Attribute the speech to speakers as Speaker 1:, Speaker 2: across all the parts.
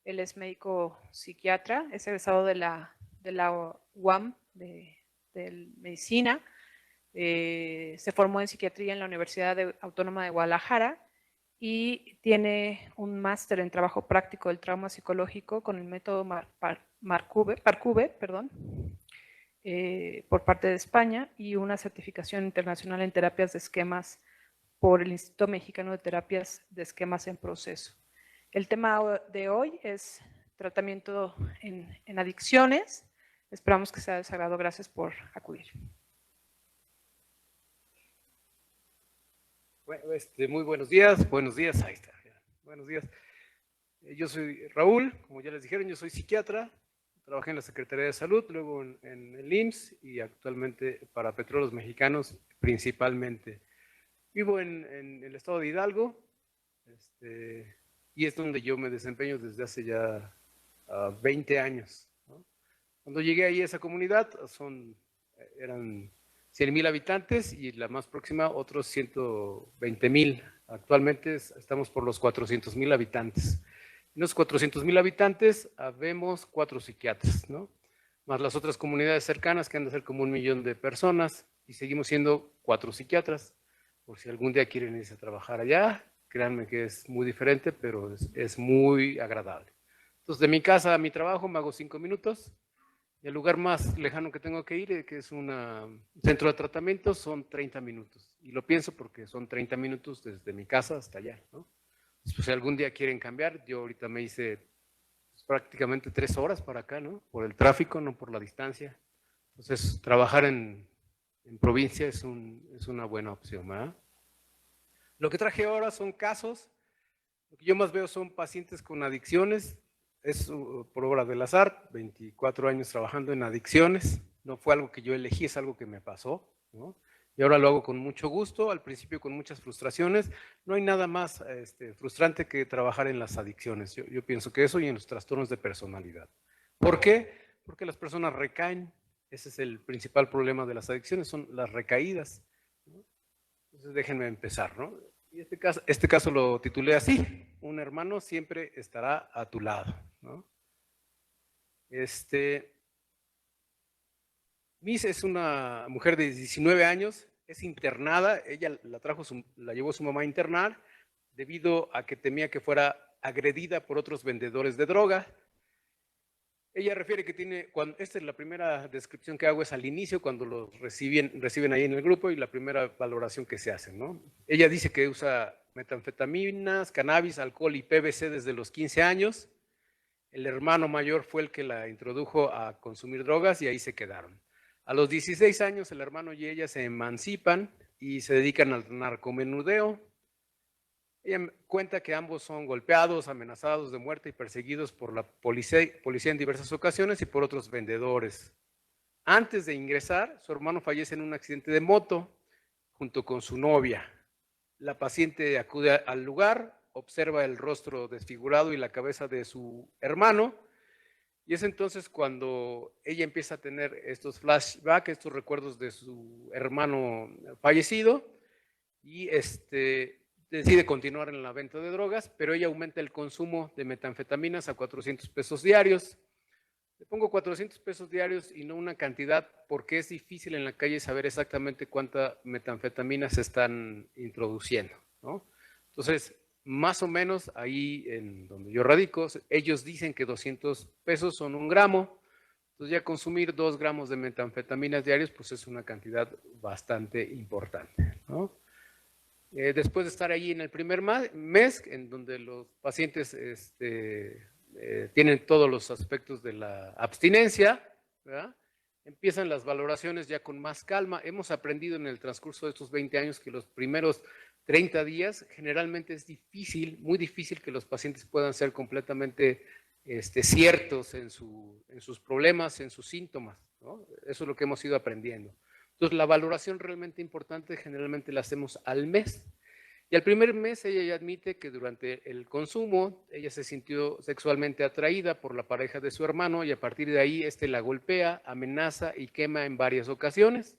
Speaker 1: Él es médico psiquiatra, es egresado de la UAM de Medicina. Se formó en psiquiatría en la Universidad Autónoma de Guadalajara y tiene un máster en trabajo práctico del trauma psicológico con el método Parcube, por parte de España, y una certificación internacional en terapias de esquemas por el Instituto Mexicano de Terapias de Esquemas en Proceso. El tema de hoy es tratamiento en adicciones. Esperamos que sea de su agrado. Gracias por acudir.
Speaker 2: Bueno, muy buenos días, ahí está. Buenos días. Yo soy Raúl, como ya les dijeron, yo soy psiquiatra, trabajé en la Secretaría de Salud, luego en el IMSS y actualmente para Petróleos Mexicanos principalmente. Vivo en el estado de Hidalgo, y es donde yo me desempeño desde hace ya 20 años, ¿no? Cuando llegué ahí a esa comunidad eran 100,000 habitantes y la más próxima otros 120,000. Actualmente estamos por los 400,000 habitantes. En los 400,000 habitantes habemos 4 psiquiatras, ¿no? Más las otras comunidades cercanas que han de ser como 1,000,000 de personas, y seguimos siendo 4 psiquiatras. Por si algún día quieren irse a trabajar allá, créanme que es muy diferente, pero es muy agradable. Entonces, de mi casa a mi trabajo me hago 5 minutos. Y el lugar más lejano que tengo que ir, que es un centro de tratamiento, son 30 minutos. Y lo pienso porque son 30 minutos desde mi casa hasta allá, ¿no? Pues, si algún día quieren cambiar, yo ahorita me hice prácticamente 3 horas para acá, ¿no? Por el tráfico, no por la distancia. Entonces, trabajar en provincia es una buena opción, ¿verdad? Lo que traje ahora son casos. Lo que yo más veo son pacientes con adicciones. Es por obra del azar, 24 años trabajando en adicciones. No fue algo que yo elegí, es algo que me pasó, ¿no? Y ahora lo hago con mucho gusto, al principio con muchas frustraciones. No hay nada más frustrante que trabajar en las adicciones. Yo pienso que eso, y en los trastornos de personalidad. ¿Por qué? Porque las personas recaen. Ese es el principal problema de las adicciones, son las recaídas, ¿no? Entonces déjenme empezar, ¿no? Y este caso lo titulé así: un hermano siempre estará a tu lado, ¿no? Miss es una mujer de 19 años, es internada. Ella la llevó su mamá a internar debido a que temía que fuera agredida por otros vendedores de droga. Ella refiere que esta es la primera descripción que hago, es al inicio, cuando los reciben ahí en el grupo, y la primera valoración que se hace, ¿no? Ella dice que usa metanfetaminas, cannabis, alcohol y PVC desde los 15 años. El hermano mayor fue el que la introdujo a consumir drogas y ahí se quedaron. A los 16 años el hermano y ella se emancipan y se dedican al narcomenudeo. Ella cuenta que ambos son golpeados, amenazados de muerte y perseguidos por la policía en diversas ocasiones y por otros vendedores. Antes de ingresar, su hermano fallece en un accidente de moto junto con su novia. La paciente acude al lugar, observa el rostro desfigurado y la cabeza de su hermano, y es entonces cuando ella empieza a tener estos flashbacks, estos recuerdos de su hermano fallecido, y decide continuar en la venta de drogas, pero ella aumenta el consumo de metanfetaminas a 400 pesos diarios. Le pongo 400 pesos diarios y no una cantidad, porque es difícil en la calle saber exactamente cuánta metanfetamina se están introduciendo, ¿no? Entonces, más o menos ahí en donde yo radico, ellos dicen que 200 pesos son 1 gramo. Entonces, ya consumir 2 gramos de metanfetaminas diarios, pues es una cantidad bastante importante, ¿no? Después de estar ahí en el primer mes, en donde los pacientes tienen todos los aspectos de la abstinencia, ¿verdad? Empiezan las valoraciones ya con más calma. Hemos aprendido en el transcurso de estos 20 años que los primeros 30 días generalmente es difícil, muy difícil, que los pacientes puedan ser completamente ciertos en sus problemas, en sus síntomas, ¿no? Eso es lo que hemos ido aprendiendo. Entonces, la valoración realmente importante generalmente la hacemos al mes. Y al primer mes ella ya admite que durante el consumo ella se sintió sexualmente atraída por la pareja de su hermano, y a partir de ahí la golpea, amenaza y quema en varias ocasiones.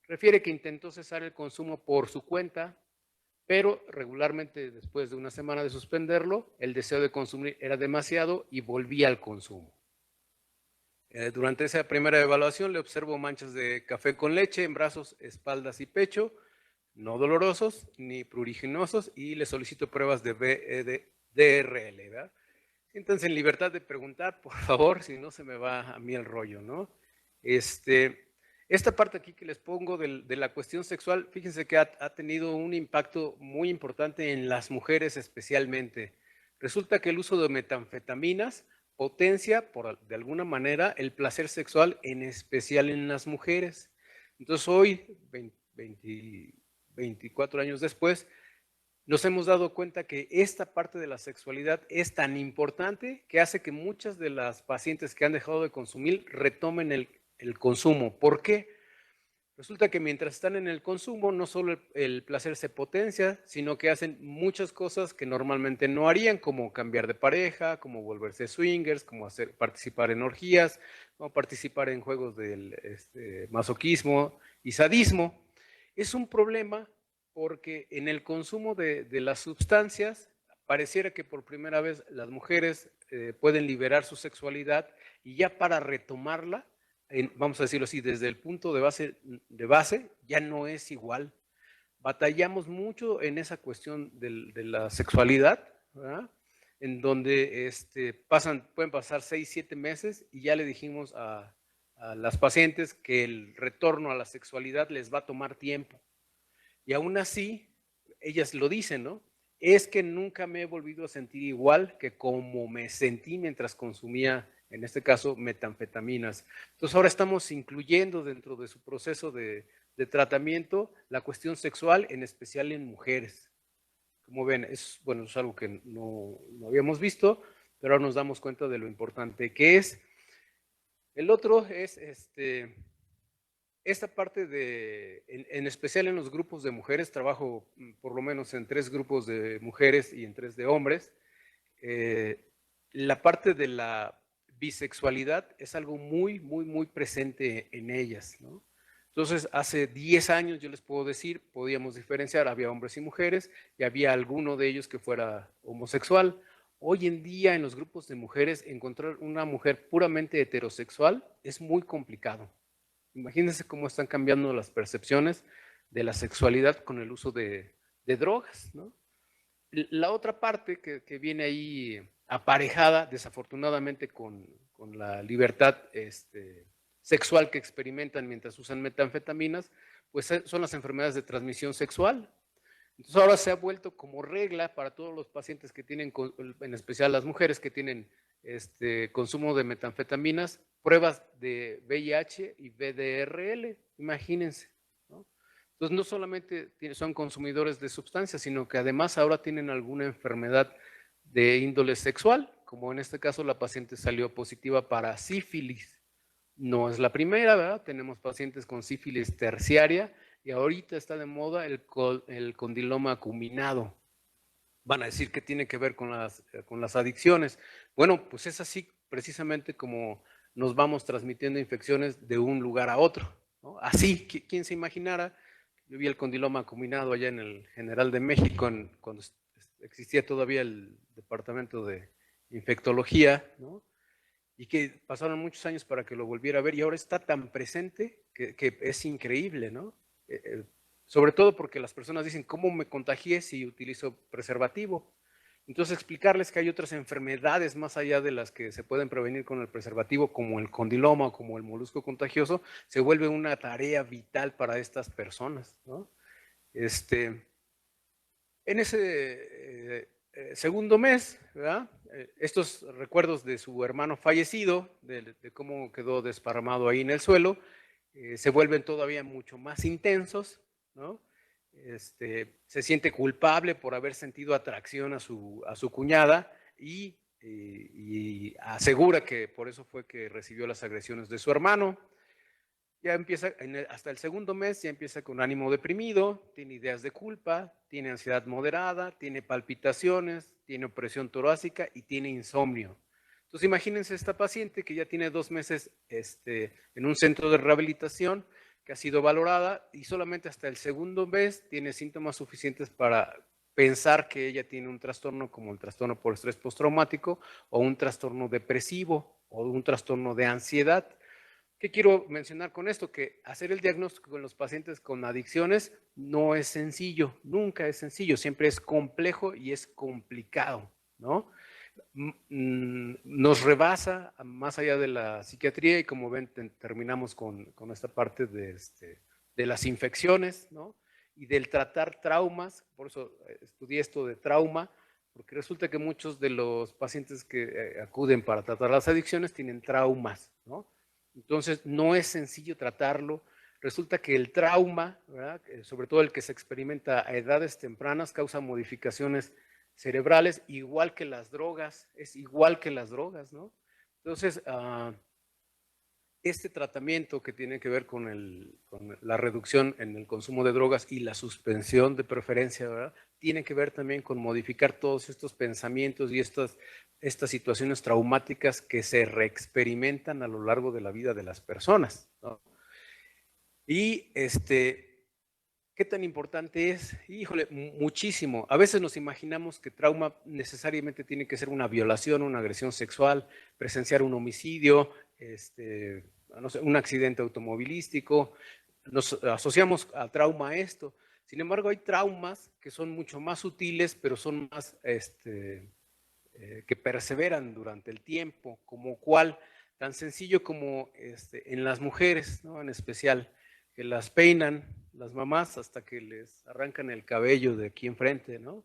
Speaker 2: Refiere que intentó cesar el consumo por su cuenta, pero regularmente después de una semana de suspenderlo, el deseo de consumir era demasiado y volvía al consumo. Durante esa primera evaluación le observo manchas de café con leche en brazos, espaldas y pecho, no dolorosos ni pruriginosos, y le solicito pruebas de DRL, ¿verdad? Siéntanse en libertad de preguntar, por favor, si no se me va a mí el rollo, ¿no? Esta parte aquí que les pongo de la cuestión sexual, fíjense que ha tenido un impacto muy importante en las mujeres especialmente. Resulta que el uso de metanfetaminas potencia, de alguna manera, el placer sexual, en especial en las mujeres. Entonces hoy, 24 años después, nos hemos dado cuenta que esta parte de la sexualidad es tan importante que hace que muchas de las pacientes que han dejado de consumir retomen el consumo. ¿Por qué? Resulta que mientras están en el consumo, no solo el placer se potencia, sino que hacen muchas cosas que normalmente no harían, como cambiar de pareja, como volverse swingers, como participar en orgías, como participar en juegos del masoquismo y sadismo. Es un problema porque en el consumo de las sustancias, pareciera que por primera vez las mujeres pueden liberar su sexualidad, y ya para retomarla, vamos a decirlo así, desde el punto de base ya no es igual. Batallamos mucho en esa cuestión de la sexualidad, ¿verdad? En donde pueden pasar 6, 7 meses y ya le dijimos a las pacientes que el retorno a la sexualidad les va a tomar tiempo. Y aún así, ellas lo dicen, ¿no? Es que nunca me he volvido a sentir igual que como me sentí mientras consumía, en este caso, metanfetaminas. Entonces ahora estamos incluyendo dentro de su proceso de tratamiento la cuestión sexual, en especial en mujeres. Como ven, es algo que no habíamos visto, pero ahora nos damos cuenta de lo importante que es. El otro es esta parte en especial en los grupos de mujeres. Trabajo por lo menos en 3 grupos de mujeres y en 3 de hombres. La parte de la bisexualidad es algo muy, muy, muy presente en ellas, ¿no? Entonces, hace 10 años, yo les puedo decir, podíamos diferenciar, había hombres y mujeres, y había alguno de ellos que fuera homosexual. Hoy en día, en los grupos de mujeres, encontrar una mujer puramente heterosexual es muy complicado. Imagínense cómo están cambiando las percepciones de la sexualidad con el uso de drogas, ¿no? La otra parte que viene ahí aparejada, desafortunadamente, con la libertad sexual que experimentan mientras usan metanfetaminas, pues son las enfermedades de transmisión sexual. Entonces ahora se ha vuelto como regla para todos los pacientes que tienen, en especial las mujeres que tienen consumo de metanfetaminas, pruebas de VIH y VDRL, imagínense, ¿no? Entonces no solamente son consumidores de sustancias, sino que además ahora tienen alguna enfermedad de índole sexual, como en este caso la paciente salió positiva para sífilis. No es la primera, ¿verdad? Tenemos pacientes con sífilis terciaria y ahorita está de moda el condiloma acuminado. Van a decir que tiene que ver con las adicciones. Bueno, pues es así precisamente como nos vamos transmitiendo infecciones de un lugar a otro, ¿no? Así, ¿quién se imaginara? Yo vi el condiloma acuminado allá en el General de México, cuando existía todavía el departamento de infectología, ¿no? Y que pasaron muchos años para que lo volviera a ver, y ahora está tan presente que es increíble, ¿no? Sobre todo porque las personas dicen, ¿cómo me contagié si utilizo preservativo? Entonces explicarles que hay otras enfermedades más allá de las que se pueden prevenir con el preservativo, como el condiloma o como el molusco contagioso, se vuelve una tarea vital para estas personas, ¿no? En ese segundo mes, ¿verdad? Estos recuerdos de su hermano fallecido, de cómo quedó desparramado ahí en el suelo, se vuelven todavía mucho más intensos, ¿no? Se siente culpable por haber sentido atracción a su cuñada y asegura que por eso fue que recibió las agresiones de su hermano. Ya empieza, hasta el segundo mes ya empieza con ánimo deprimido, tiene ideas de culpa, tiene ansiedad moderada, tiene palpitaciones, tiene opresión torácica y tiene insomnio. Entonces imagínense esta paciente que ya tiene 2 meses en un centro de rehabilitación, que ha sido valorada y solamente hasta el segundo mes tiene síntomas suficientes para pensar que ella tiene un trastorno como el trastorno por estrés postraumático o un trastorno depresivo o un trastorno de ansiedad. ¿Qué quiero mencionar con esto? Que hacer el diagnóstico con los pacientes con adicciones no es sencillo, nunca es sencillo, siempre es complejo y es complicado, ¿no? Nos rebasa más allá de la psiquiatría y como ven terminamos con esta parte de las infecciones, ¿no? Y del tratar traumas, por eso estudié esto de trauma, porque resulta que muchos de los pacientes que acuden para tratar las adicciones tienen traumas, ¿no? Entonces no es sencillo tratarlo. Resulta que el trauma, ¿verdad? Sobre todo el que se experimenta a edades tempranas, causa modificaciones cerebrales, igual que las drogas, es igual que las drogas, ¿no? Entonces, este tratamiento que tiene que ver con la reducción en el consumo de drogas y la suspensión de preferencia, ¿verdad? Tiene que ver también con modificar todos estos pensamientos y estas situaciones traumáticas que se reexperimentan a lo largo de la vida de las personas, ¿no? Y ¿qué tan importante es? Híjole, muchísimo. A veces nos imaginamos que trauma necesariamente tiene que ser una violación, una agresión sexual, presenciar un homicidio, no sé, un accidente automovilístico. Nos asociamos a trauma a esto. Sin embargo, hay traumas que son mucho más sutiles, pero son más, que perseveran durante el tiempo, como cuál, tan sencillo como en las mujeres, ¿no? En especial, que las peinan las mamás hasta que les arrancan el cabello de aquí enfrente, ¿no?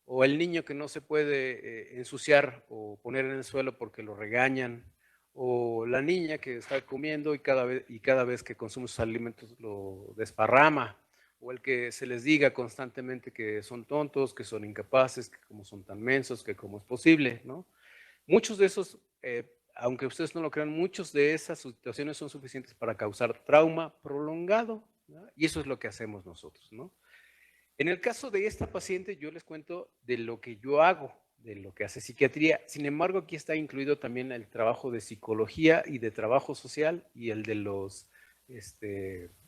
Speaker 2: O el niño que no se puede ensuciar o poner en el suelo porque lo regañan, o la niña que está comiendo y cada vez que consume sus alimentos lo desparrama, o el que se les diga constantemente que son tontos, que son incapaces, que como son tan mensos, que cómo es posible, ¿no? Muchos de esos, aunque ustedes no lo crean, muchos de esas situaciones son suficientes para causar trauma prolongado, ¿no? Y eso es lo que hacemos nosotros, ¿no? En el caso de esta paciente, yo les cuento de lo que yo hago, de lo que hace psiquiatría. Sin embargo, aquí está incluido también el trabajo de psicología y de trabajo social y el de los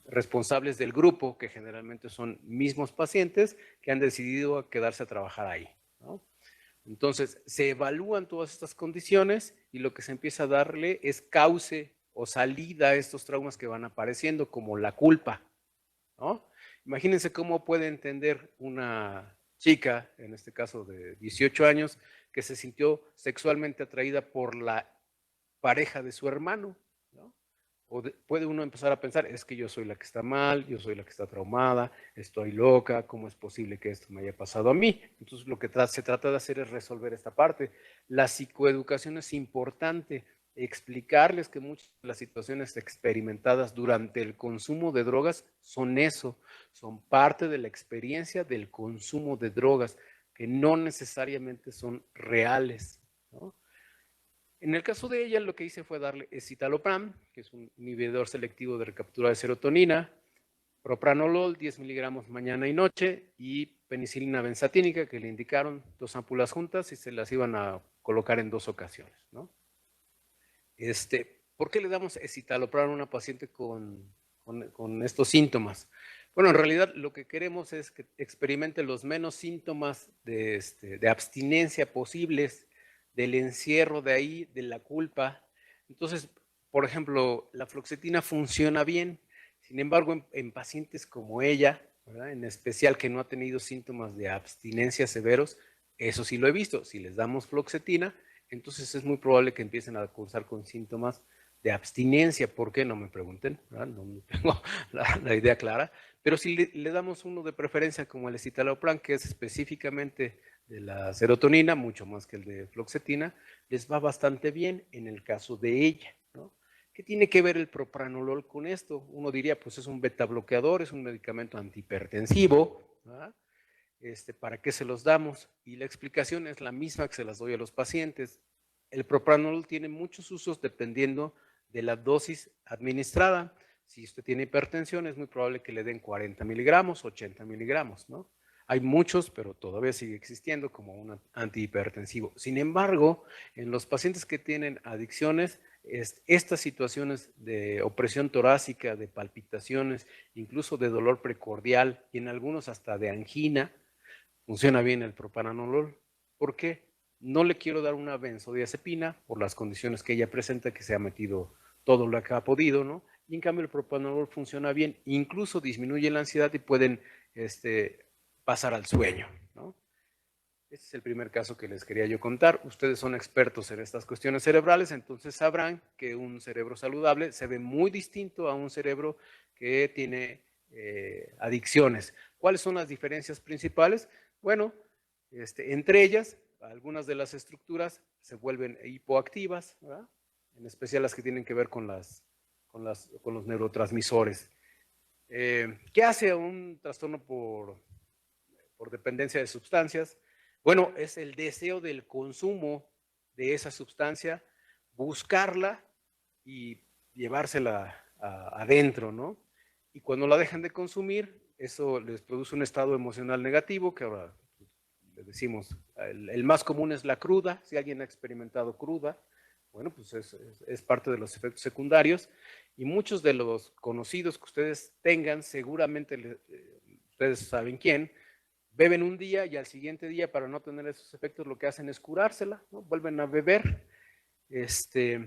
Speaker 2: responsables del grupo, que generalmente son mismos pacientes que han decidido quedarse a trabajar ahí, ¿no? Entonces, se evalúan todas estas condiciones y lo que se empieza a darle es cauce o salida a estos traumas que van apareciendo, como la culpa, ¿no? Imagínense cómo puede entender una chica, en este caso de 18 años, que se sintió sexualmente atraída por la pareja de su hermano, ¿no? O puede uno empezar a pensar, es que yo soy la que está mal, yo soy la que está traumada, estoy loca, ¿cómo es posible que esto me haya pasado a mí? Entonces lo que se trata de hacer es resolver esta parte. La psicoeducación es importante, explicarles que muchas de las situaciones experimentadas durante el consumo de drogas son eso, son parte de la experiencia del consumo de drogas, que no necesariamente son reales, ¿no? En el caso de ella, lo que hice fue darle escitalopram, que es un inhibidor selectivo de recaptura de serotonina, propranolol, 10 miligramos mañana y noche, y penicilina benzatínica, que le indicaron 2 ámpulas juntas y se las iban a colocar en 2 ocasiones, ¿no? ¿Por qué le damos escitalopram a una paciente con estos síntomas? Bueno, en realidad lo que queremos es que experimente los menos síntomas de abstinencia posibles, del encierro de ahí, de la culpa. Entonces, por ejemplo, la fluoxetina funciona bien. Sin embargo, en pacientes como ella, ¿verdad? En especial que no ha tenido síntomas de abstinencia severos, eso sí lo he visto. Si les damos fluoxetina, entonces es muy probable que empiecen a cursar con síntomas de abstinencia. ¿Por qué? No me pregunten, ¿verdad? No tengo la idea clara. Pero si le damos uno de preferencia como el escitalopram, que es específicamente de la serotonina, mucho más que el de fluoxetina, les va bastante bien en el caso de ella, ¿no? ¿Qué tiene que ver el propranolol con esto? Uno diría, pues es un beta bloqueador, es un medicamento antihipertensivo, ¿verdad? ¿Para qué se los damos? Y la explicación es la misma que se las doy a los pacientes. El propranolol tiene muchos usos dependiendo de la dosis administrada. Si usted tiene hipertensión, es muy probable que le den 40 miligramos, 80 miligramos, ¿no? Hay muchos, pero todavía sigue existiendo como un antihipertensivo. Sin embargo, en los pacientes que tienen adicciones, estas situaciones de opresión torácica, de palpitaciones, incluso de dolor precordial y en algunos hasta de angina, funciona bien el propranolol. ¿Por qué? No le quiero dar una benzodiazepina por las condiciones que ella presenta, que se ha metido todo lo que ha podido, ¿no? Y en cambio el propranolol funciona bien, incluso disminuye la ansiedad y pueden pasar al sueño, ¿no? Este es el primer caso que les quería yo contar. Ustedes son expertos en estas cuestiones cerebrales, entonces sabrán que un cerebro saludable se ve muy distinto a un cerebro que tiene adicciones. ¿Cuáles son las diferencias principales? Bueno, entre ellas, algunas de las estructuras se vuelven hipoactivas, ¿verdad? En especial las que tienen que ver con los neurotransmisores. ¿Qué hace un trastorno por dependencia de sustancias? Bueno, es el deseo del consumo de esa sustancia, buscarla y llevársela adentro, ¿no? Y cuando la dejan de consumir, eso les produce un estado emocional negativo, que ahora le decimos, el más común es la cruda. Si alguien ha experimentado cruda, bueno, pues es parte de los efectos secundarios, y muchos de los conocidos que ustedes tengan, seguramente ustedes saben quién, beben un día y al siguiente día, para no tener esos efectos, lo que hacen es curársela, ¿no? Vuelven a beber. Este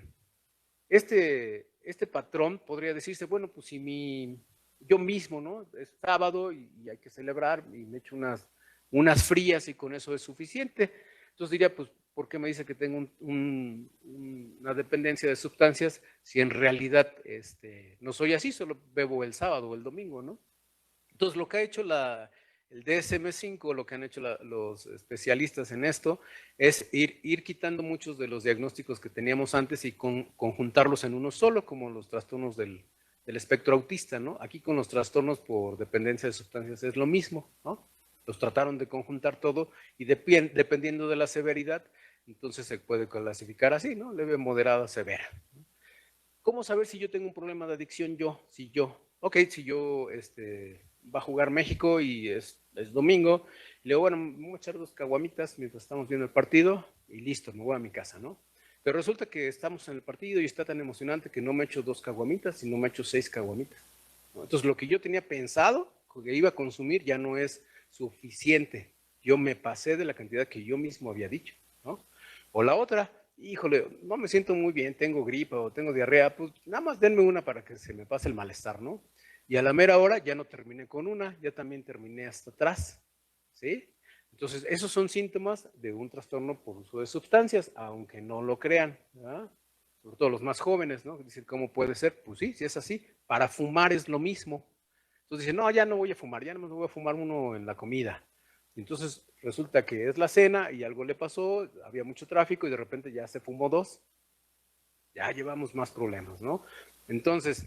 Speaker 2: patrón podría decirse, bueno, pues si yo mismo, ¿no? Es sábado y hay que celebrar y me echo unas frías y con eso es suficiente. Entonces diría, pues, ¿por qué me dice que tengo una dependencia de sustancias si en realidad no soy así, solo bebo el sábado o el domingo, ¿no? Entonces, lo que ha hecho el DSM-5, lo que han hecho los especialistas en esto, es ir quitando muchos de los diagnósticos que teníamos antes y conjuntarlos en uno solo, como los trastornos del espectro autista, ¿no? Aquí con los trastornos por dependencia de sustancias es lo mismo, ¿no? Los trataron de conjuntar todo y dependiendo de la severidad, entonces se puede clasificar así, ¿no? Leve, moderada, severa. ¿Cómo saber si yo tengo un problema de adicción si yo va a jugar México y es domingo, y le digo, bueno, me voy a echar 2 caguamitas mientras estamos viendo el partido y listo, me voy a mi casa, ¿no? Pero resulta que estamos en el partido y está tan emocionante que no me echo 2 caguamitas, sino me echo 6 caguamitas, ¿no? Entonces, lo que yo tenía pensado que iba a consumir ya no es suficiente. Yo me pasé de la cantidad que yo mismo había dicho, ¿no? O la otra, híjole, no me siento muy bien, tengo gripa o tengo diarrea, pues nada más denme una para que se me pase el malestar, ¿no? Y a la mera hora ya no terminé con una, ya también terminé hasta atrás, ¿sí? Entonces, esos son síntomas de un trastorno por uso de sustancias, aunque no lo crean, ¿verdad? Sobre todo los más jóvenes, ¿no? Dicen, ¿cómo puede ser? Pues sí, si es así. Para fumar es lo mismo. Entonces dicen, no, ya no voy a fumar, ya no me voy a fumar uno en la comida. Entonces resulta que es la cena y algo le pasó, había mucho tráfico y de repente ya se fumó 2. Ya llevamos más problemas, ¿no? Entonces,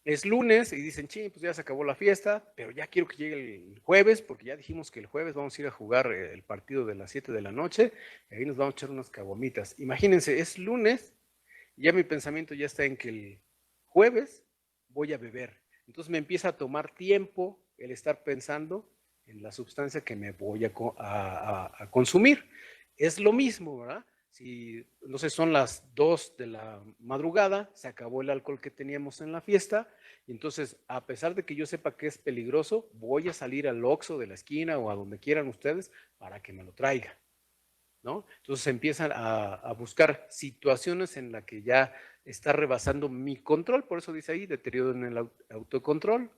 Speaker 2: es lunes y dicen, sí, pues ya se acabó la fiesta, pero ya quiero que llegue el jueves, porque ya dijimos que el jueves vamos a ir a jugar el partido de las 7 de la noche, y ahí nos vamos a echar unas caguamitas. Imagínense, es lunes, y ya mi pensamiento ya está en que el jueves voy a beber. Entonces me empieza a tomar tiempo el estar pensando en la sustancia que me voy a consumir. Es lo mismo, ¿verdad? Si, no sé, son las 2 de la madrugada, se acabó el alcohol que teníamos en la fiesta, y entonces, a pesar de que yo sepa que es peligroso, voy a salir al Oxxo de la esquina o a donde quieran ustedes para que me lo traiga, ¿no? Entonces empiezan a buscar situaciones en las que ya está rebasando mi control, por eso dice ahí, deterioro en el autocontrol.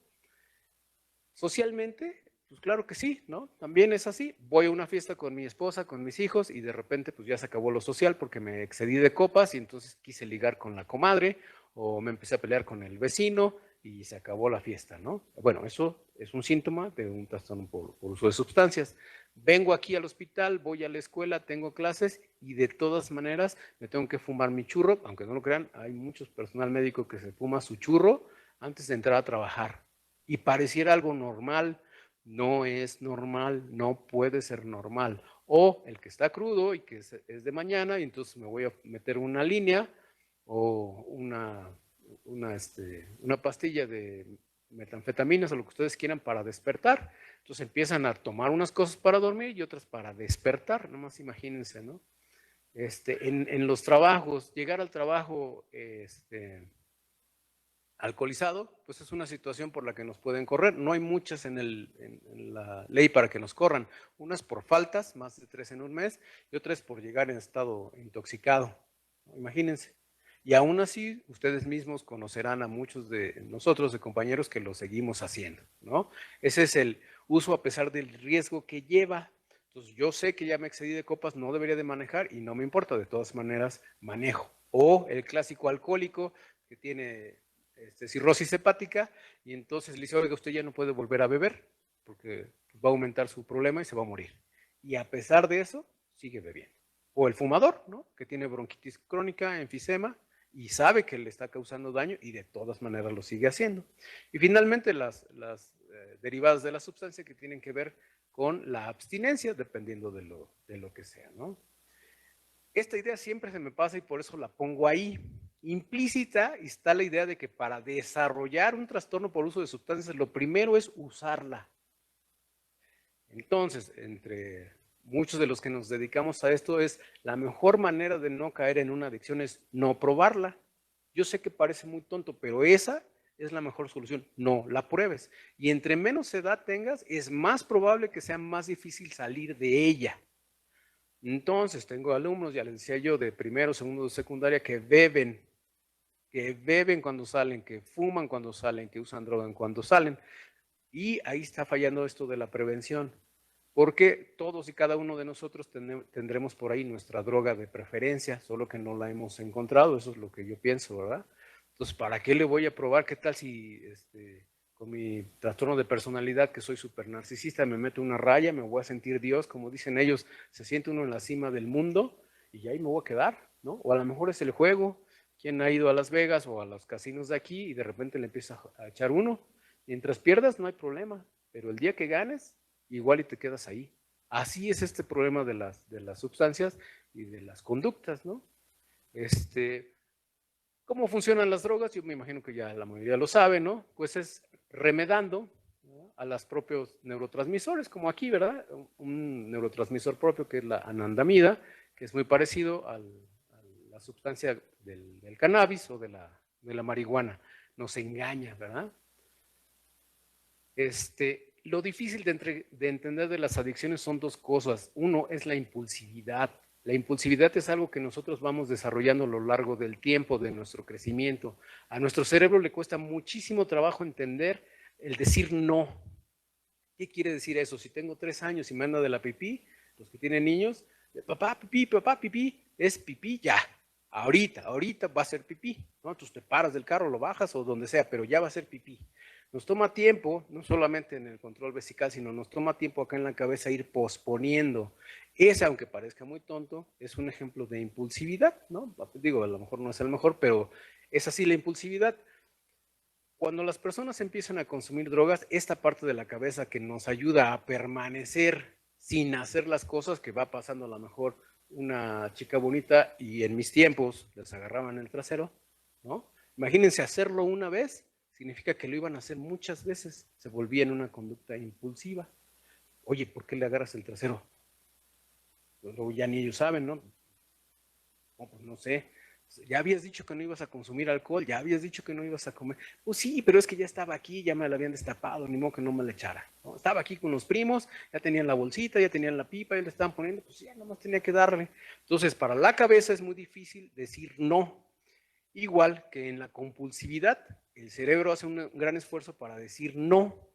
Speaker 2: Socialmente, pues claro que sí, ¿no? También es así. Voy a una fiesta con mi esposa, con mis hijos, y de repente pues ya se acabó lo social porque me excedí de copas y entonces quise ligar con la comadre o me empecé a pelear con el vecino y se acabó la fiesta, ¿no? Bueno, eso es un síntoma de un trastorno por uso de sustancias. Vengo aquí al hospital, voy a la escuela, tengo clases y de todas maneras me tengo que fumar mi churro, aunque no lo crean, hay muchos personal médico que se fuma su churro antes de entrar a trabajar. Y pareciera algo normal, no es normal, no puede ser normal. O el que está crudo y que es de mañana, y entonces me voy a meter una línea o una pastilla de metanfetaminas o lo que ustedes quieran para despertar. Entonces empiezan a tomar unas cosas para dormir y otras para despertar, nomás imagínense, ¿no? En los trabajos, llegar al trabajo alcoholizado, pues es una situación por la que nos pueden correr. No hay muchas en la ley para que nos corran. Unas por faltas, más de 3 en un mes, y otras por llegar en estado intoxicado. Imagínense. Y aún así, ustedes mismos conocerán a muchos de nosotros, de compañeros, que lo seguimos haciendo, ¿no? Ese es el uso a pesar del riesgo que lleva. Entonces, yo sé que ya me excedí de copas, no debería de manejar y no me importa, de todas maneras, manejo. O el clásico alcohólico que tiene cirrosis hepática y entonces le dice, oiga, usted ya no puede volver a beber porque va a aumentar su problema y se va a morir. Y a pesar de eso, sigue bebiendo. O el fumador, ¿no? Que tiene bronquitis crónica, enfisema, y sabe que le está causando daño y de todas maneras lo sigue haciendo. Y finalmente las derivadas de la sustancia que tienen que ver con la abstinencia, dependiendo de lo que sea, ¿no? Esta idea siempre se me pasa y por eso la pongo ahí. Implícita está la idea de que para desarrollar un trastorno por uso de sustancias, lo primero es usarla. Entonces, entre muchos de los que nos dedicamos a esto, es la mejor manera de no caer en una adicción es no probarla. Yo sé que parece muy tonto, pero esa es la mejor solución. No la pruebes. Y entre menos edad tengas, es más probable que sea más difícil salir de ella. Entonces, tengo alumnos, ya les decía yo, de primero, segundo de secundaria, que beben cuando salen, que fuman cuando salen, que usan droga cuando salen. Y ahí está fallando esto de la prevención, porque todos y cada uno de nosotros tendremos por ahí nuestra droga de preferencia, solo que no la hemos encontrado, eso es lo que yo pienso, ¿verdad? Entonces, ¿para qué le voy a probar? ¿Qué tal si con mi trastorno de personalidad, que soy súper narcisista, me meto una raya, me voy a sentir Dios, como dicen ellos, se siente uno en la cima del mundo y ahí me voy a quedar, ¿no? O a lo mejor es el juego. ¿Quién ha ido a Las Vegas o a los casinos de aquí y de repente le empieza a echar uno? Mientras pierdas no hay problema, pero el día que ganes, igual y te quedas ahí. Así es este problema de las sustancias y de las conductas, ¿no? ¿Cómo funcionan las drogas? Yo me imagino que ya la mayoría lo sabe, ¿no? Pues es remedando, ¿no?, a los propios neurotransmisores, como aquí, ¿verdad? Un neurotransmisor propio que es la anandamida, que es muy parecido a la sustancia del cannabis o de la marihuana. Nos engaña, ¿verdad? Lo difícil de entender de las adicciones son dos cosas. Uno es la impulsividad. La impulsividad es algo que nosotros vamos desarrollando a lo largo del tiempo, de nuestro crecimiento. A nuestro cerebro le cuesta muchísimo trabajo entender el decir no. ¿Qué quiere decir eso? Si tengo 3 años y me anda de la pipí, los que tienen niños, papá, pipí, es pipí ya. Ahorita va a ser pipí, ¿no? Entonces te paras del carro, lo bajas o donde sea, pero ya va a ser pipí. Nos toma tiempo, no solamente en el control vesical, sino nos toma tiempo acá en la cabeza ir posponiendo. Ese, aunque parezca muy tonto, es un ejemplo de impulsividad, ¿no? Digo, a lo mejor no es el mejor, pero es así la impulsividad. Cuando las personas empiezan a consumir drogas, esta parte de la cabeza que nos ayuda a permanecer sin hacer las cosas, que va pasando a lo mejor una chica bonita y en mis tiempos les agarraban el trasero, ¿no? Imagínense hacerlo una vez, significa que lo iban a hacer muchas veces, se volvía en una conducta impulsiva. Oye, ¿por qué le agarras el trasero? Luego ya ni ellos saben, ¿no? No, pues no sé. Ya habías dicho que no ibas a consumir alcohol, ya habías dicho que no ibas a comer. Pues sí, pero es que ya estaba aquí, ya me la habían destapado, ni modo que no me la echara, ¿no? Estaba aquí con los primos, ya tenían la bolsita, ya tenían la pipa, ya le estaban poniendo, pues ya nomás tenía que darle. Entonces, para la cabeza es muy difícil decir no. Igual que en la compulsividad, el cerebro hace un gran esfuerzo para decir no.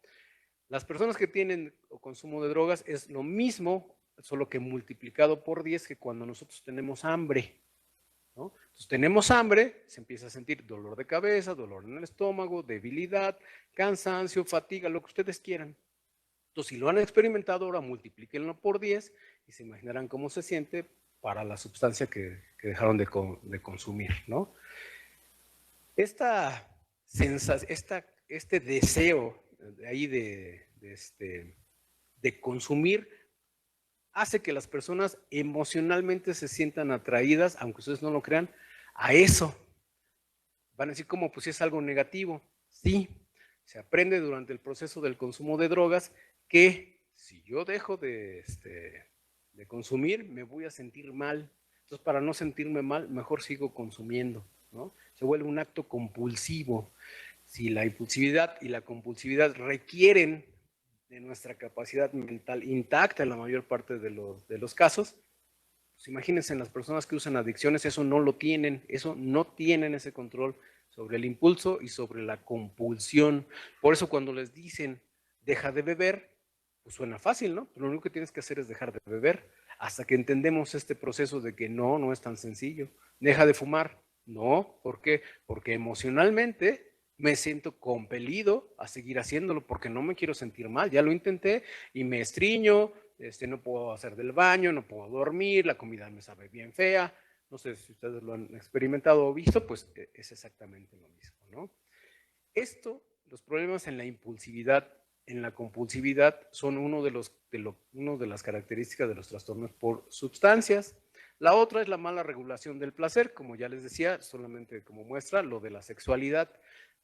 Speaker 2: Las personas que tienen o consumo de drogas es lo mismo, solo que multiplicado por 10 que cuando nosotros tenemos hambre, ¿no? Entonces tenemos hambre, se empieza a sentir dolor de cabeza, dolor en el estómago, debilidad, cansancio, fatiga, lo que ustedes quieran. Entonces, si lo han experimentado, ahora multiplíquenlo por 10 y se imaginarán cómo se siente para la sustancia que dejaron de consumir, ¿no? Este deseo de ahí de consumir hace que las personas emocionalmente se sientan atraídas, aunque ustedes no lo crean, a eso. Van a decir, ¿cómo? Pues si es algo negativo. Sí, se aprende durante el proceso del consumo de drogas que si yo dejo de consumir, me voy a sentir mal, Entonces, para no sentirme mal, mejor sigo consumiendo, ¿no? Se vuelve un acto compulsivo. Si la impulsividad y la compulsividad requieren de nuestra capacidad mental intacta en la mayor parte de los casos, pues imagínense en las personas que usan adicciones, eso no lo tienen, eso no tienen ese control sobre el impulso y sobre la compulsión. Por eso cuando les dicen, deja de beber, pues suena fácil, ¿no? Pero lo único que tienes que hacer es dejar de beber, hasta que entendemos este proceso de que no es tan sencillo. Deja de fumar, no, ¿por qué? Porque emocionalmente me siento compelido a seguir haciéndolo porque no me quiero sentir mal. Ya lo intenté y me estriño, no puedo hacer del baño, no puedo dormir, la comida me sabe bien fea. No sé si ustedes lo han experimentado o visto, pues es exactamente lo mismo, ¿no? Esto, los problemas en la impulsividad, en la compulsividad, son uno de las características de los trastornos por sustancias. La otra es la mala regulación del placer, como ya les decía, solamente como muestra lo de la sexualidad.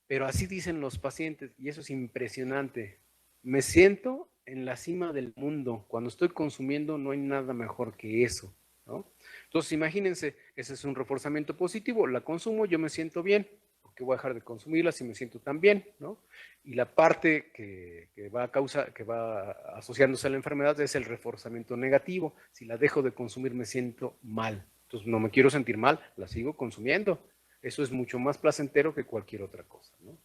Speaker 2: Pero así dicen los pacientes, y eso es impresionante. Me siento en la cima del mundo. Cuando estoy consumiendo no hay nada mejor que eso, ¿no? Entonces, imagínense, ese es un reforzamiento positivo. La consumo, yo me siento bien, porque voy a dejar de consumirla si me siento tan bien, ¿no? Y la parte que va asociándose a la enfermedad es el reforzamiento negativo. Si la dejo de consumir, me siento mal. Entonces, no me quiero sentir mal, la sigo consumiendo. Eso es mucho más placentero que cualquier otra cosa, ¿no?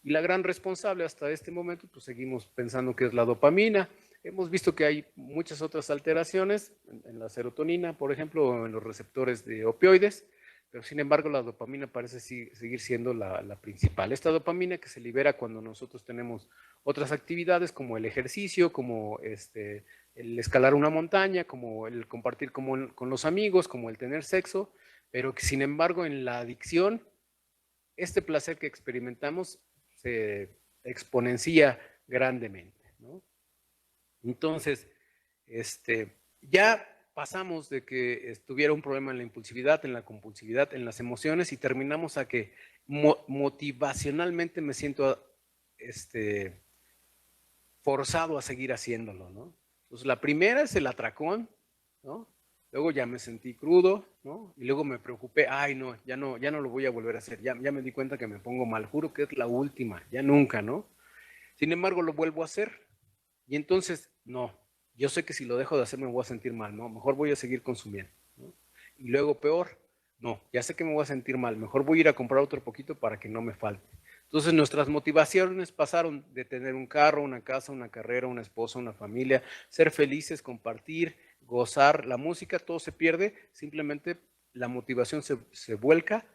Speaker 2: Y la gran responsable hasta este momento, pues seguimos pensando que es la dopamina. Hemos visto que hay muchas otras alteraciones en la serotonina, por ejemplo, o en los receptores de opioides, pero sin embargo la dopamina parece seguir siendo la principal. Esta dopamina que se libera cuando nosotros tenemos otras actividades como el ejercicio, como el escalar una montaña, como el compartir con los amigos, como el tener sexo, pero que sin embargo en la adicción, este placer que experimentamos se exponencia grandemente, ¿no? Entonces, ya pasamos de que estuviera un problema en la impulsividad, en la compulsividad, en las emociones y terminamos a que motivacionalmente me siento forzado a seguir haciéndolo, ¿no? Entonces, la primera es el atracón, ¿no? Luego ya me sentí crudo, ¿no? Y luego me preocupé, ay, no, ya no lo voy a volver a hacer. Ya me di cuenta que me pongo mal, juro que es la última, ya nunca, ¿no? Sin embargo, lo vuelvo a hacer. Y entonces, no, yo sé que si lo dejo de hacer me voy a sentir mal, ¿no? Mejor voy a seguir consumiendo, ¿no? Y luego peor, no, ya sé que me voy a sentir mal, mejor voy a ir a comprar otro poquito para que no me falte. Entonces nuestras motivaciones pasaron de tener un carro, una casa, una carrera, una esposa, una familia, ser felices, compartir, gozar, la música, todo se pierde, simplemente la motivación se vuelca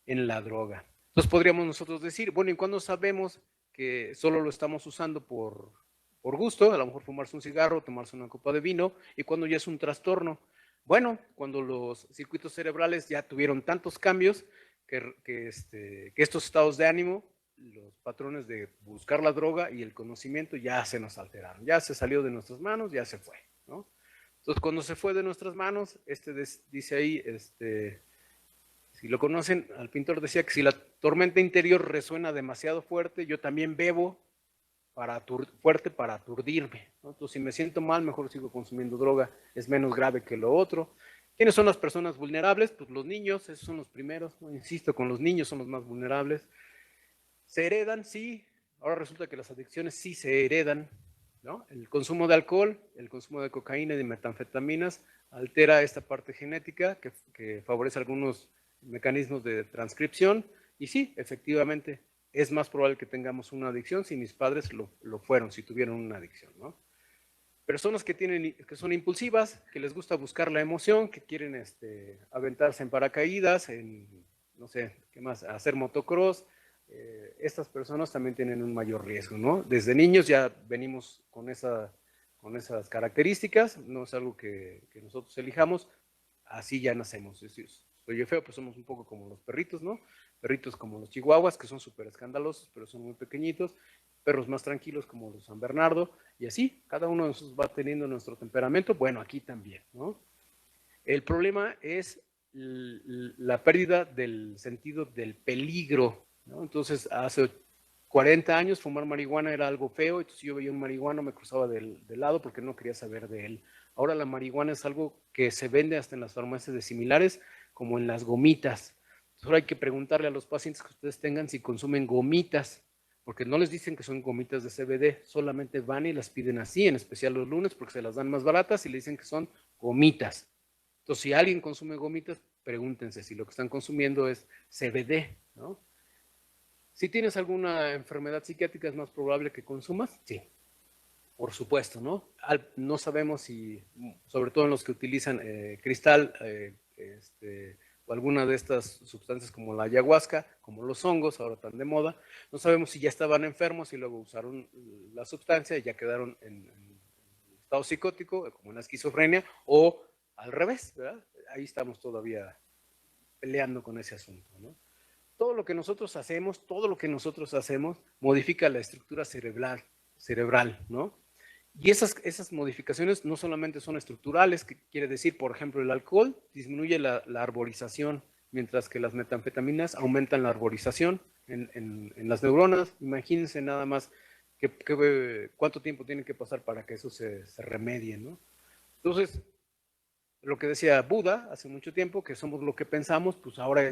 Speaker 2: en la droga. Entonces podríamos nosotros decir, bueno, ¿y cuándo sabemos que solo lo estamos usando por gusto? A lo mejor fumarse un cigarro, tomarse una copa de vino, y cuando ya es un trastorno. Bueno, cuando los circuitos cerebrales ya tuvieron tantos cambios que estos estados de ánimo, los patrones de buscar la droga y el conocimiento ya se nos alteraron, ya se salió de nuestras manos, ya se fue, ¿no? Entonces, cuando se fue de nuestras manos, dice ahí, si lo conocen, al pintor decía que si la tormenta interior resuena demasiado fuerte, yo también bebo fuerte para aturdirme, ¿no? Entonces, si me siento mal, mejor sigo consumiendo droga, es menos grave que lo otro. ¿Quiénes son las personas vulnerables? Pues los niños, esos son los primeros, ¿no? Insisto, con los niños son los más vulnerables. ¿Se heredan? Sí. Ahora resulta que las adicciones sí se heredan, ¿no? El consumo de alcohol, el consumo de cocaína y de metanfetaminas altera esta parte genética que favorece algunos mecanismos de transcripción. Y sí, efectivamente, es más probable que tengamos una adicción si mis padres lo fueron, si tuvieron una adicción, ¿no? Personas que son impulsivas, que les gusta buscar la emoción, que quieren aventarse en paracaídas, no sé, ¿qué más? Hacer motocross. Estas personas también tienen un mayor riesgo, ¿no? Desde niños ya venimos con esas características, no es algo que nosotros elijamos, así ya nacemos. Soy yo feo, pues somos un poco como los perritos, ¿no? Perritos como los chihuahuas, que son súper escandalosos, pero son muy pequeñitos. Perros más tranquilos como los San Bernardo, y así, cada uno de nosotros va teniendo nuestro temperamento, bueno, aquí también, ¿no? El problema es la pérdida del sentido del peligro, ¿no? Entonces, hace 40 años fumar marihuana era algo feo, entonces yo veía un marihuano, me cruzaba del lado porque no quería saber de él. Ahora la marihuana es algo que se vende hasta en las farmacias de similares, como en las gomitas. Ahora hay que preguntarle a los pacientes que ustedes tengan si consumen gomitas, porque no les dicen que son gomitas de CBD, solamente van y las piden así, en especial los lunes, porque se las dan más baratas y le dicen que son gomitas. Entonces, si alguien consume gomitas, pregúntense si lo que están consumiendo es CBD, ¿no? Si tienes alguna enfermedad psiquiátrica, ¿es más probable que consumas? Sí, por supuesto, ¿no? No sabemos si, sobre todo en los que utilizan cristal o alguna de estas sustancias como la ayahuasca, como los hongos, ahora tan de moda, no sabemos si ya estaban enfermos y luego usaron la sustancia y ya quedaron en estado psicótico, como en la esquizofrenia, o al revés, ¿verdad? Ahí estamos todavía peleando con ese asunto, ¿no? Todo lo que nosotros hacemos modifica la estructura cerebral, ¿no? Y esas modificaciones no solamente son estructurales, que quiere decir, por ejemplo, el alcohol disminuye la arborización, mientras que las metanfetaminas aumentan la arborización en las neuronas. Imagínense nada más cuánto tiempo tiene que pasar para que eso se remedie, ¿no? Entonces, lo que decía Buda hace mucho tiempo, que somos lo que pensamos, pues ahora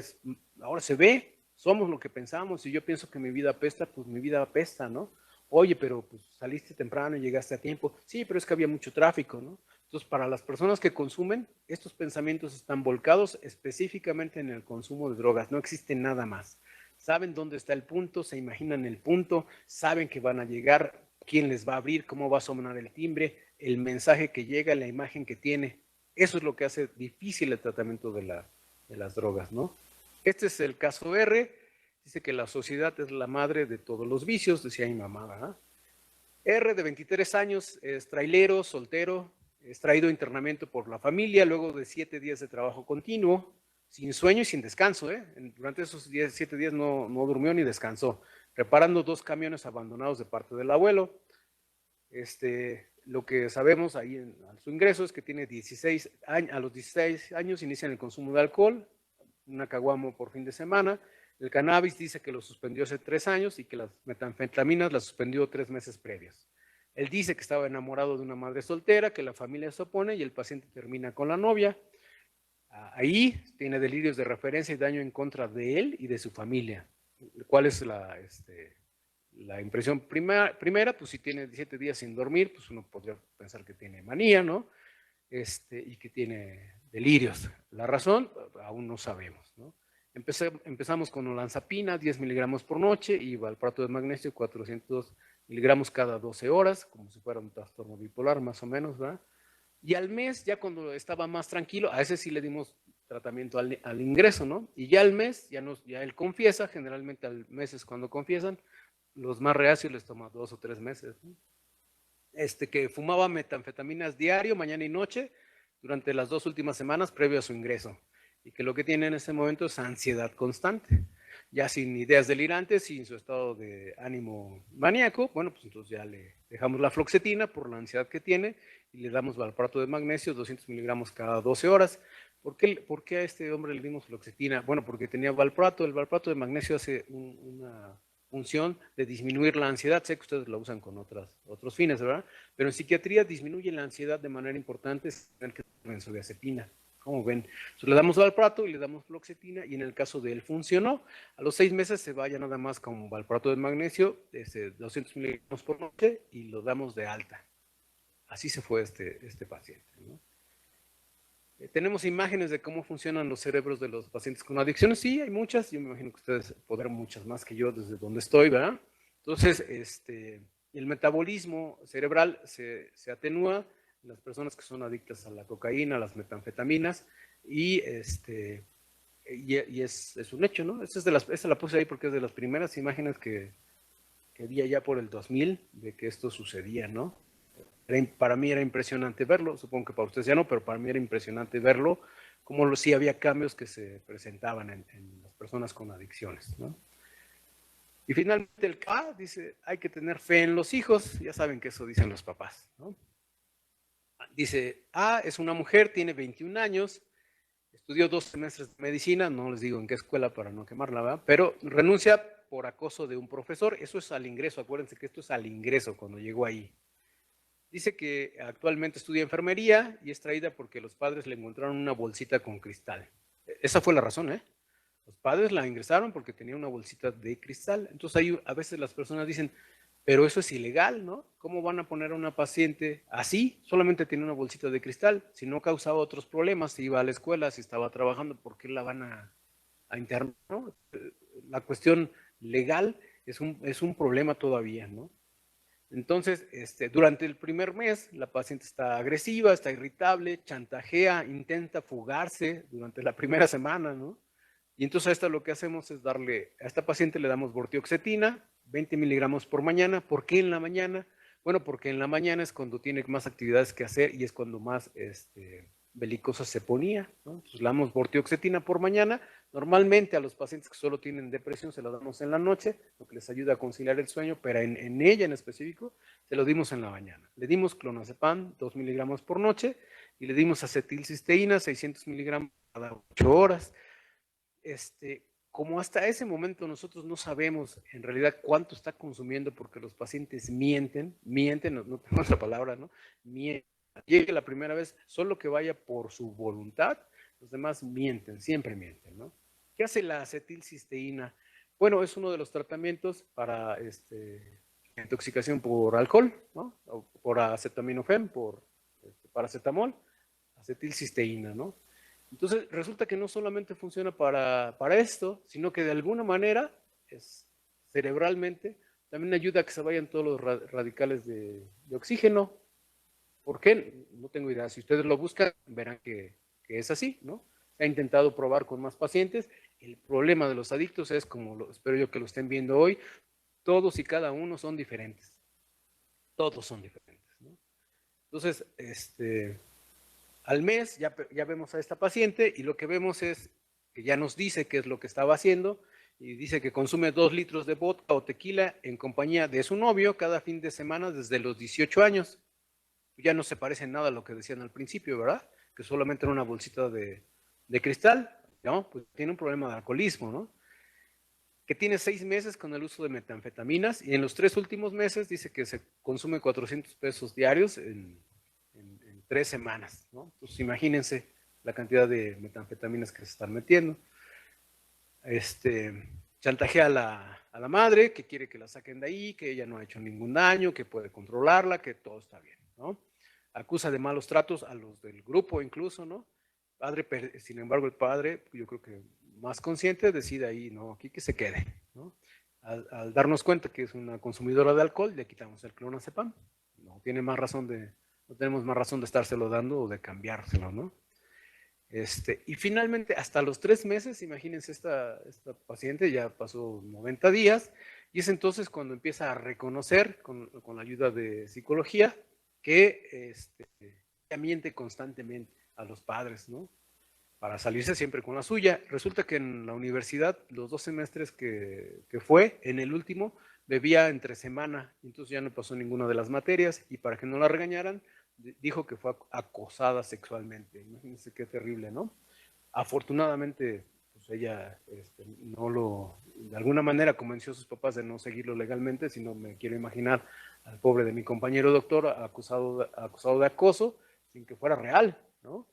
Speaker 2: se ve, somos lo que pensamos. Si yo pienso que mi vida apesta, pues mi vida apesta, ¿no? Oye, pero pues saliste temprano y llegaste a tiempo. Sí, pero es que había mucho tráfico, ¿no? Entonces, para las personas que consumen, estos pensamientos están volcados específicamente en el consumo de drogas. No existe nada más. Saben dónde está el punto, se imaginan el punto, saben que van a llegar, quién les va a abrir, cómo va a sonar el timbre, el mensaje que llega, la imagen que tiene. Eso es lo que hace difícil el tratamiento de las drogas, ¿no? Este es el caso R. Dice que la sociedad es la madre de todos los vicios, decía mi mamá, ¿verdad? R, de 23 años, es trailero, soltero, es traído a internamiento por la familia luego de 7 días de trabajo continuo, sin sueño y sin descanso, ¿eh? Durante esos 7 días no durmió ni descansó, reparando 2 camiones abandonados de parte del abuelo. Lo que sabemos ahí a su ingreso es que tiene 16 años, a los 16 años inician el consumo de alcohol, una caguamo por fin de semana. El cannabis dice que lo suspendió hace 3 años y que las metanfetaminas las suspendió 3 meses previos. Él dice que estaba enamorado de una madre soltera, que la familia se opone y el paciente termina con la novia. Ahí tiene delirios de referencia y daño en contra de él y de su familia. ¿Cuál es la impresión primera? Pues si tiene 17 días sin dormir, pues uno podría pensar que tiene manía, ¿no? Y que tiene delirios. La razón, aún no sabemos, ¿no? Empezamos con olanzapina, 10 miligramos por noche, y valproato de magnesio, 400 miligramos cada 12 horas, como si fuera un trastorno bipolar, más o menos, ¿verdad? Y al mes, ya cuando estaba más tranquilo, a ese sí le dimos tratamiento al ingreso, ¿no? Y ya al mes, ya él confiesa, generalmente al mes es cuando confiesan, los más reacios les toma 2 o 3 meses, ¿no? Que fumaba metanfetaminas diario, mañana y noche, durante las 2 últimas semanas previo a su ingreso, y que lo que tiene en ese momento es ansiedad constante, ya sin ideas delirantes, sin su estado de ánimo maníaco. Bueno, pues entonces ya le dejamos la fluoxetina por la ansiedad que tiene y le damos valproato de magnesio, 200 miligramos cada 12 horas. ¿Por qué a este hombre le dimos fluoxetina? Bueno, porque tenía valproato. El valproato de magnesio hace una función de disminuir la ansiedad. Sé que ustedes la usan con otros fines, ¿verdad? Pero en psiquiatría disminuye la ansiedad de manera importante el que benzodiazepina. ¿Cómo ven? Entonces, le damos valproato y le damos fluoxetina, y en el caso de él funcionó. A los 6 meses se vaya nada más con valproato de magnesio, 200 miligramos por noche, y lo damos de alta. Así se fue este paciente, ¿no? Tenemos imágenes de cómo funcionan los cerebros de los pacientes con adicciones. Sí, hay muchas. Yo me imagino que ustedes podrán muchas más que yo desde donde estoy, ¿verdad? Entonces, el metabolismo cerebral se atenúa en las personas que son adictas a la cocaína, a las metanfetaminas, y es un hecho, ¿no? Esta la puse ahí porque es de las primeras imágenes que vi allá por el 2000 de que esto sucedía, ¿no? Para mí era impresionante verlo, supongo que para ustedes ya no, pero para mí era impresionante verlo, como sí había cambios que se presentaban en las personas con adicciones, ¿no? Y finalmente el K dice, hay que tener fe en los hijos. Ya saben que eso dicen los papás, ¿no? Dice, A es una mujer, tiene 21 años, estudió 2 semestres de medicina, no les digo en qué escuela para no quemarla, ¿verdad? Pero renuncia por acoso de un profesor. Eso es al ingreso, acuérdense que esto es al ingreso cuando llegó ahí. Dice que actualmente estudia enfermería y es traída porque los padres le encontraron una bolsita con cristal. Esa fue la razón, ¿eh? Los padres la ingresaron porque tenía una bolsita de cristal. Entonces ahí a veces las personas dicen, pero eso es ilegal, ¿no? ¿Cómo van a poner a una paciente así? Solamente tiene una bolsita de cristal. Si no causaba otros problemas, si iba a la escuela, si estaba trabajando, ¿por qué la van a internar, ¿no? La cuestión legal es un problema todavía, ¿no? Entonces, durante el primer mes, la paciente está agresiva, está irritable, chantajea, intenta fugarse durante la primera semana, ¿no? Y entonces a esta lo que hacemos es darle, a esta paciente le damos vortioxetina, 20 miligramos por mañana. ¿Por qué en la mañana? Bueno, porque en la mañana es cuando tiene más actividades que hacer y es cuando más belicosa se ponía, ¿no? Entonces le damos vortioxetina por mañana. Normalmente a los pacientes que solo tienen depresión se lo damos en la noche, lo que les ayuda a conciliar el sueño, pero en ella en específico se lo dimos en la mañana. Le dimos clonazepam, 2 miligramos por noche, y le dimos acetilcisteína, 600 miligramos cada 8 horas. Como hasta ese momento nosotros no sabemos en realidad cuánto está consumiendo porque los pacientes mienten, no tengo otra palabra, ¿no? Mienten. Llegue la primera vez, solo que vaya por su voluntad, los demás mienten, siempre mienten, ¿no? ¿Qué hace la acetilcisteína? Bueno, es uno de los tratamientos para intoxicación por alcohol, ¿no? O por acetaminofén, por paracetamol, acetilcisteína, ¿no? Entonces, resulta que no solamente funciona para esto, sino que de alguna manera, cerebralmente, también ayuda a que se vayan todos los radicales de oxígeno. ¿Por qué? No tengo idea. Si ustedes lo buscan, verán que es así, ¿no? Se ha intentado probar con más pacientes. El problema de los adictos es, como espero yo que lo estén viendo hoy, todos y cada uno son diferentes. Todos son diferentes, ¿no? Entonces, al mes ya vemos a esta paciente y lo que vemos es que ya nos dice qué es lo que estaba haciendo y dice que consume 2 litros de vodka o tequila en compañía de su novio cada fin de semana desde los 18 años. Ya no se parece en nada a lo que decían al principio, ¿verdad? Que solamente era una bolsita de cristal, ¿no? Pues tiene un problema de alcoholismo, ¿no? Que tiene 6 meses con el uso de metanfetaminas y en los 3 últimos meses dice que se consume 400 pesos diarios en 3 semanas, ¿no? Entonces imagínense la cantidad de metanfetaminas que se están metiendo. Chantajea a la madre, que quiere que la saquen de ahí, que ella no ha hecho ningún daño, que puede controlarla, que todo está bien, ¿no? Acusa de malos tratos a los del grupo incluso, ¿no? Sin embargo, el padre, yo creo que más consciente, decide ahí, no, aquí que se quede, ¿no? Al darnos cuenta que es una consumidora de alcohol, le quitamos el clonazepam. No tenemos más razón de estárselo dando o de cambiárselo, ¿no? Y finalmente, hasta los 3 meses, imagínense, esta paciente ya pasó 90 días, y es entonces cuando empieza a reconocer, con la ayuda de psicología, que ella miente constantemente a los padres, ¿no? Para salirse siempre con la suya. Resulta que en la universidad, los 2 semestres que fue, en el último, bebía entre semana, entonces ya no pasó ninguna de las materias, y para que no la regañaran, dijo que fue acosada sexualmente. Imagínense qué terrible, ¿no? Afortunadamente, pues ella de alguna manera convenció a sus papás de no seguirlo legalmente, sino me quiero imaginar al pobre de mi compañero doctor acusado de acoso, sin que fuera real, ¿no?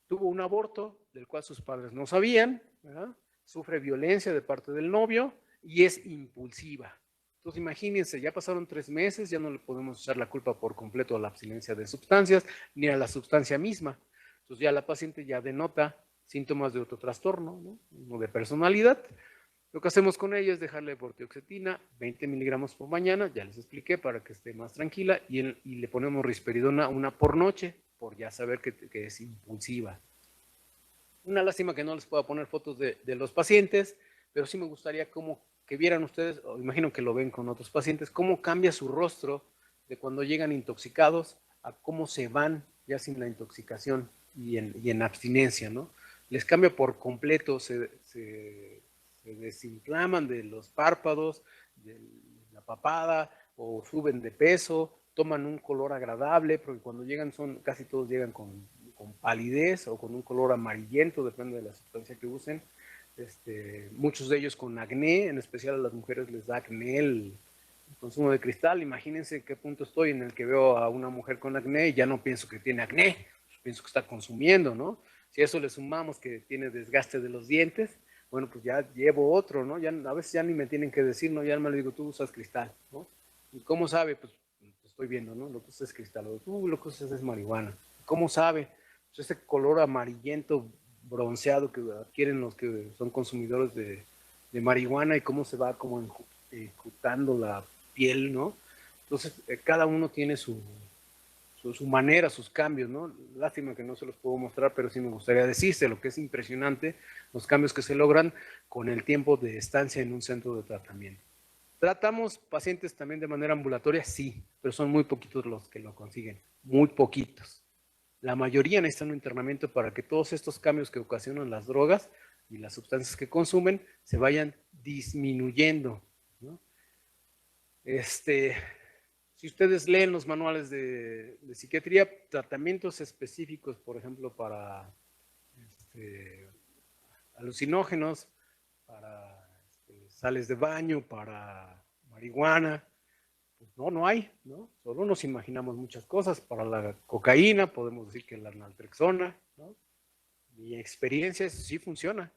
Speaker 2: Tuvo un aborto del cual sus padres no sabían, ¿verdad? Sufre violencia de parte del novio y es impulsiva. Entonces imagínense, ya pasaron 3 meses, ya no le podemos echar la culpa por completo a la abstinencia de sustancias ni a la sustancia misma. Entonces ya la paciente ya denota síntomas de otro trastorno, ¿no? Uno de personalidad. Lo que hacemos con ella es dejarle vortioxetina, 20 miligramos por mañana, ya les expliqué, para que esté más tranquila, y le ponemos risperidona una por noche, por ya saber que es impulsiva. Una lástima que no les pueda poner fotos de los pacientes, pero sí me gustaría que vieran ustedes, o imagino que lo ven con otros pacientes, cómo cambia su rostro de cuando llegan intoxicados a cómo se van ya sin la intoxicación y en abstinencia, ¿no? Les cambia por completo, se desinflaman de los párpados, de la papada, o suben de peso, toman un color agradable, porque cuando llegan casi todos llegan con palidez o con un color amarillento, depende de la sustancia que usen. Muchos de ellos con acné, en especial a las mujeres les da acné El consumo de cristal, imagínense en qué punto estoy en el que veo a una mujer con acné y ya no pienso que tiene acné, pienso que está consumiendo, ¿no? Si a eso le sumamos que tiene desgaste de los dientes, bueno, pues ya llevo otro, ¿no? Ya, a veces ya ni me tienen que decir, ¿no? Ya me le digo, tú usas cristal, ¿no? ¿Y cómo sabe? Pues estoy viendo, ¿no? Lo que usas es cristal, o tú lo que usas es marihuana. ¿Cómo sabe? Pues ese color amarillento bronceado que adquieren los que son consumidores de marihuana y cómo se va como enjuntando la piel, ¿no? Entonces, cada uno tiene su manera, sus cambios, ¿no? Lástima que no se los puedo mostrar, pero sí me gustaría decirse lo que es impresionante, los cambios que se logran con el tiempo de estancia en un centro de tratamiento. ¿Tratamos pacientes también de manera ambulatoria? Sí, pero son muy poquitos los que lo consiguen, muy poquitos. La mayoría necesitan un internamiento para que todos estos cambios que ocasionan las drogas y las sustancias que consumen se vayan disminuyendo, ¿no? Si ustedes leen los manuales de psiquiatría, tratamientos específicos, por ejemplo, para alucinógenos, para sales de baño, para marihuana, pues no hay, ¿no? Solo nos imaginamos muchas cosas. Para la cocaína podemos decir que la naltrexona, ¿no? Mi experiencia es sí funciona,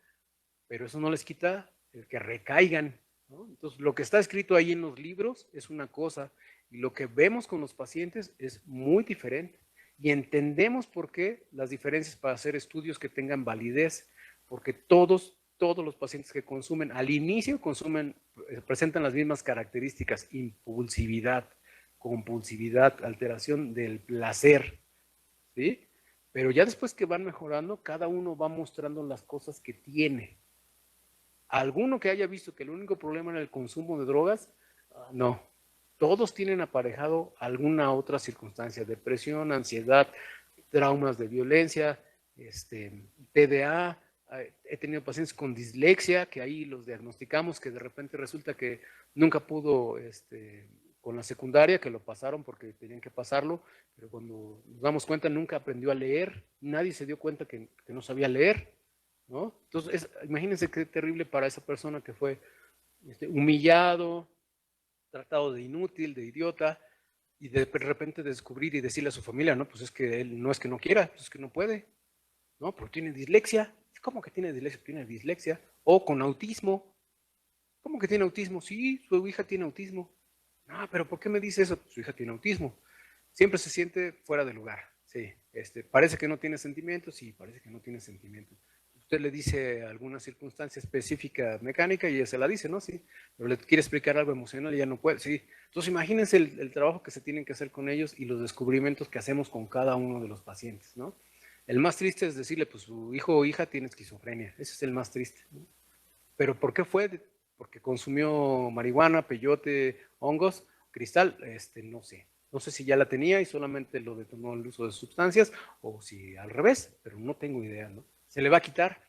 Speaker 2: pero eso no les quita el que recaigan, ¿no? Entonces, lo que está escrito ahí en los libros es una cosa y lo que vemos con los pacientes es muy diferente. Y entendemos por qué las diferencias para hacer estudios que tengan validez, porque todos los pacientes que consumen al inicio presentan las mismas características: impulsividad, compulsividad, alteración del placer, ¿sí? Pero ya después que van mejorando, cada uno va mostrando las cosas que tiene. ¿Alguno que haya visto que el único problema era el consumo de drogas? No. Todos tienen aparejado alguna otra circunstancia: depresión, ansiedad, traumas de violencia, TDA. He tenido pacientes con dislexia que ahí los diagnosticamos, que de repente resulta que nunca pudo con la secundaria, que lo pasaron porque tenían que pasarlo, pero cuando nos damos cuenta nunca aprendió a leer, nadie se dio cuenta que no sabía leer, ¿no? Entonces, imagínense qué terrible para esa persona que fue humillado, tratado de inútil, de idiota, y de repente descubrir y decirle a su familia, no, pues es que él no es que no quiera, pues es que no puede, ¿no? Pero tiene dislexia. ¿Cómo que tiene dislexia? Tiene dislexia. O con autismo. ¿Cómo que tiene autismo? Sí, su hija tiene autismo. No, pero ¿por qué me dice eso? Su hija tiene autismo. Siempre se siente fuera de lugar. Sí, parece que no tiene sentimientos, sí, parece que no tiene sentimientos. Usted le dice alguna circunstancia específica mecánica y ella se la dice, ¿no? Sí, pero le quiere explicar algo emocional y ya no puede, sí. Entonces imagínense el trabajo que se tienen que hacer con ellos y los descubrimientos que hacemos con cada uno de los pacientes, ¿no? El más triste es decirle, pues su hijo o hija tiene esquizofrenia, ese es el más triste, ¿no? Pero ¿por qué fue? Porque consumió marihuana, peyote, hongos, cristal, no sé. No sé si ya la tenía y solamente lo detonó el uso de sustancias o si al revés, pero no tengo idea, ¿no? ¿Se le va a quitar?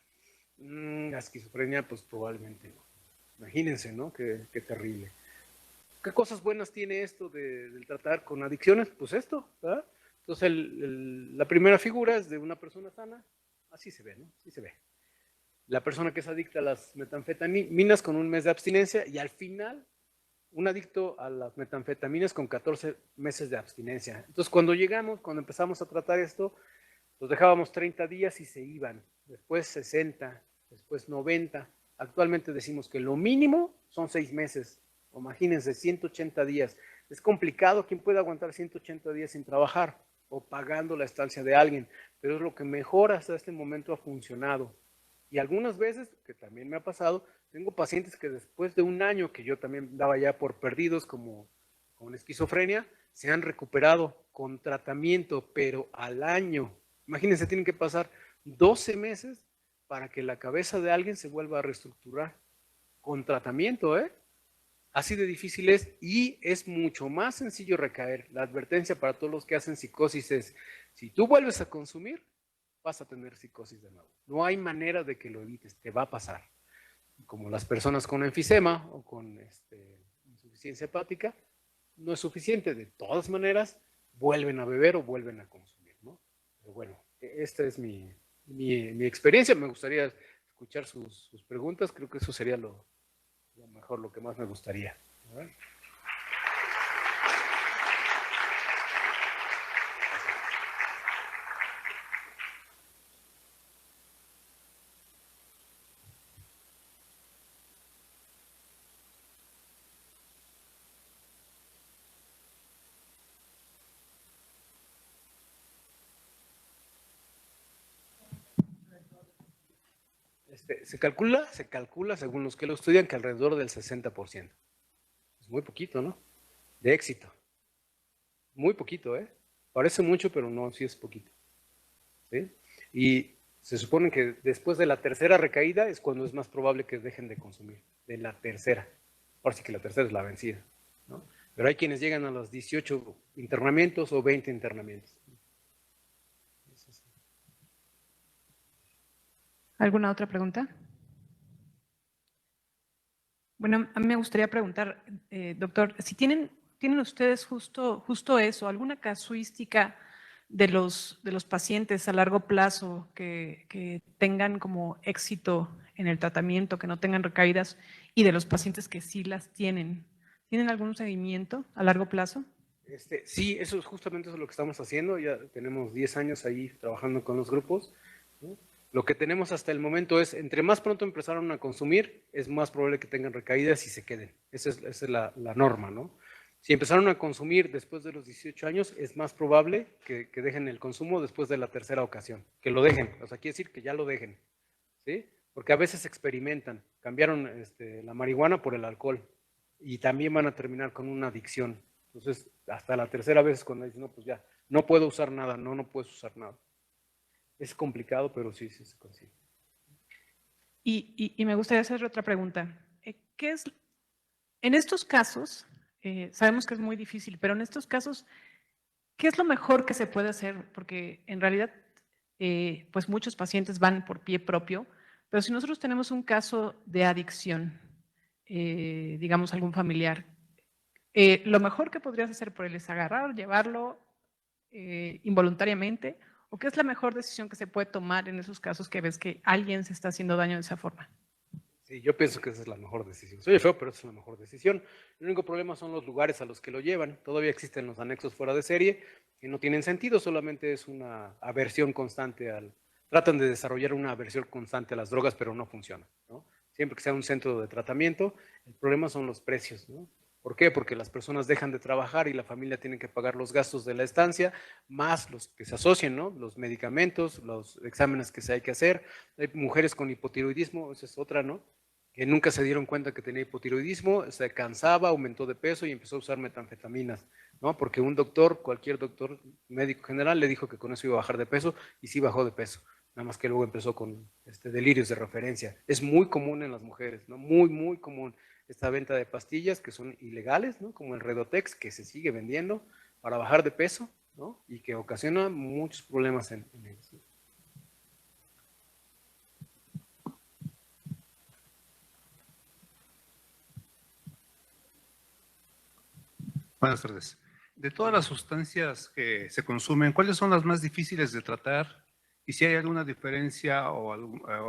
Speaker 2: La esquizofrenia, pues probablemente no. Imagínense, ¿no? Qué terrible. ¿Qué cosas buenas tiene esto del tratar con adicciones? Pues esto, ¿verdad? Entonces, la primera figura es de una persona sana. Así se ve, ¿no? Así se ve. La persona que es adicta a las metanfetaminas con un mes de abstinencia y al final un adicto a las metanfetaminas con 14 meses de abstinencia. Entonces, cuando empezamos a tratar esto, los dejábamos 30 días y se iban, después 60, después 90. Actualmente decimos que lo mínimo son 6 meses, o imagínense, 180 días. Es complicado, ¿quién puede aguantar 180 días sin trabajar o pagando la estancia de alguien? Pero es lo que mejor hasta este momento ha funcionado. Y algunas veces, que también me ha pasado, tengo pacientes que después de un año que yo también daba ya por perdidos como con esquizofrenia, se han recuperado con tratamiento, pero al año. Imagínense, tienen que pasar 12 meses para que la cabeza de alguien se vuelva a reestructurar con tratamiento, ¿eh? Así de difícil es y es mucho más sencillo recaer. La advertencia para todos los que hacen psicosis es, si tú vuelves a consumir, vas a tener psicosis de nuevo. No hay manera de que lo evites, te va a pasar. Como las personas con enfisema o con insuficiencia hepática, no es suficiente. De todas maneras, vuelven a beber o vuelven a consumir, ¿no? Pero bueno, esta es mi experiencia. Me gustaría escuchar sus preguntas. Creo que eso sería lo mejor, lo que más me gustaría. ¿Verdad? Se calcula según los que lo estudian que alrededor del 60%. Es muy poquito, ¿no? De éxito. Muy poquito, ¿eh? Parece mucho, pero no, sí es poquito. ¿Sí? Y se supone que después de la tercera recaída es cuando es más probable que dejen de consumir. De la tercera. Ahora sí que la tercera es la vencida, ¿no? Pero hay quienes llegan a los 18 internamientos o 20 internamientos.
Speaker 1: ¿Alguna otra pregunta? Bueno, a mí me gustaría preguntar, doctor, si tienen ustedes justo eso, alguna casuística de los pacientes a largo plazo que tengan como éxito en el tratamiento, que no tengan recaídas, y de los pacientes que sí las tienen. ¿Tienen algún seguimiento a largo plazo?
Speaker 2: Sí, eso es justamente lo que estamos haciendo. Ya tenemos 10 años ahí trabajando con los grupos, ¿no? Lo que tenemos hasta el momento es, entre más pronto empezaron a consumir, es más probable que tengan recaídas y se queden. Esa es la norma, ¿no? Si empezaron a consumir después de los 18 años, es más probable que dejen el consumo después de la tercera ocasión. Que lo dejen, o sea, quiere decir que ya lo dejen, ¿sí? Porque a veces experimentan, cambiaron la marihuana por el alcohol y también van a terminar con una adicción. Entonces, hasta la tercera vez cuando dicen, no, pues ya, no puedo usar nada, no puedes usar nada. Es complicado, pero sí se consigue.
Speaker 1: Y me gustaría hacer otra pregunta. ¿Qué es, en estos casos, sabemos que es muy difícil, pero en estos casos, ¿qué es lo mejor que se puede hacer? Porque en realidad, pues muchos pacientes van por pie propio, pero si nosotros tenemos un caso de adicción, digamos algún familiar, lo mejor que podrías hacer por él es agarrar, llevarlo involuntariamente, o qué es la mejor decisión que se puede tomar en esos casos que ves que alguien se está haciendo daño de esa forma.
Speaker 2: Sí, yo pienso que esa es la mejor decisión. Soy feo, pero esa es la mejor decisión. El único problema son los lugares a los que lo llevan. Todavía existen los anexos fuera de serie que no tienen sentido, solamente es una aversión constante tratan de desarrollar una aversión constante a las drogas, pero no funciona, ¿no? Siempre que sea un centro de tratamiento, el problema son los precios, ¿no? ¿Por qué? Porque las personas dejan de trabajar y la familia tiene que pagar los gastos de la estancia, más los que se asocian, ¿no? Los medicamentos, los exámenes que se hay que hacer. Hay mujeres con hipotiroidismo, esa es otra, ¿no? Que nunca se dieron cuenta que tenía hipotiroidismo, se cansaba, aumentó de peso y empezó a usar metanfetaminas, ¿no? Porque un doctor, cualquier doctor médico general, le dijo que con eso iba a bajar de peso y sí bajó de peso. Nada más que luego empezó con delirios de referencia. Es muy común en las mujeres, ¿no? Muy común esta venta de pastillas que son ilegales, ¿no? Como el Redotex, que se sigue vendiendo para bajar de peso, ¿no? Y que ocasiona muchos problemas en ellos.
Speaker 3: Buenas tardes. De todas las sustancias que se consumen, ¿cuáles son las más difíciles de tratar? Y si hay alguna diferencia o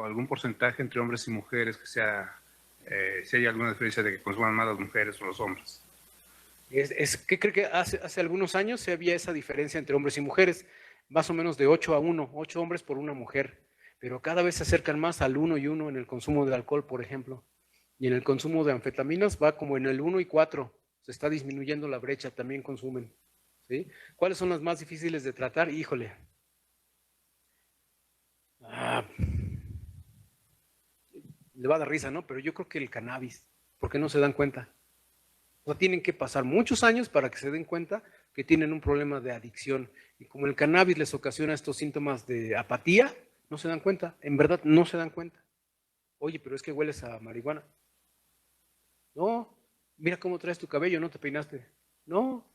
Speaker 3: algún porcentaje entre hombres y mujeres, si hay alguna diferencia de que consuman más las mujeres o los hombres.
Speaker 2: Que creo que hace algunos años se había esa diferencia entre hombres y mujeres, más o menos de 8-1, 8 hombres por una mujer, pero cada vez se acercan más al 1 y 1 en el consumo de alcohol, por ejemplo, y en el consumo de anfetaminas va como en el 1 y 4, se está disminuyendo la brecha, también consumen, ¿sí? ¿Cuáles son las más difíciles de tratar? Híjole. Le va a dar risa, ¿no? Pero yo creo que el cannabis, porque no se dan cuenta. O sea, tienen que pasar muchos años para que se den cuenta que tienen un problema de adicción. Y como el cannabis les ocasiona estos síntomas de apatía, no se dan cuenta. En verdad, no se dan cuenta. Oye, pero es que hueles a marihuana. No, mira cómo traes tu cabello, no te peinaste. No,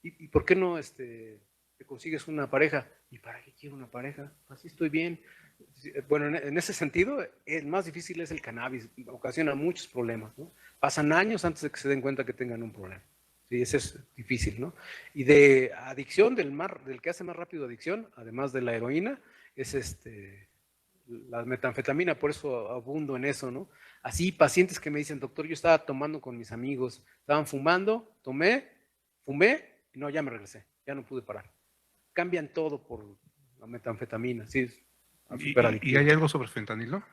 Speaker 2: ¿y por qué no te consigues una pareja? ¿Y para qué quiero una pareja? Así estoy bien. Bueno, en ese sentido, el más difícil es el cannabis, ocasiona muchos problemas, ¿no? Pasan años antes de que se den cuenta que tengan un problema. Sí, ese es difícil, ¿no? Y de adicción, del que hace más rápido adicción, además de la heroína, es la metanfetamina, por eso abundo en eso, ¿no? Así, pacientes que me dicen, doctor, yo estaba tomando con mis amigos, estaban fumando, fumé, y no, ya me regresé, ya no pude parar. Cambian todo por la metanfetamina, sí, es súper adictivo.
Speaker 3: ¿Y hay algo sobre fentanilo?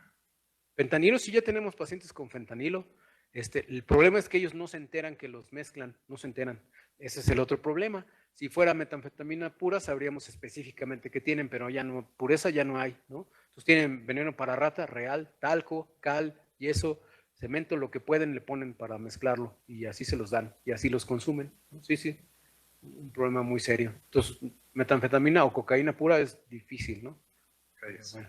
Speaker 2: Fentanilo, sí, ya tenemos pacientes con fentanilo. El problema es que ellos no se enteran que los mezclan, no se enteran. Ese es el otro problema. Si fuera metanfetamina pura, sabríamos específicamente qué tienen, pero ya no, pureza ya no hay, ¿no? Entonces tienen veneno para rata real, talco, cal, yeso, cemento, lo que pueden le ponen para mezclarlo y así se los dan y así los consumen, ¿no? Sí, sí, un problema muy serio. Entonces, metanfetamina o cocaína pura es difícil, ¿no? Bueno.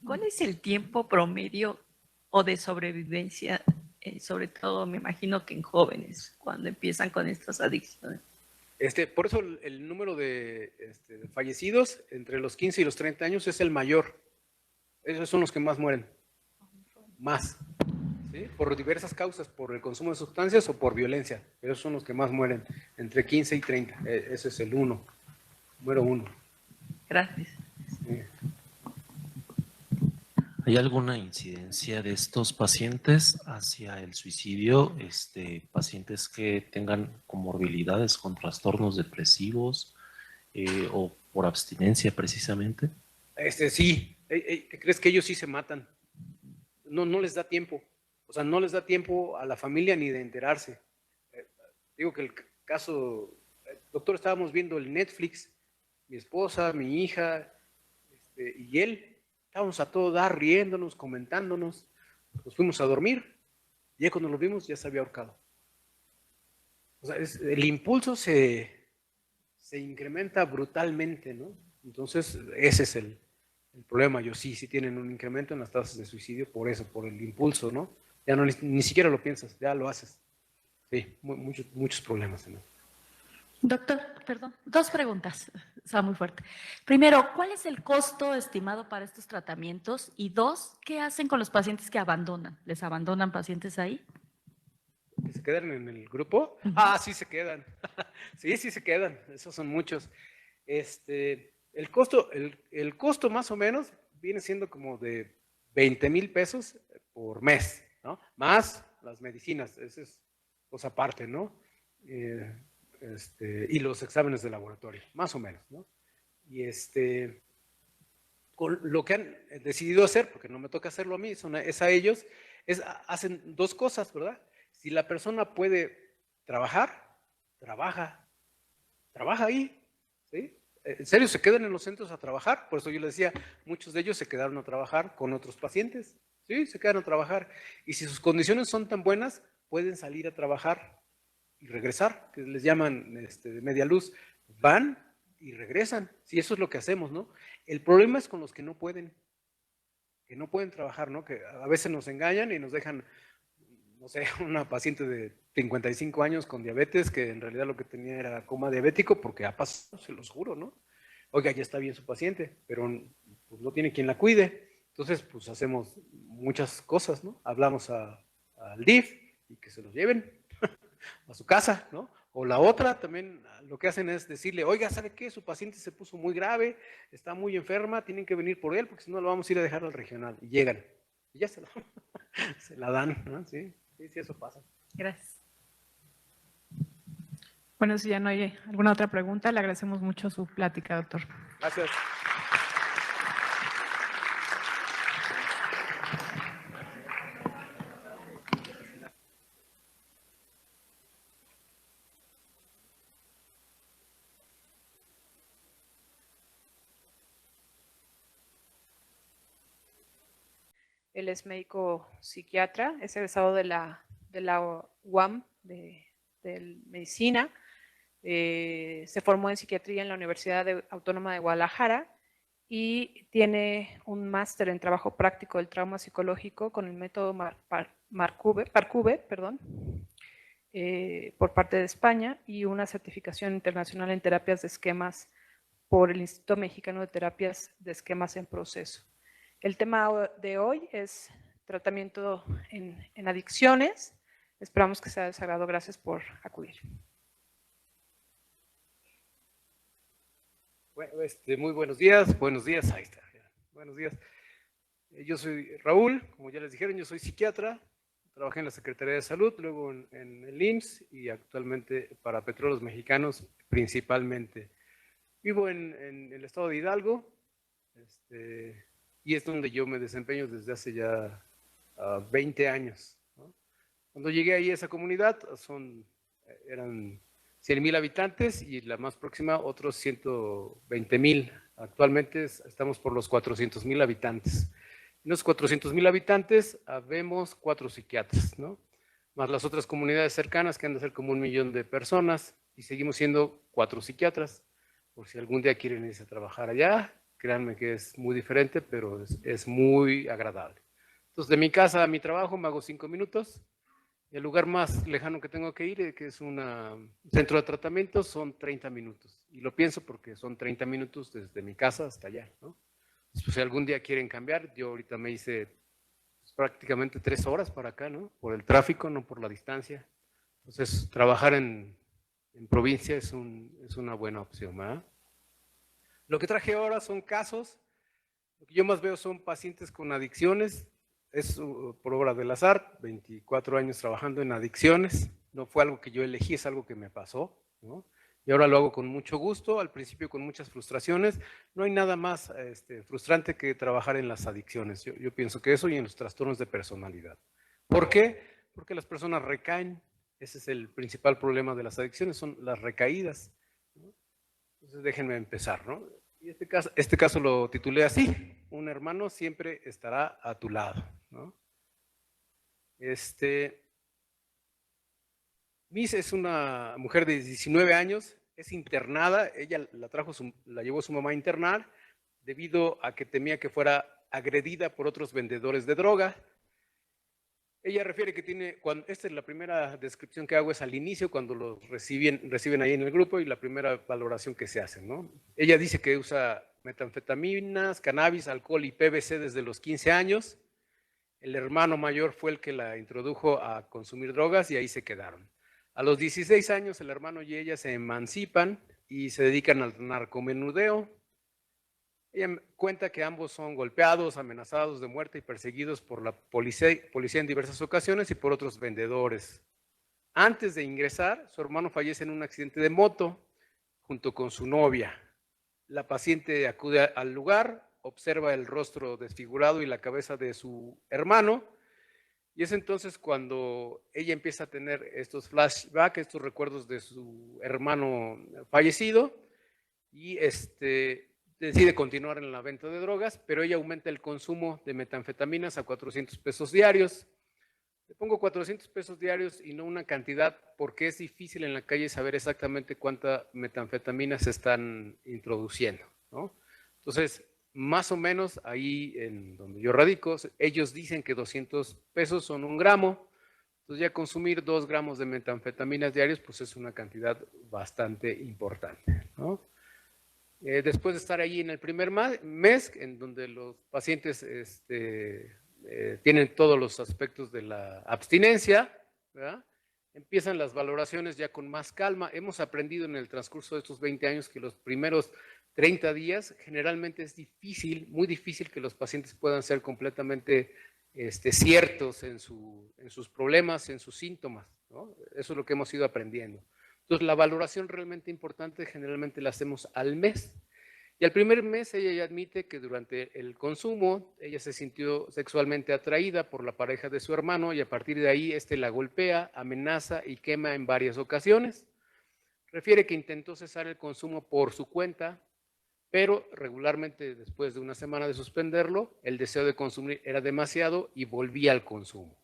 Speaker 4: ¿Cuál es el tiempo promedio o de sobrevivencia, sobre todo me imagino que en jóvenes, cuando empiezan con estas adicciones?
Speaker 2: Por eso el número de fallecidos entre los 15 y los 30 años es el mayor. Esos son los que más mueren. Más. ¿Sí? Por diversas causas, por el consumo de sustancias o por violencia. Esos son los que más mueren, entre 15 y 30. Ese es el número uno.
Speaker 4: Gracias.
Speaker 2: Sí.
Speaker 5: ¿Hay alguna incidencia de estos pacientes hacia el suicidio? Pacientes que tengan comorbilidades con trastornos depresivos o por abstinencia precisamente.
Speaker 2: Sí. ¿Crees que ellos sí se matan? No les da tiempo. O sea, no les da tiempo a la familia ni de enterarse. Digo que el caso, doctor, estábamos viendo el Netflix, mi esposa, mi hija y él. Estábamos a todo dar, riéndonos, comentándonos. Nos fuimos a dormir. Y ya cuando lo vimos, ya se había ahorcado. O sea, el impulso se incrementa brutalmente, ¿no? Entonces, ese es el problema. Sí tienen un incremento en las tasas de suicidio por eso, por el impulso, ¿no? Ya no, ni siquiera lo piensas, ya lo haces. Sí, muchos problemas, ¿no?
Speaker 6: Doctor, perdón, dos preguntas, está muy fuerte. Primero, ¿cuál es el costo estimado para estos tratamientos? Y dos, ¿qué hacen con los pacientes que abandonan? ¿Les abandonan pacientes ahí?
Speaker 2: ¿Que se quedan en el grupo? Sí se quedan. Sí se quedan. Esos son muchos. El costo más o menos viene siendo como de 20,000 pesos por mes, ¿no? Más las medicinas, esa es cosa aparte, ¿no? Y los exámenes de laboratorio, más o menos, ¿no? Y con lo que han decidido hacer, porque no me toca hacerlo a mí, es a ellos, hacen dos cosas, ¿verdad? Si la persona puede trabajar, trabaja ahí, ¿sí? En serio, se quedan en los centros a trabajar, por eso yo les decía, muchos de ellos se quedaron a trabajar con otros pacientes, ¿sí? Se quedan a trabajar, y si sus condiciones son tan buenas, pueden salir a trabajar y regresar, que les llaman de media luz, van y regresan, sí, eso es lo que hacemos, ¿no? El problema es con los que no pueden trabajar, ¿no? Que a veces nos engañan y nos dejan, no sé, una paciente de 55 años con diabetes que en realidad lo que tenía era coma diabético porque ha pasado, se los juro, ¿no? Oiga, ya está bien su paciente, pero pues, no tiene quien la cuide. Entonces, pues hacemos muchas cosas, ¿no? Hablamos al DIF y que se los lleven a su casa, ¿no? O la otra también lo que hacen es decirle, oiga, ¿sabe qué? Su paciente se puso muy grave, está muy enferma, tienen que venir por él porque si no lo vamos a ir a dejar al regional. Y llegan. Y ya se la dan, ¿no? Sí, eso pasa.
Speaker 6: Gracias.
Speaker 1: Bueno, si ya no hay alguna otra pregunta, le agradecemos mucho su plática, doctor.
Speaker 2: Gracias.
Speaker 1: Él es médico psiquiatra, es egresado de la UAM de Medicina. Se formó en psiquiatría en la Universidad Autónoma de Guadalajara y tiene un máster en trabajo práctico del trauma psicológico con el método Parcube, por parte de España, y una certificación internacional en terapias de esquemas por el Instituto Mexicano de Terapias de Esquemas en Proceso. El tema de hoy es tratamiento en adicciones. Esperamos que sea de su agrado. Gracias por acudir.
Speaker 2: Bueno, muy buenos días, ahí está. Buenos días. Yo soy Raúl, como ya les dijeron, yo soy psiquiatra, trabajé en la Secretaría de Salud, luego en el IMSS y actualmente para Petróleos Mexicanos principalmente. Vivo en el estado de Hidalgo, y es donde yo me desempeño desde hace ya 20 años, ¿no? Cuando llegué ahí a esa comunidad, eran 100,000 habitantes y la más próxima otros 120,000. Actualmente estamos por los 400,000 habitantes. En los 400,000 habitantes habemos 4 psiquiatras, ¿no? Más las otras comunidades cercanas que han de ser como 1,000,000 de personas y seguimos siendo 4 psiquiatras. Por si algún día quieren irse a trabajar allá, créanme que es muy diferente, pero es muy agradable. Entonces, de mi casa a mi trabajo me hago 5 minutos. Y el lugar más lejano que tengo que ir, que es un centro de tratamiento, son 30 minutos. Y lo pienso porque son 30 minutos desde mi casa hasta allá, ¿no? Pues, si algún día quieren cambiar, yo ahorita me hice prácticamente 3 horas para acá, ¿no? Por el tráfico, no por la distancia. Entonces, trabajar en provincia es una buena opción, ¿verdad? Lo que traje ahora son casos. Lo que yo más veo son pacientes con adicciones. Es por obra del azar, 24 años trabajando en adicciones. No fue algo que yo elegí, es algo que me pasó, ¿no? Y ahora lo hago con mucho gusto, al principio con muchas frustraciones. No hay nada más frustrante que trabajar en las adicciones. Yo pienso que eso y en los trastornos de personalidad. ¿Por qué? Porque las personas recaen. Ese es el principal problema de las adicciones, son las recaídas, ¿no? Entonces déjenme empezar, ¿no? Y este caso lo titulé así: un hermano siempre estará a tu lado, ¿no? Miss es una mujer de 19 años, es internada. Ella la llevó su mamá a internar debido a que temía que fuera agredida por otros vendedores de droga. Ella refiere que esta es la primera descripción que hago, es al inicio, cuando los reciben ahí en el grupo, y la primera valoración que se hace, ¿no? Ella dice que usa metanfetaminas, cannabis, alcohol y PVC desde los 15 años. El hermano mayor fue el que la introdujo a consumir drogas y ahí se quedaron. A los 16 años el hermano y ella se emancipan y se dedican al narcomenudeo. Ella cuenta que ambos son golpeados, amenazados de muerte y perseguidos por la policía en diversas ocasiones y por otros vendedores. Antes de ingresar, su hermano fallece en un accidente de moto junto con su novia. La paciente acude al lugar, observa el rostro desfigurado y la cabeza de su hermano, y es entonces cuando ella empieza a tener estos flashbacks, estos recuerdos de su hermano fallecido, y decide continuar en la venta de drogas, pero ella aumenta el consumo de metanfetaminas a 400 pesos diarios. Le pongo 400 pesos diarios y no una cantidad, porque es difícil en la calle saber exactamente cuánta metanfetamina se están introduciendo, ¿no? Entonces, más o menos ahí en donde yo radico, ellos dicen que 200 pesos son 1 gramo. Entonces, ya consumir 2 gramos de metanfetaminas diarios, pues es una cantidad bastante importante, ¿no? Después de estar ahí en el primer mes, en donde los pacientes tienen todos los aspectos de la abstinencia, ¿verdad? Empiezan las valoraciones ya con más calma. Hemos aprendido en el transcurso de estos 20 años que los primeros 30 días generalmente es difícil, muy difícil que los pacientes puedan ser completamente ciertos en sus problemas, en sus síntomas, ¿no? Eso es lo que hemos ido aprendiendo. Entonces, la valoración realmente importante generalmente la hacemos al mes. Y al primer mes ella ya admite que durante el consumo ella se sintió sexualmente atraída por la pareja de su hermano, y a partir de ahí la golpea, amenaza y quema en varias ocasiones. Refiere que intentó cesar el consumo por su cuenta, pero regularmente después de una semana de suspenderlo, el deseo de consumir era demasiado y volvía al consumo.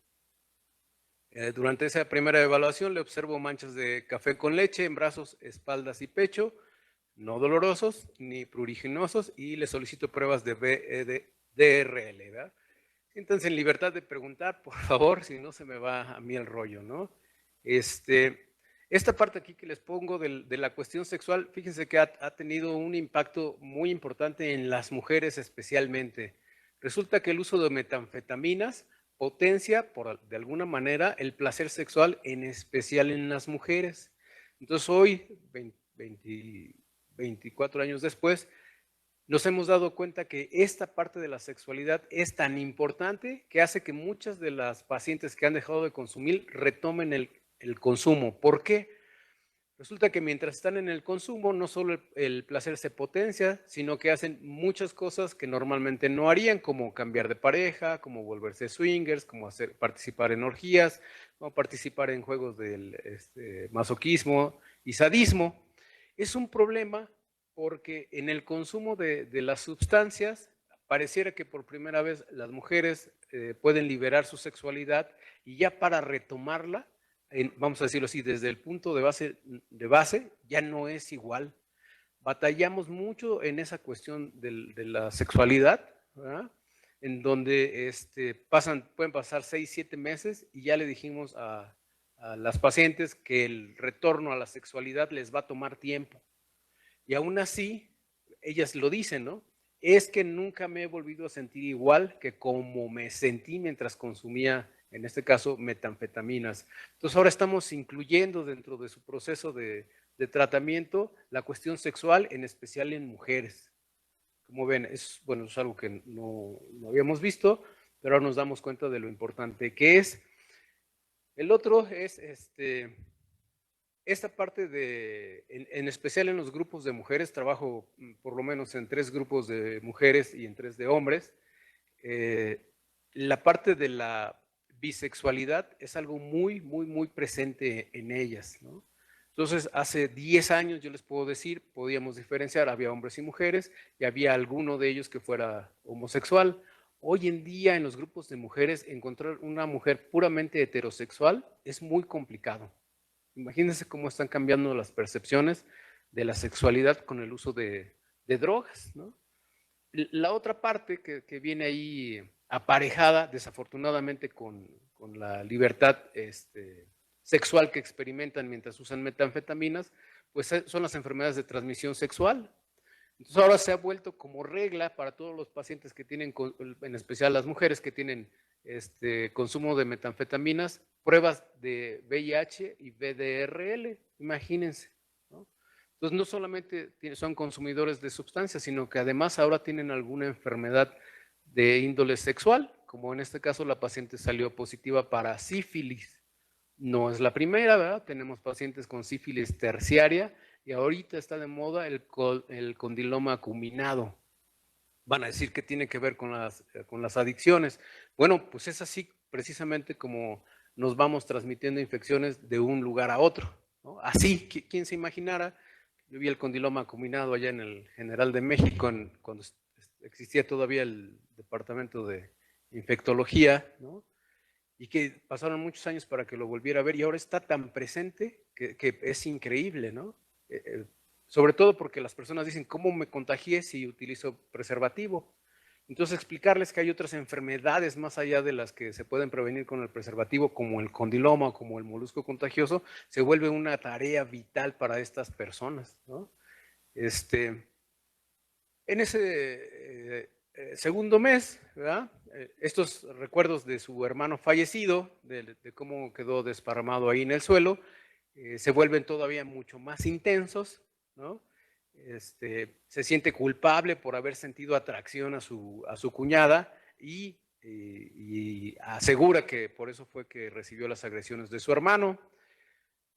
Speaker 2: Durante esa primera evaluación le observo manchas de café con leche en brazos, espaldas y pecho, no dolorosos ni pruriginosos, y le solicito pruebas de DRL, ¿verdad? Siéntanse en libertad de preguntar, por favor, si no se me va a mí el rollo, ¿no? Esta parte aquí que les pongo de la cuestión sexual, fíjense que ha tenido un impacto muy importante en las mujeres especialmente. Resulta que el uso de metanfetaminas potencia, de alguna manera, el placer sexual, en especial en las mujeres. Entonces hoy, 24 años después, nos hemos dado cuenta que esta parte de la sexualidad es tan importante que hace que muchas de las pacientes que han dejado de consumir retomen el consumo. ¿Por qué? Resulta que mientras están en el consumo, no solo el placer se potencia, sino que hacen muchas cosas que normalmente no harían, como cambiar de pareja, como volverse swingers, como participar en orgías, como participar en juegos del masoquismo y sadismo. Es un problema porque en el consumo de las sustancias pareciera que por primera vez las mujeres pueden liberar su sexualidad y ya para retomarla, vamos a decirlo así, desde el punto de base ya no es igual. Batallamos mucho en esa cuestión de la sexualidad, ¿verdad? En donde pueden pasar 6, 7 meses y ya le dijimos a las pacientes que el retorno a la sexualidad les va a tomar tiempo. Y aún así, ellas lo dicen, ¿no? Es que nunca me he volvido a sentir igual que como me sentí mientras consumía, en este caso, metanfetaminas. Entonces ahora estamos incluyendo dentro de su proceso de tratamiento la cuestión sexual, en especial en mujeres. Como ven, es algo que no habíamos visto, pero ahora nos damos cuenta de lo importante que es. El otro es esta parte en especial en los grupos de mujeres, trabajo por lo menos en 3 grupos de mujeres y en 3 de hombres. La parte de la bisexualidad es algo muy, muy, muy presente en ellas, ¿no? Entonces, hace 10 años, yo les puedo decir, podíamos diferenciar, había hombres y mujeres, y había alguno de ellos que fuera homosexual. Hoy en día, en los grupos de mujeres, encontrar una mujer puramente heterosexual es muy complicado. Imagínense cómo están cambiando las percepciones de la sexualidad con el uso de drogas, ¿no? La otra parte que viene ahí aparejada, desafortunadamente, con la libertad sexual que experimentan mientras usan metanfetaminas, pues son las enfermedades de transmisión sexual. Entonces ahora se ha vuelto como regla para todos los pacientes que tienen, en especial las mujeres que tienen consumo de metanfetaminas, pruebas de VIH y VDRL, imagínense, ¿no? Entonces no solamente son consumidores de sustancias, sino que además ahora tienen alguna enfermedad de índole sexual, como en este caso la paciente salió positiva para sífilis. No es la primera, ¿verdad? Tenemos pacientes con sífilis terciaria y ahorita está de moda el condiloma acuminado. Van a decir que tiene que ver con las adicciones. Bueno, pues es así precisamente como nos vamos transmitiendo infecciones de un lugar a otro, ¿no? Así, ¿quién se imaginara? Yo vi el condiloma acuminado allá en el General de México, cuando existía todavía el departamento de infectología, ¿no? Y que pasaron muchos años para que lo volviera a ver y ahora está tan presente que es increíble, ¿no? Sobre todo porque las personas dicen, ¿cómo me contagié si utilizo preservativo? Entonces explicarles que hay otras enfermedades más allá de las que se pueden prevenir con el preservativo, como el condiloma o como el molusco contagioso, se vuelve una tarea vital para estas personas, ¿no? En ese segundo mes, ¿verdad? Estos recuerdos de su hermano fallecido, de cómo quedó desparramado ahí en el suelo, se vuelven todavía mucho más intensos, ¿no? Se siente culpable por haber sentido atracción a su cuñada y asegura que por eso fue que recibió las agresiones de su hermano.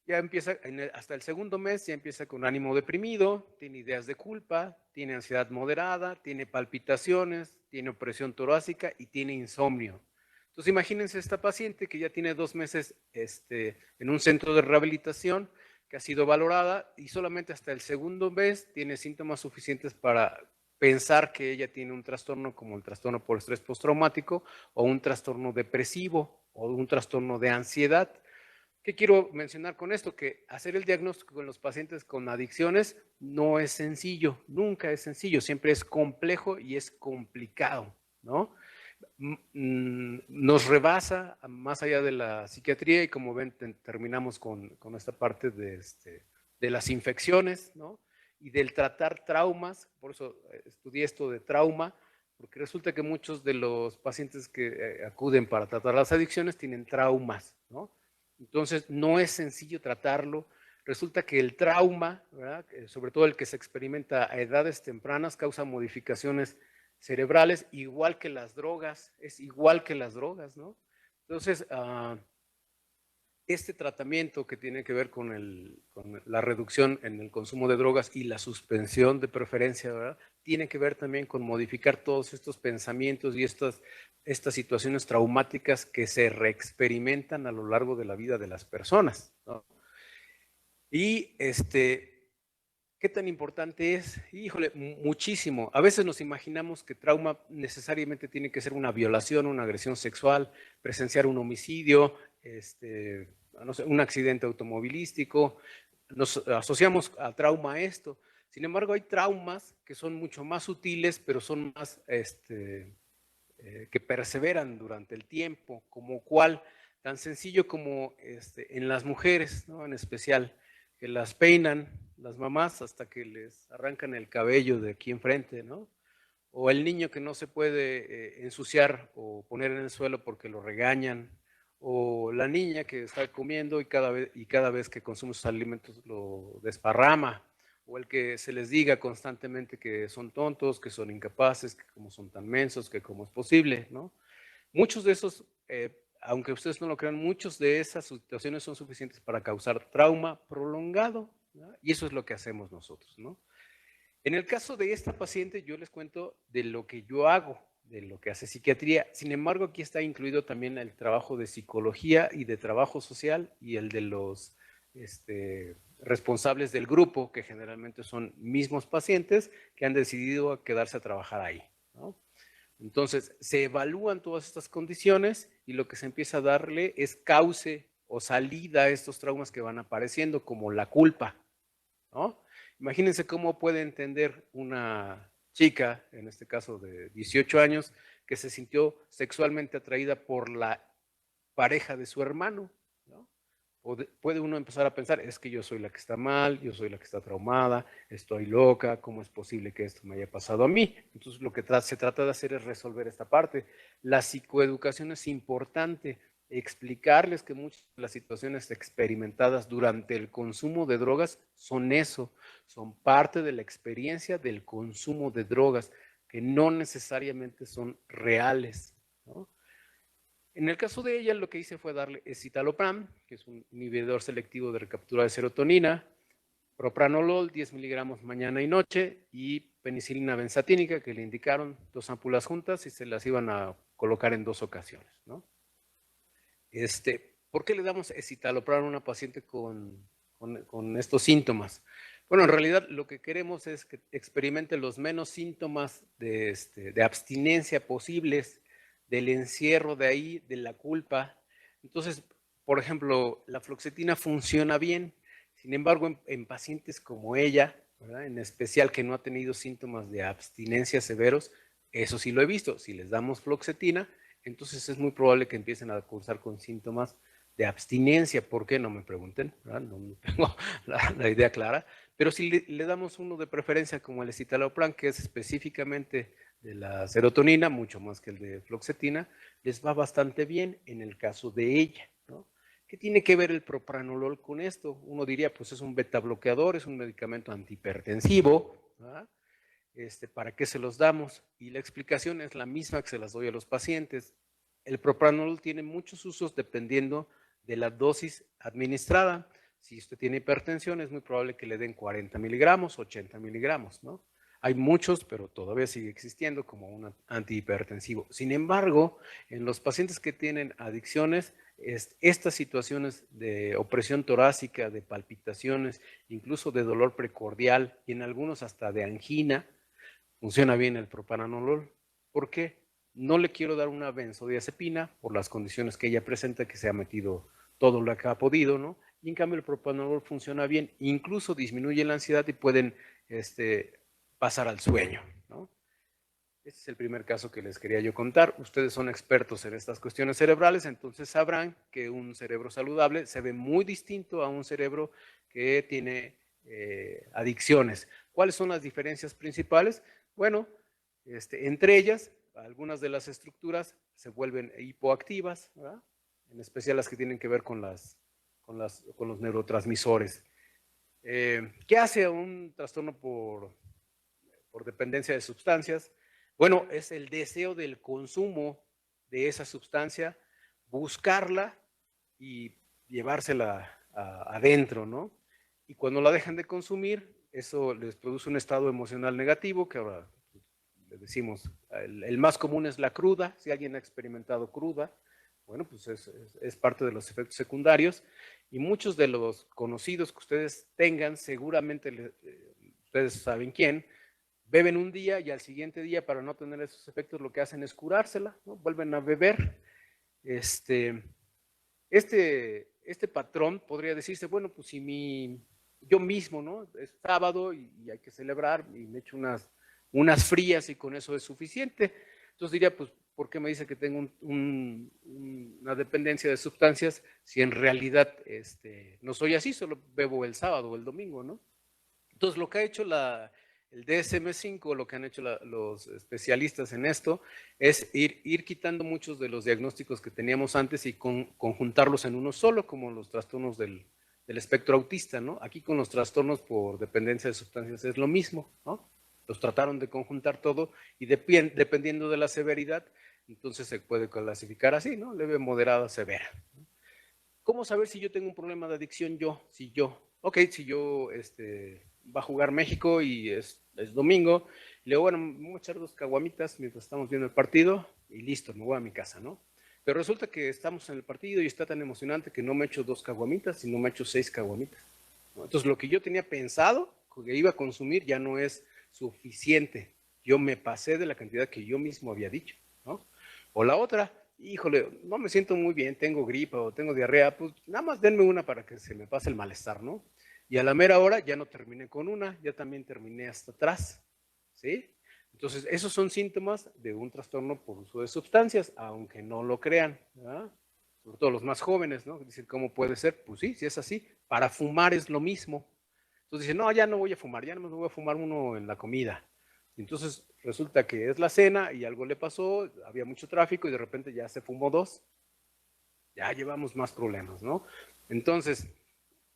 Speaker 2: Ya empieza, hasta el segundo mes ya empieza con ánimo deprimido, tiene ideas de culpa, tiene ansiedad moderada, tiene palpitaciones, tiene opresión torácica y tiene insomnio. Entonces imagínense esta paciente que ya tiene 2 meses en un centro de rehabilitación, que ha sido valorada y solamente hasta el segundo mes tiene síntomas suficientes para pensar que ella tiene un trastorno como el trastorno por estrés postraumático o un trastorno depresivo o un trastorno de ansiedad. ¿Qué quiero mencionar con esto? Que hacer el diagnóstico con los pacientes con adicciones no es sencillo, nunca es sencillo, siempre es complejo y es complicado, ¿no? Nos rebasa más allá de la psiquiatría y como ven terminamos con esta parte de las infecciones, ¿no? Y del tratar traumas, por eso estudié esto de trauma, porque resulta que muchos de los pacientes que acuden para tratar las adicciones tienen traumas, ¿no? Entonces, no es sencillo tratarlo. Resulta que el trauma, ¿verdad? Sobre todo el que se experimenta a edades tempranas, causa modificaciones cerebrales, igual que las drogas, es igual que las drogas, ¿no? Entonces, este tratamiento que tiene que ver con la reducción en el consumo de drogas y la suspensión de preferencia, ¿verdad? Tiene que ver también con modificar todos estos pensamientos y estas situaciones traumáticas que se reexperimentan a lo largo de la vida de las personas, ¿no? Y ¿qué tan importante es? Híjole, muchísimo. A veces nos imaginamos que trauma necesariamente tiene que ser una violación, una agresión sexual, presenciar un homicidio, no sé, un accidente automovilístico. Nos asociamos a trauma a esto. Sin embargo, hay traumas que son mucho más sutiles, pero son más, que perseveran durante el tiempo, como cuál, tan sencillo como en las mujeres, ¿no? En especial, que las peinan las mamás hasta que les arrancan el cabello de aquí enfrente, ¿no? O el niño que no se puede ensuciar o poner en el suelo porque lo regañan, o la niña que está comiendo y cada vez que consume sus alimentos lo desparrama, o el que se les diga constantemente que son tontos, que son incapaces, que cómo son tan mensos, que cómo es posible, ¿no? Muchos de esos, aunque ustedes no lo crean, muchos de esas situaciones son suficientes para causar trauma prolongado, ¿no? Y eso es lo que hacemos nosotros, ¿no? En el caso de esta paciente, yo les cuento de lo que yo hago, de lo que hace psiquiatría. Sin embargo, aquí está incluido también el trabajo de psicología y de trabajo social y el de los responsables del grupo, que generalmente son mismos pacientes que han decidido quedarse a trabajar ahí, ¿no? Entonces, se evalúan todas estas condiciones y lo que se empieza a darle es cauce o salida a estos traumas que van apareciendo, como la culpa, ¿no? Imagínense cómo puede entender una chica, en este caso de 18 años, que se sintió sexualmente atraída por la pareja de su hermano, ¿no? Puede uno empezar a pensar, es que yo soy la que está mal, yo soy la que está traumada, estoy loca, ¿cómo es posible que esto me haya pasado a mí? Entonces lo que se trata de hacer es resolver esta parte. La psicoeducación es importante, explicarles que muchas de las situaciones experimentadas durante el consumo de drogas son eso, son parte de la experiencia del consumo de drogas, que no necesariamente son reales, ¿no? En el caso de ella, lo que hice fue darle escitalopram, que es un inhibidor selectivo de recaptura de serotonina, propranolol, 10 miligramos mañana y noche, y penicilina benzatínica, que le indicaron 2 ámpulas juntas y se las iban a colocar en 2 ocasiones, ¿no? ¿Por qué le damos escitalopram a una paciente con estos síntomas? Bueno, en realidad lo que queremos es que experimente los menos síntomas de abstinencia posibles, del encierro de ahí, de la culpa. Entonces, por ejemplo, la fluoxetina funciona bien. Sin embargo, en pacientes como ella, ¿verdad?, en especial que no ha tenido síntomas de abstinencia severos, eso sí lo he visto. Si les damos fluoxetina, entonces es muy probable que empiecen a cursar con síntomas de abstinencia. ¿Por qué? No me pregunten, ¿verdad? No tengo la idea clara. Pero si le damos uno de preferencia como el escitalopram, que es específicamente de la serotonina, mucho más que el de fluoxetina, les va bastante bien en el caso de ella, ¿no? ¿Qué tiene que ver el propranolol con esto? Uno diría, pues es un beta bloqueador, es un medicamento antihipertensivo, ¿verdad? ¿Para qué se los damos? Y la explicación es la misma que se las doy a los pacientes. El propranolol tiene muchos usos dependiendo de la dosis administrada. Si usted tiene hipertensión, es muy probable que le den 40 miligramos, 80 miligramos, ¿no? Hay muchos, pero todavía sigue existiendo como un antihipertensivo. Sin embargo, en los pacientes que tienen adicciones, estas situaciones de opresión torácica, de palpitaciones, incluso de dolor precordial y en algunos hasta de angina, funciona bien el propranolol. ¿Por qué? No le quiero dar una benzodiazepina por las condiciones que ella presenta, que se ha metido todo lo que ha podido, ¿no? Y en cambio el propranolol funciona bien, incluso disminuye la ansiedad y pueden pasar al sueño, ¿no? Este es el primer caso que les quería yo contar. Ustedes son expertos en estas cuestiones cerebrales, entonces sabrán que un cerebro saludable se ve muy distinto a un cerebro que tiene adicciones. ¿Cuáles son las diferencias principales? Bueno, entre ellas, algunas de las estructuras se vuelven hipoactivas, ¿verdad?, en especial las que tienen que ver con los neurotransmisores. ¿Qué hace un trastorno por dependencia de sustancias? Bueno, es el deseo del consumo de esa sustancia, buscarla y llevársela adentro, ¿no? Y cuando la dejan de consumir, eso les produce un estado emocional negativo, que ahora le decimos, el más común es la cruda. Si alguien ha experimentado cruda, Bueno, pues es parte de los efectos secundarios y muchos de los conocidos que ustedes tengan, seguramente ustedes saben quién, beben un día y al siguiente día, para no tener esos efectos, lo que hacen es curársela, ¿no? Vuelven a beber. Este patrón podría decirse, bueno, pues si yo mismo, ¿no? Es sábado y hay que celebrar y me echo unas frías y con eso es suficiente. Entonces diría, pues, ¿por qué me dice que tengo una dependencia de sustancias si en realidad no soy así, solo bebo el sábado o el domingo, ¿no? Entonces, lo que ha hecho el DSM-5, lo que han hecho los especialistas en esto, es ir quitando muchos de los diagnósticos que teníamos antes y conjuntarlos en uno solo, como los trastornos del espectro autista, ¿no? Aquí con los trastornos por dependencia de sustancias es lo mismo, ¿no? Los trataron de conjuntar todo y dependiendo de la severidad, entonces se puede clasificar así, ¿no? Leve, moderada, severa. ¿Cómo saber si yo tengo un problema de adicción si yo va a jugar México y es domingo, y le digo, bueno, me voy a echar 2 caguamitas mientras estamos viendo el partido y listo, me voy a mi casa, ¿no? Pero resulta que estamos en el partido y está tan emocionante que no me echo 2 caguamitas, sino me echo 6 caguamitas, ¿no? Entonces, lo que yo tenía pensado que iba a consumir ya no es suficiente. Yo me pasé de la cantidad que yo mismo había dicho, ¿no? O la otra, híjole, no me siento muy bien, tengo gripa o tengo diarrea, pues nada más denme una para que se me pase el malestar, ¿no? Y a la mera hora ya no terminé con una, ya también terminé hasta atrás, ¿sí? Entonces, esos son síntomas de un trastorno por uso de sustancias, aunque no lo crean, ¿verdad? Sobre todo los más jóvenes, ¿no? Dicen, ¿cómo puede ser? Pues sí, si es así. Para fumar es lo mismo. Entonces dicen, no, ya no voy a fumar, ya no me voy a fumar uno en la comida. Entonces resulta que es la cena y algo le pasó, había mucho tráfico y de repente ya se fumó 2. Ya llevamos más problemas, ¿no? Entonces,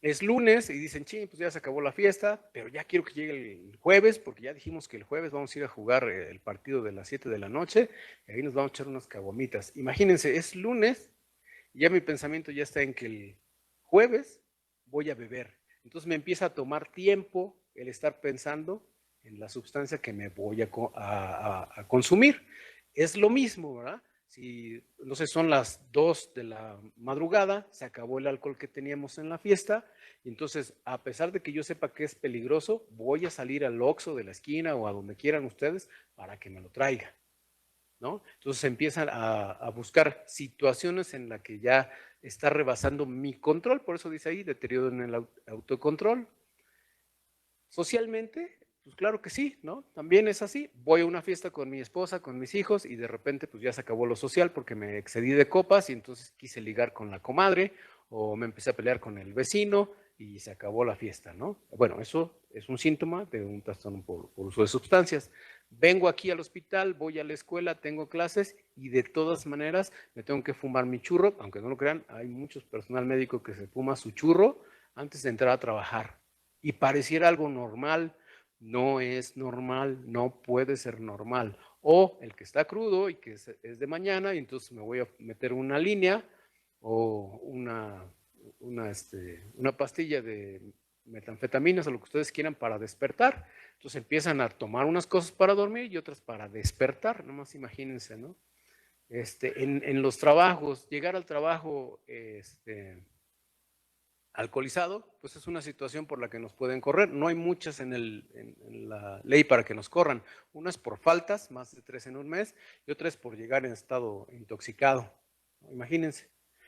Speaker 2: es lunes y dicen, sí, pues ya se acabó la fiesta, pero ya quiero que llegue el jueves, porque ya dijimos que el jueves vamos a ir a jugar el partido de las 7 de la noche, y ahí nos vamos a echar unas caguamitas. Imagínense, es lunes, y ya mi pensamiento ya está en que el jueves voy a beber. Entonces me empieza a tomar tiempo el estar pensando en la sustancia que me voy a consumir. Es lo mismo, ¿verdad? Si, no sé, son las 2 de la madrugada, se acabó el alcohol que teníamos en la fiesta, y entonces, a pesar de que yo sepa que es peligroso, voy a salir al Oxxo de la esquina o a donde quieran ustedes para que me lo traiga, ¿no? Entonces empiezan a buscar situaciones en las que ya está rebasando mi control, por eso dice ahí, deterioro en el autocontrol. Socialmente, pues claro que sí, ¿no? También es así. Voy a una fiesta con mi esposa, con mis hijos, y de repente pues ya se acabó lo social porque me excedí de copas y entonces quise ligar con la comadre o me empecé a pelear con el vecino y se acabó la fiesta, ¿no? Bueno, eso es un síntoma de un trastorno por uso de sustancias. Vengo aquí al hospital, voy a la escuela, tengo clases y de todas maneras me tengo que fumar mi churro, aunque no lo crean, hay muchos personal médico que se fuma su churro antes de entrar a trabajar. Y pareciera algo normal, no es normal, no puede ser normal. O el que está crudo y que es de mañana y entonces me voy a meter una línea o una pastilla de metanfetaminas o lo que ustedes quieran para despertar. Entonces empiezan a tomar unas cosas para dormir y otras para despertar, nomás imagínense, ¿no? En los trabajos, llegar al trabajo alcoholizado, pues es una situación por la que nos pueden correr. No hay muchas en la ley para que nos corran. Una es por faltas, más de 3 en un mes, y otra es por llegar en estado intoxicado. Imagínense.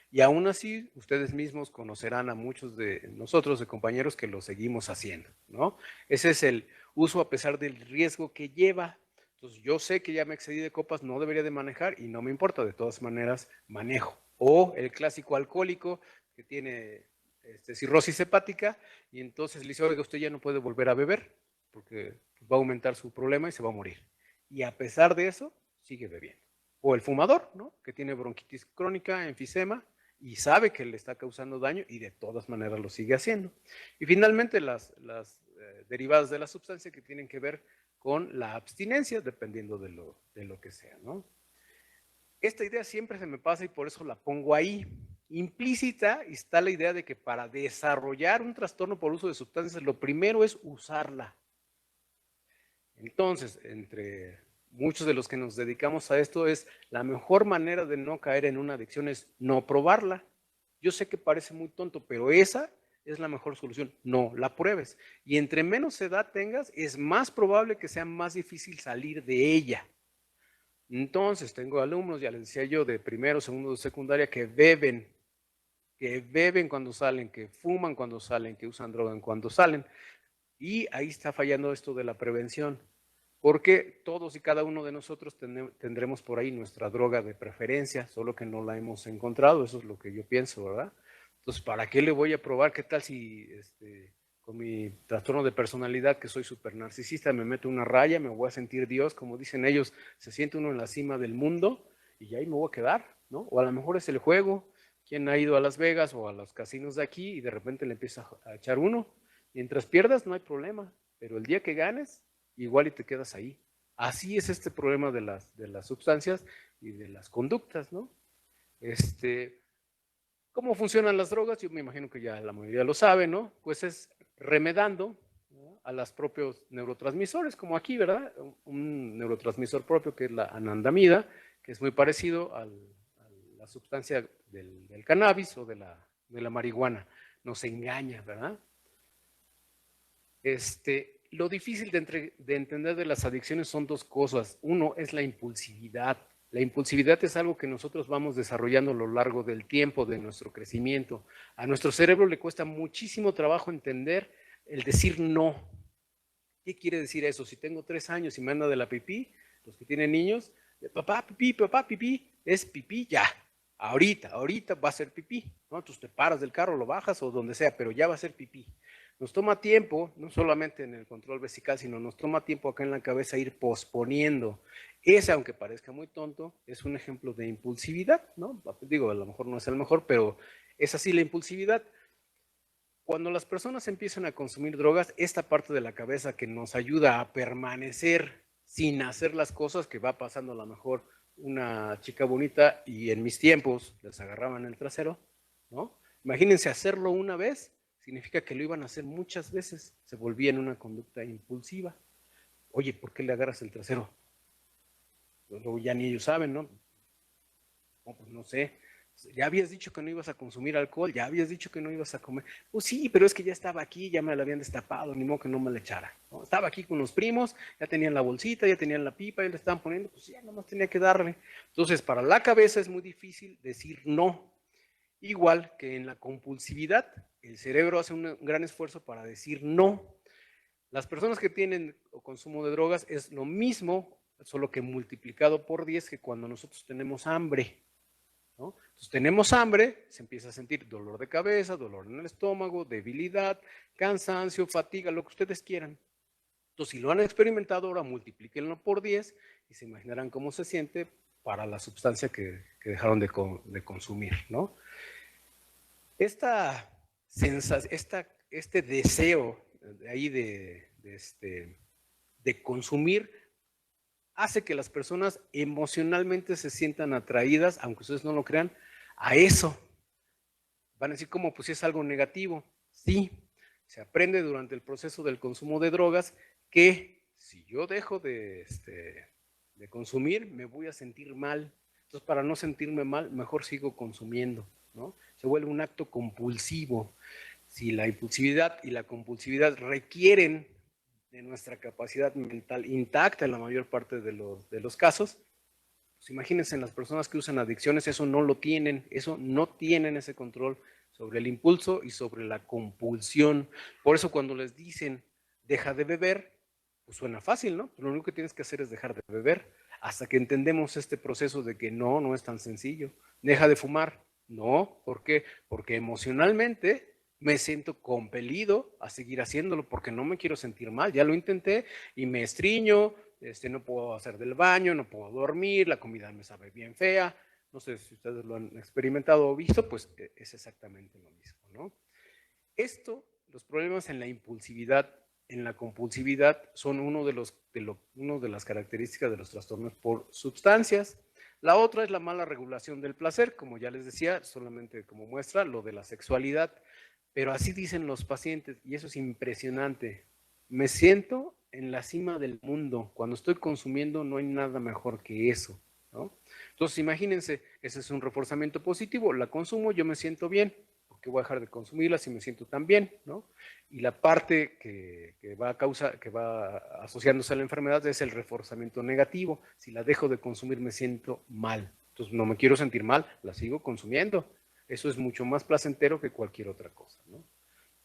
Speaker 2: Y aún así, ustedes mismos conocerán a muchos de nosotros, de compañeros, que lo seguimos haciendo, ¿no? Ese es el uso a pesar del riesgo que lleva. Entonces, yo sé que ya me excedí de copas, no debería de manejar y no me importa, de todas maneras, manejo. O el clásico alcohólico que tiene cirrosis hepática y entonces le dice, oiga, usted ya no puede volver a beber porque va a aumentar su problema y se va a morir. Y a pesar de eso, sigue bebiendo. O el fumador, ¿no? Que tiene bronquitis crónica, enfisema, y sabe que le está causando daño y de todas maneras lo sigue haciendo. Y finalmente las derivadas de la sustancia que tienen que ver con la abstinencia, dependiendo de lo que sea, ¿no? Esta idea siempre se me pasa y por eso la pongo ahí. Implícita está la idea de que para desarrollar un trastorno por uso de sustancias, lo primero es usarla. Entonces, entre muchos de los que nos dedicamos a esto, es la mejor manera de no caer en una adicción es no probarla. Yo sé que parece muy tonto, pero esa es la mejor solución. No la pruebes. Y entre menos edad tengas, es más probable que sea más difícil salir de ella. Entonces, tengo alumnos, ya les decía yo, de primero, segundo, de secundaria, que beben cuando salen, que fuman cuando salen, que usan droga cuando salen. Y ahí está fallando esto de la prevención, porque todos y cada uno de nosotros tendremos por ahí nuestra droga de preferencia, solo que no la hemos encontrado, eso es lo que yo pienso, ¿verdad? Entonces, ¿para qué le voy a probar? ¿Qué tal si con mi trastorno de personalidad, que soy súper narcisista, me meto una raya, me voy a sentir Dios, como dicen ellos, se siente uno en la cima del mundo y ahí me voy a quedar, ¿no? O a lo mejor es el juego. ¿Quién ha ido a Las Vegas o a los casinos de aquí y de repente le empieza a echar uno? Mientras pierdas no hay problema, pero el día que ganes, igual y te quedas ahí. Así es este problema de las sustancias y de las conductas, ¿no? ¿Cómo funcionan las drogas? Yo me imagino que ya la mayoría lo sabe, ¿no? Pues es remedando, ¿no?, a los propios neurotransmisores, como aquí, ¿verdad? Un neurotransmisor propio que es la anandamida, que es muy parecido a la sustancia del cannabis o de la marihuana. Nos engaña, ¿verdad? Lo difícil de entender de las adicciones son dos cosas. Uno es la impulsividad. La impulsividad es algo que nosotros vamos desarrollando a lo largo del tiempo, de nuestro crecimiento. A nuestro cerebro le cuesta muchísimo trabajo entender el decir no. ¿Qué quiere decir eso? Si tengo 3 años y me anda de la pipí, los que tienen niños, papá, pipí, es pipí ya. Ahorita va a ser pipí, ¿no? Entonces te paras del carro, lo bajas o donde sea, pero ya va a ser pipí. Nos toma tiempo, no solamente en el control vesical, sino nos toma tiempo acá en la cabeza ir posponiendo. Ese, aunque parezca muy tonto, es un ejemplo de impulsividad, ¿no? Digo, a lo mejor no es el mejor, pero es así la impulsividad. Cuando las personas empiezan a consumir drogas, esta parte de la cabeza que nos ayuda a permanecer sin hacer las cosas, que va pasando a lo mejor una chica bonita y en mis tiempos les agarraban el trasero, ¿no? Imagínense hacerlo una vez, significa que lo iban a hacer muchas veces, se volvía en una conducta impulsiva. Oye, ¿por qué le agarras el trasero? Luego ya ni ellos saben, ¿no? No, pues no sé. Ya habías dicho que no ibas a consumir alcohol, ya habías dicho que no ibas a comer. Pues sí, pero es que ya estaba aquí, ya me la habían destapado, ni modo que no me la echara, ¿no? Estaba aquí con los primos, ya tenían la bolsita, ya tenían la pipa, ya le estaban poniendo, pues ya nomás tenía que darle. Entonces, para la cabeza es muy difícil decir no. Igual que en la compulsividad, el cerebro hace un gran esfuerzo para decir no. Las personas que tienen consumo de drogas es lo mismo, solo que multiplicado por 10 que cuando nosotros tenemos hambre, ¿no? Entonces tenemos hambre, se empieza a sentir dolor de cabeza, dolor en el estómago, debilidad, cansancio, fatiga, lo que ustedes quieran. Entonces, si lo han experimentado, ahora multiplíquenlo por 10 y se imaginarán cómo se siente para la sustancia que dejaron de consumir, ¿no? Este deseo de ahí de consumir hace que las personas emocionalmente se sientan atraídas, aunque ustedes no lo crean, a eso. Van a decir, ¿cómo? Pues es algo negativo. Sí, se aprende durante el proceso del consumo de drogas que si yo dejo de consumir, me voy a sentir mal. Entonces, para no sentirme mal, mejor sigo consumiendo, ¿no? Se vuelve un acto compulsivo. Si la impulsividad y la compulsividad requieren de nuestra capacidad mental intacta en la mayor parte de los casos, pues imagínense en las personas que usan adicciones, eso no lo tienen, no tienen ese control sobre el impulso y sobre la compulsión. Por eso cuando les dicen, deja de beber, pues suena fácil, ¿no? Pero lo único que tienes que hacer es dejar de beber, hasta que entendemos este proceso de que no es tan sencillo. Deja de fumar. No, ¿por qué? Porque emocionalmente me siento compelido a seguir haciéndolo porque no me quiero sentir mal. Ya lo intenté y me estriño, no puedo hacer del baño, no puedo dormir, la comida me sabe bien fea. No sé si ustedes lo han experimentado o visto, pues es exactamente lo mismo, ¿no? Los problemas en la impulsividad, en la compulsividad, son una de las características de los trastornos por sustancias. La otra es la mala regulación del placer, como ya les decía, solamente como muestra lo de la sexualidad, pero así dicen los pacientes y eso es impresionante. Me siento en la cima del mundo. Cuando estoy consumiendo no hay nada mejor que eso, ¿no? Entonces imagínense, ese es un reforzamiento positivo, la consumo, yo me siento bien, porque voy a dejar de consumirla si me siento tan bien, ¿no? Y la parte que va a causar, que va asociándose a la enfermedad es el reforzamiento negativo. Si la dejo de consumir me siento mal. Entonces no me quiero sentir mal, la sigo consumiendo. Eso es mucho más placentero que cualquier otra cosa, ¿no?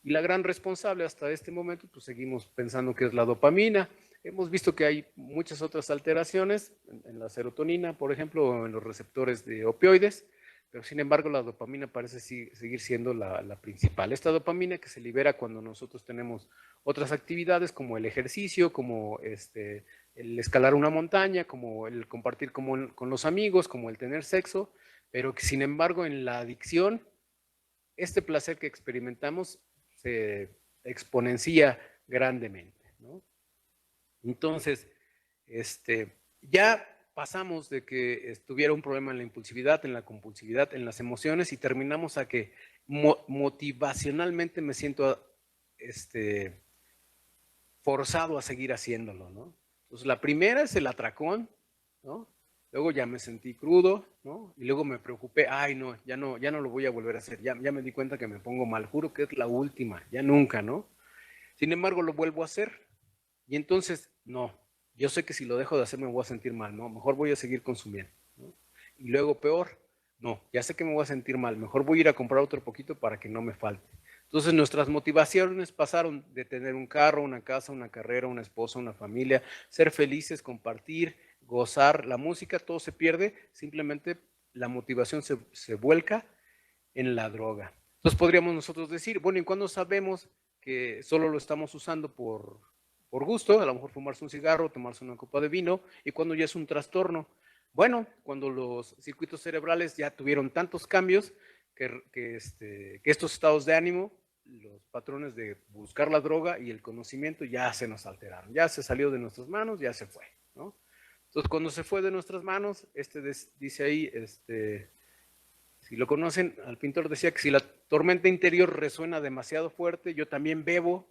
Speaker 2: Y la gran responsable hasta este momento, pues seguimos pensando que es la dopamina. Hemos visto que hay muchas otras alteraciones en la serotonina, por ejemplo, o en los receptores de opioides, pero sin embargo la dopamina parece seguir siendo la principal. Esta dopamina que se libera cuando nosotros tenemos otras actividades como el ejercicio, como el escalar una montaña, como el compartir con los amigos, como el tener sexo, pero que sin embargo en la adicción, este placer que experimentamos se exponencia grandemente, ¿no? Entonces, ya pasamos de que estuviera un problema en la impulsividad, en la compulsividad, en las emociones y terminamos a que motivacionalmente me siento forzado a seguir haciéndolo, ¿no? Entonces, la primera es el atracón, ¿no? Luego ya me sentí crudo, ¿no? Y luego me preocupé, ay, no, ya no lo voy a volver a hacer, ya me di cuenta que me pongo mal, juro que es la última, ya nunca, ¿no? Sin embargo, lo vuelvo a hacer. Y entonces, no, yo sé que si lo dejo de hacer me voy a sentir mal, ¿no? Mejor voy a seguir consumiendo, ¿no? Y luego peor, no, ya sé que me voy a sentir mal, mejor voy a ir a comprar otro poquito para que no me falte. Entonces nuestras motivaciones pasaron de tener un carro, una casa, una carrera, una esposa, una familia, ser felices, compartir, gozar, la música, todo se pierde, simplemente la motivación se vuelca en la droga. Entonces podríamos nosotros decir, bueno, ¿y cuándo sabemos que solo lo estamos usando por gusto? A lo mejor fumarse un cigarro, tomarse una copa de vino, y cuando ya es un trastorno. Bueno, cuando los circuitos cerebrales ya tuvieron tantos cambios que estos estados de ánimo, los patrones de buscar la droga y el conocimiento ya se nos alteraron, ya se salió de nuestras manos, ya se fue, ¿no? Entonces, cuando se fue de nuestras manos, dice ahí, si lo conocen, al pintor decía que si la tormenta interior resuena demasiado fuerte, yo también bebo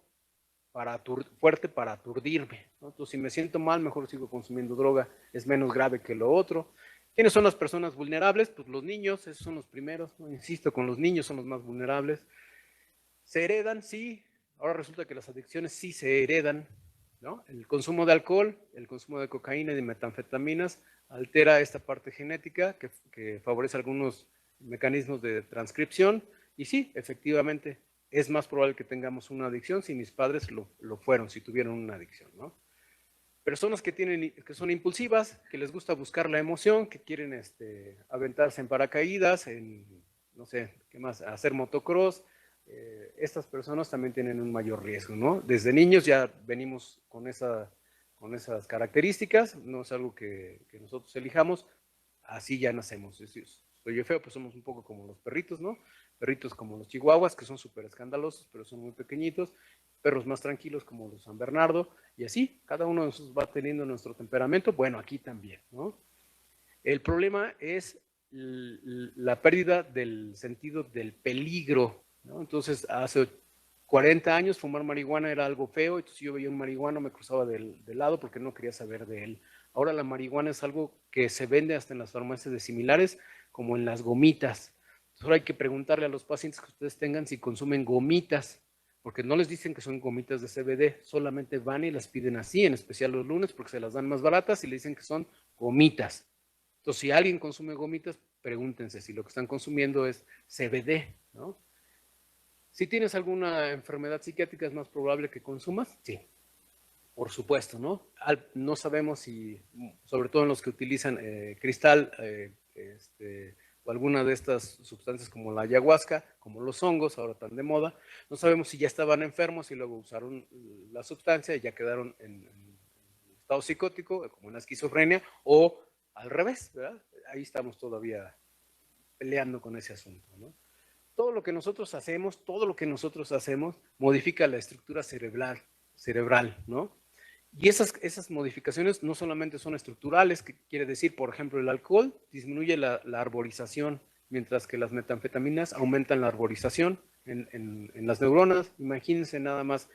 Speaker 2: fuerte para aturdirme, ¿no? Entonces, si me siento mal, mejor sigo consumiendo droga, es menos grave que lo otro. ¿Quiénes son las personas vulnerables? Pues los niños, esos son los primeros, ¿no? Insisto, con los niños son los más vulnerables. ¿Se heredan? Sí. Ahora resulta que las adicciones sí se heredan, ¿no? El consumo de alcohol, el consumo de cocaína y de metanfetaminas altera esta parte genética que favorece algunos mecanismos de transcripción. Y sí, efectivamente, es más probable que tengamos una adicción si mis padres lo fueron, si tuvieron una adicción, ¿no? Personas que son impulsivas, que les gusta buscar la emoción, que quieren aventarse en paracaídas, no sé, ¿qué más? Hacer motocross. Estas personas también tienen un mayor riesgo, ¿no? Desde niños ya venimos con esas características, no es algo que nosotros elijamos, así ya nacemos. Soy yo feo, pues somos un poco como los perritos, ¿no? Perritos como los chihuahuas, que son súper escandalosos, pero son muy pequeñitos, perros más tranquilos como los San Bernardo, y así, cada uno de nosotros va teniendo nuestro temperamento, bueno, aquí también, ¿no? El problema es la pérdida del sentido del peligro, ¿no? Entonces, hace 40 años fumar marihuana era algo feo, entonces yo veía un marihuano, me cruzaba del lado porque no quería saber de él. Ahora la marihuana es algo que se vende hasta en las farmacias de similares, como en las gomitas. Entonces ahora hay que preguntarle a los pacientes que ustedes tengan si consumen gomitas, porque no les dicen que son gomitas de CBD, solamente van y las piden así, en especial los lunes, porque se las dan más baratas y le dicen que son gomitas. Entonces, si alguien consume gomitas, pregúntense si lo que están consumiendo es CBD, ¿no? Si tienes alguna enfermedad psiquiátrica, ¿es más probable que consumas? Sí, por supuesto, ¿no? No sabemos si, sobre todo en los que utilizan cristal o alguna de estas sustancias como la ayahuasca, como los hongos, ahora tan de moda, no sabemos si ya estaban enfermos y luego usaron la sustancia y ya quedaron en estado psicótico, como en la esquizofrenia, o al revés, ¿verdad? Ahí estamos todavía peleando con ese asunto, ¿no? Todo lo que nosotros hacemos modifica la estructura cerebral, ¿no? Y esas modificaciones no solamente son estructurales, que quiere decir, por ejemplo, el alcohol disminuye la arborización, mientras que las metanfetaminas aumentan la arborización en las neuronas. Imagínense nada más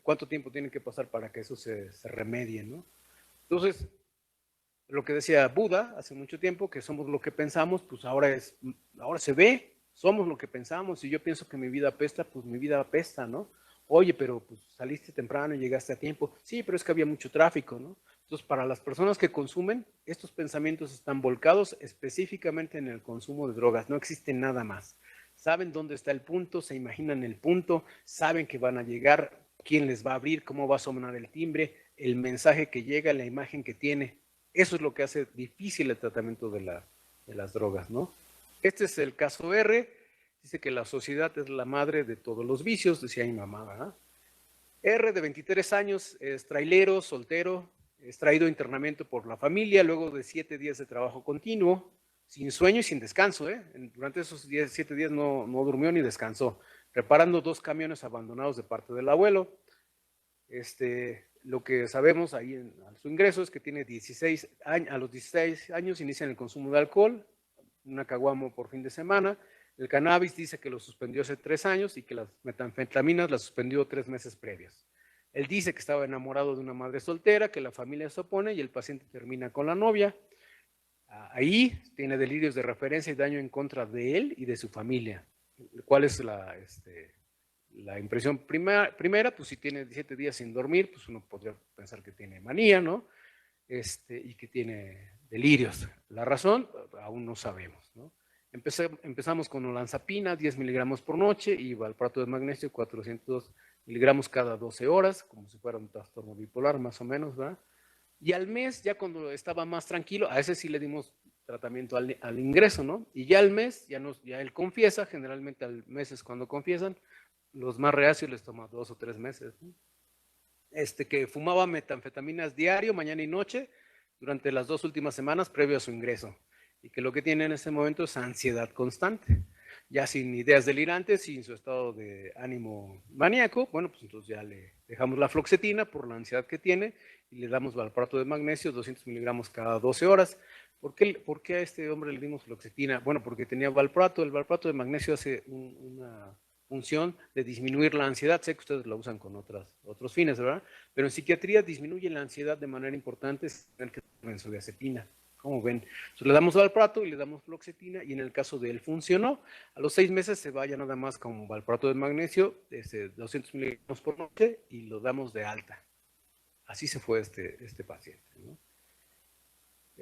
Speaker 2: cuánto tiempo tiene que pasar para que eso se remedie, ¿no? Entonces, lo que decía Buda hace mucho tiempo, que somos lo que pensamos, pues ahora se ve, somos lo que pensamos. Si yo pienso que mi vida apesta, pues mi vida apesta, ¿no? Oye, pero pues saliste temprano y llegaste a tiempo. Sí, pero es que había mucho tráfico, ¿no? Entonces, para las personas que consumen, estos pensamientos están volcados específicamente en el consumo de drogas. No existe nada más. Saben dónde está el punto, se imaginan el punto, saben que van a llegar, quién les va a abrir, cómo va a sonar el timbre, el mensaje que llega, la imagen que tiene. Eso es lo que hace difícil el tratamiento de las drogas, ¿no? Este es el caso R. Dice que la sociedad es la madre de todos los vicios, decía mi mamá, ¿verdad? R, de 23 años, es trailero, soltero, es traído a internamiento por la familia luego de 7 días de trabajo continuo, sin sueño y sin descanso, ¿eh? Durante esos 7 días no durmió ni descansó, reparando 2 camiones abandonados de parte del abuelo. Lo que sabemos ahí a su ingreso es que tiene 16 años, a los 16 años inicia el consumo de alcohol, una caguamo por fin de semana. El cannabis dice que lo suspendió hace 3 años y que las metanfetaminas las suspendió 3 meses previos. Él dice que estaba enamorado de una madre soltera, que la familia se opone y el paciente termina con la novia. Ahí tiene delirios de referencia y daño en contra de él y de su familia. ¿Cuál es la impresión primera? Pues si tiene 7 días sin dormir, pues uno podría pensar que tiene manía, ¿no? Y que tiene delirios. La razón, aún no sabemos, ¿no? Empezamos con olanzapina, 10 miligramos por noche, y valproato de magnesio, 400 miligramos cada 12 horas, como si fuera un trastorno bipolar, más o menos, ¿verdad? Y al mes, ya cuando estaba más tranquilo, a ese sí le dimos tratamiento al ingreso, ¿no? Y ya al mes, ya él confiesa, generalmente al mes es cuando confiesan, los más reacios les toma 2 o 3 meses, ¿no? Que fumaba metanfetaminas diario, mañana y noche, durante las 2 últimas semanas previo a su ingreso, y que lo que tiene en ese momento es ansiedad constante, ya sin ideas delirantes, sin su estado de ánimo maníaco. Bueno, pues entonces ya le dejamos la fluoxetina por la ansiedad que tiene y le damos valproato de magnesio, 200 miligramos cada 12 horas. ¿Por qué a este hombre le dimos fluoxetina? Bueno, porque tenía valproato. El valproato de magnesio hace una función de disminuir la ansiedad. Sé que ustedes la usan con otros fines, ¿verdad? Pero en psiquiatría disminuye la ansiedad de manera importante sin tener que tomar benzodiazepina. ¿Cómo ven? Entonces, le damos valproato y le damos fluoxetina, y en el caso de él funcionó. A los 6 meses se va ya nada más con valproato de magnesio, 200 miligramos por noche, y lo damos de alta. Así se fue este paciente, ¿no?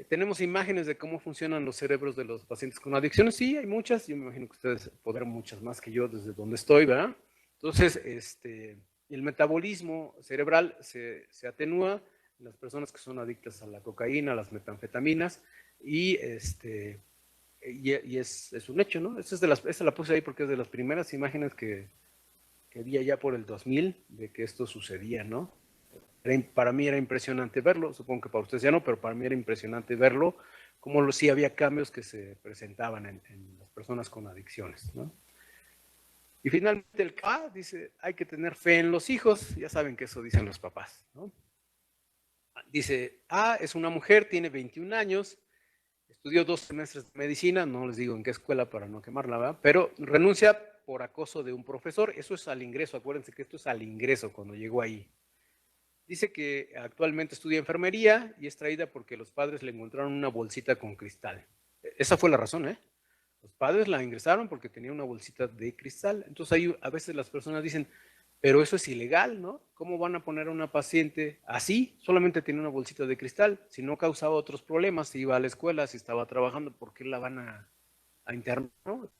Speaker 2: Tenemos imágenes de cómo funcionan los cerebros de los pacientes con adicciones. Sí, hay muchas. Yo me imagino que ustedes podrán muchas más que yo desde donde estoy, ¿verdad? Entonces, el metabolismo cerebral se atenúa en las personas que son adictas a la cocaína, a las metanfetaminas, y es un hecho, ¿no? Esta la puse ahí porque es de las primeras imágenes que vi allá por el 2000 de que esto sucedía, ¿no? Para mí era impresionante verlo, supongo que para ustedes ya no, pero para mí era impresionante verlo, como sí había cambios que se presentaban en las personas con adicciones, ¿no? Y finalmente el K dice, hay que tener fe en los hijos. Ya saben que eso dicen los papás, ¿no? Dice, es una mujer, tiene 21 años, estudió 2 semestres de medicina, no les digo en qué escuela para no quemarla, ¿verdad? Pero renuncia por acoso de un profesor. Eso es al ingreso, acuérdense que esto es al ingreso cuando llegó ahí. Dice que actualmente estudia enfermería y es traída porque los padres le encontraron una bolsita con cristal. Esa fue la razón, ¿eh? Los padres la ingresaron porque tenía una bolsita de cristal. Entonces ahí a veces las personas dicen, pero eso es ilegal, ¿no? ¿Cómo van a poner a una paciente así? Solamente tiene una bolsita de cristal. Si no causaba otros problemas, si iba a la escuela, si estaba trabajando, ¿por qué la van a internar, ¿no?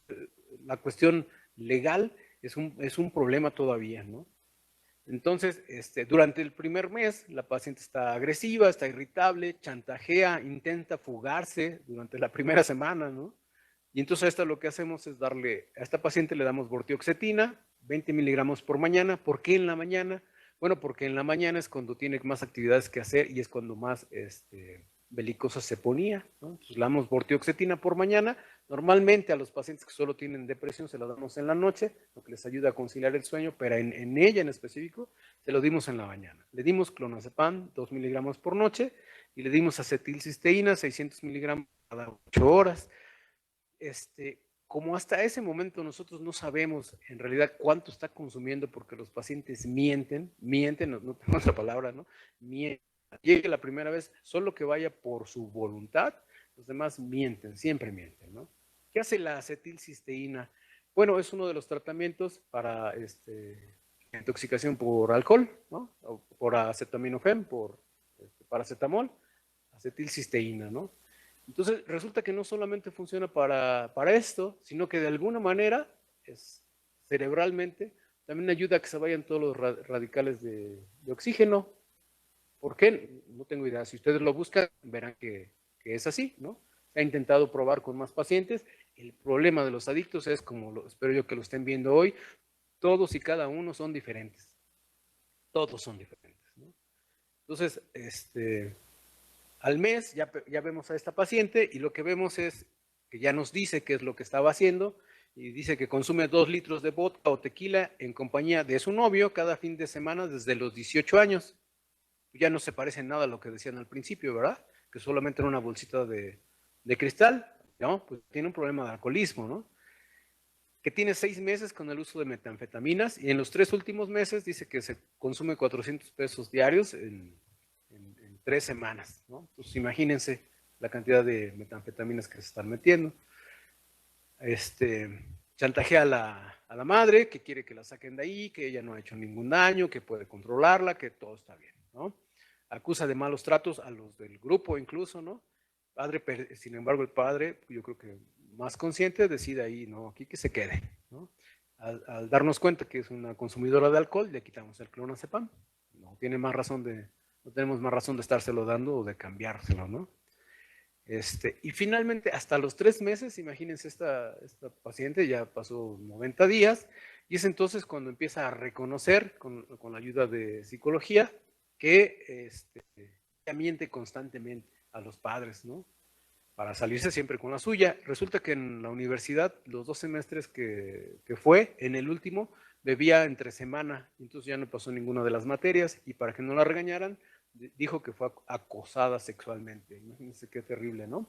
Speaker 2: La cuestión legal es un problema todavía, ¿no? Entonces, durante el primer mes, la paciente está agresiva, está irritable, chantajea, intenta fugarse durante la primera semana, ¿no? Y entonces lo que hacemos es a esta paciente le damos vortioxetina, 20 miligramos por mañana. ¿Por qué en la mañana? Bueno, porque en la mañana es cuando tiene más actividades que hacer y es cuando más belicosa se ponía, ¿no? Entonces le damos vortioxetina por mañana. Normalmente a los pacientes que solo tienen depresión se lo damos en la noche, lo que les ayuda a conciliar el sueño, pero en ella en específico se lo dimos en la mañana. Le dimos clonazepam, 2 miligramos por noche, y le dimos acetilcisteína, 600 miligramos cada 8 horas. como hasta ese momento nosotros no sabemos en realidad cuánto está consumiendo, porque los pacientes mienten, no tengo otra palabra, ¿no? Mienten. Llegue la primera vez, solo que vaya por su voluntad, los demás mienten, siempre mienten, ¿no? ¿Qué hace la acetilcisteína? Bueno, es uno de los tratamientos para intoxicación por alcohol, ¿no? O por acetaminofén, por paracetamol, acetilcisteína, ¿no? Entonces, resulta que no solamente funciona para esto, sino que de alguna manera, cerebralmente, también ayuda a que se vayan todos los radicales de oxígeno. ¿Por qué? No tengo idea. Si ustedes lo buscan, verán que es así, ¿no? Se ha intentado probar con más pacientes. El problema de los adictos es, como espero yo que lo estén viendo hoy, todos y cada uno son diferentes. Todos son diferentes, ¿no? Entonces, al mes ya vemos a esta paciente y lo que vemos es que ya nos dice qué es lo que estaba haciendo y dice que consume 2 litros de vodka o tequila en compañía de su novio cada fin de semana desde los 18 años. Ya no se parece en nada a lo que decían al principio, ¿verdad? Que solamente era una bolsita de cristal, ¿no? Pues tiene un problema de alcoholismo, ¿no? Que tiene 6 meses con el uso de metanfetaminas y en los 3 últimos meses dice que se consume 400 pesos diarios en 3 semanas, ¿no? Entonces imagínense la cantidad de metanfetaminas que se están metiendo. Chantajea a la madre, que quiere que la saquen de ahí, que ella no ha hecho ningún daño, que puede controlarla, que todo está bien, ¿no? Acusa de malos tratos a los del grupo incluso, ¿no? Sin embargo, el padre, yo creo que más consciente, decide ahí, no, aquí que se quede, ¿no? Al darnos cuenta que es una consumidora de alcohol, le quitamos el clonazepam. No tenemos más razón de estárselo dando o de cambiárselo, ¿no? Y finalmente, hasta los 3 meses, imagínense, esta paciente ya pasó 90 días, y es entonces cuando empieza a reconocer, con la ayuda de psicología, que ella miente constantemente a los padres, ¿no? Para salirse siempre con la suya. Resulta que en la universidad, los 2 semestres que fue, en el último, bebía entre semana, entonces ya no pasó ninguna de las materias, y para que no la regañaran, dijo que fue acosada sexualmente. Imagínense qué terrible, ¿no?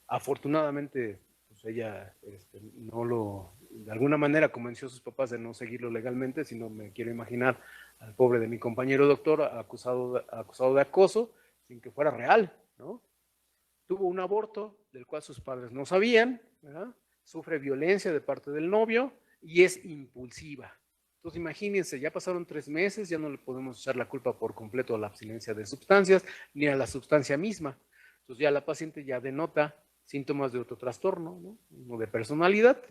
Speaker 2: Afortunadamente, pues ella de alguna manera convenció a sus papás de no seguirlo legalmente, sino me quiero imaginar al pobre de mi compañero doctor acusado de acoso, sin que fuera real, ¿no? Tuvo un aborto del cual sus padres no sabían, ¿verdad? Sufre violencia de parte del novio y es impulsiva. Entonces imagínense, ya pasaron 3 meses, ya no le podemos echar la culpa por completo a la abstinencia de sustancias ni a la sustancia misma. Entonces ya la paciente ya denota síntomas de otro trastorno, ¿no? Uno de personalidad.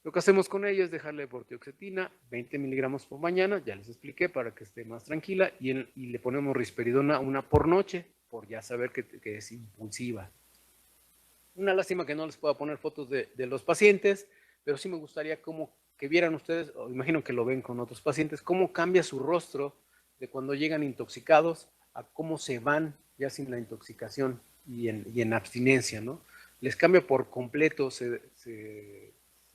Speaker 2: Lo que hacemos con ella es dejarle bortioxetina, 20 miligramos por mañana, ya les expliqué, para que esté más tranquila, y le ponemos risperidona una por noche, por ya saber que es impulsiva. Una lástima que no les pueda poner fotos de los pacientes, pero sí me gustaría que vieran ustedes, o imagino que lo ven con otros pacientes, cómo cambia su rostro de cuando llegan intoxicados a cómo se van ya sin la intoxicación y en abstinencia, ¿no? Les cambia por completo, se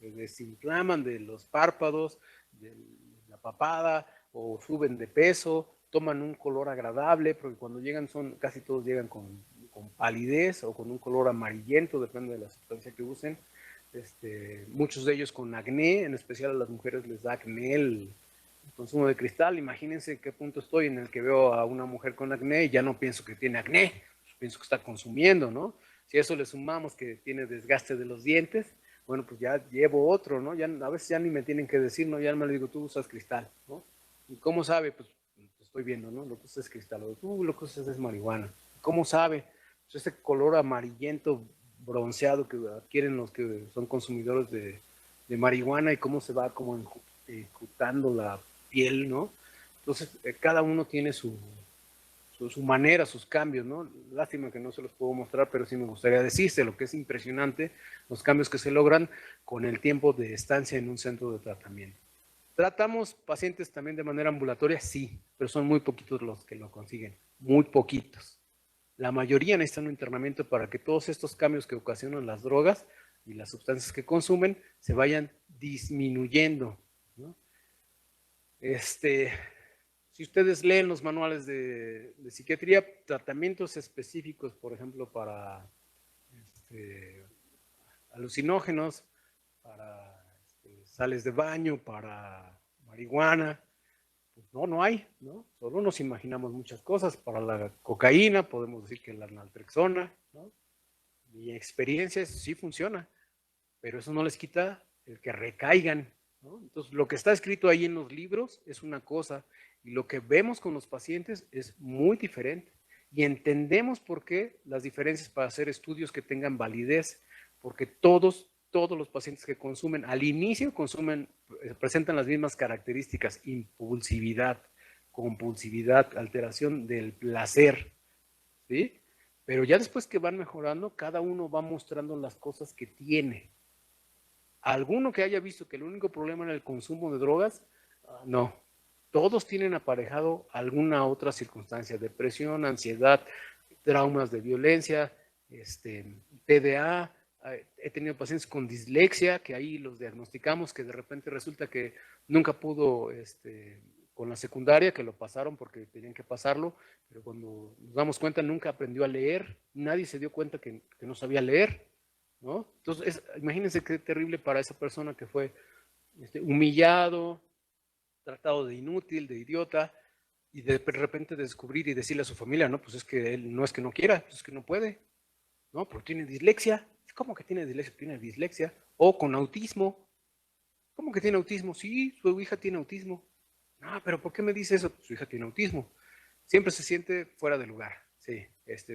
Speaker 2: desinflaman de los párpados, de la papada, o suben de peso, toman un color agradable, porque cuando llegan casi todos llegan con palidez o con un color amarillento, depende de la sustancia que usen. Muchos de ellos con acné, en especial a las mujeres les da acné el consumo de cristal. Imagínense qué punto estoy en el que veo a una mujer con acné y ya no pienso que tiene acné, pienso que está consumiendo, ¿no? Si a eso le sumamos que tiene desgaste de los dientes, bueno, pues ya llevo otro, ¿no? Ya, a veces ya ni me tienen que decir, ¿no? Ya me le digo, tú usas cristal, ¿no? ¿Y cómo sabe? Pues estoy viendo, ¿no? Lo que usas es cristal, o tú lo que usas es marihuana. ¿Cómo sabe? Pues ese color amarillento, bronceado que adquieren los que son consumidores de marihuana, y cómo se va como enjuntando la piel, ¿no? Entonces, cada uno tiene su manera, sus cambios, ¿no? Lástima que no se los puedo mostrar, pero sí me gustaría decirse lo que es impresionante, los cambios que se logran con el tiempo de estancia en un centro de tratamiento. ¿Tratamos pacientes también de manera ambulatoria? Sí, pero son muy poquitos los que lo consiguen, muy poquitos. La mayoría necesitan un internamiento para que todos estos cambios que ocasionan las drogas y las sustancias que consumen se vayan disminuyendo, ¿no? Si ustedes leen los manuales de psiquiatría, tratamientos específicos, por ejemplo, para alucinógenos, para sales de baño para marihuana. Pues no hay, ¿no? Solo nos imaginamos muchas cosas. Para la cocaína podemos decir que la naltrexona, ¿no? Mi experiencia es, sí funciona, pero eso no les quita el que recaigan, ¿no? Entonces, lo que está escrito ahí en los libros es una cosa y lo que vemos con los pacientes es muy diferente. Y entendemos por qué las diferencias para hacer estudios que tengan validez, porque todos los pacientes que consumen al inicio presentan las mismas características: impulsividad, compulsividad, alteración del placer, ¿sí? Pero ya después que van mejorando, cada uno va mostrando las cosas que tiene. ¿Alguno que haya visto que el único problema era el consumo de drogas? No. Todos tienen aparejado alguna otra circunstancia: depresión, ansiedad, traumas de violencia, TDA. He tenido pacientes con dislexia, que ahí los diagnosticamos, que de repente resulta que nunca pudo con la secundaria, que lo pasaron porque tenían que pasarlo, pero cuando nos damos cuenta nunca aprendió a leer, nadie se dio cuenta que no sabía leer, ¿no? Entonces, imagínense qué terrible para esa persona que fue humillado, tratado de inútil, de idiota, y de repente descubrir y decirle a su familia, no, pues es que él no es que no quiera, es que no puede, ¿no? Pero tiene dislexia. ¿Cómo que tiene dislexia? Tiene dislexia. O con autismo. ¿Cómo que tiene autismo? Sí, su hija tiene autismo. No, pero ¿por qué me dice eso? Su hija tiene autismo. Siempre se siente fuera de lugar. Sí,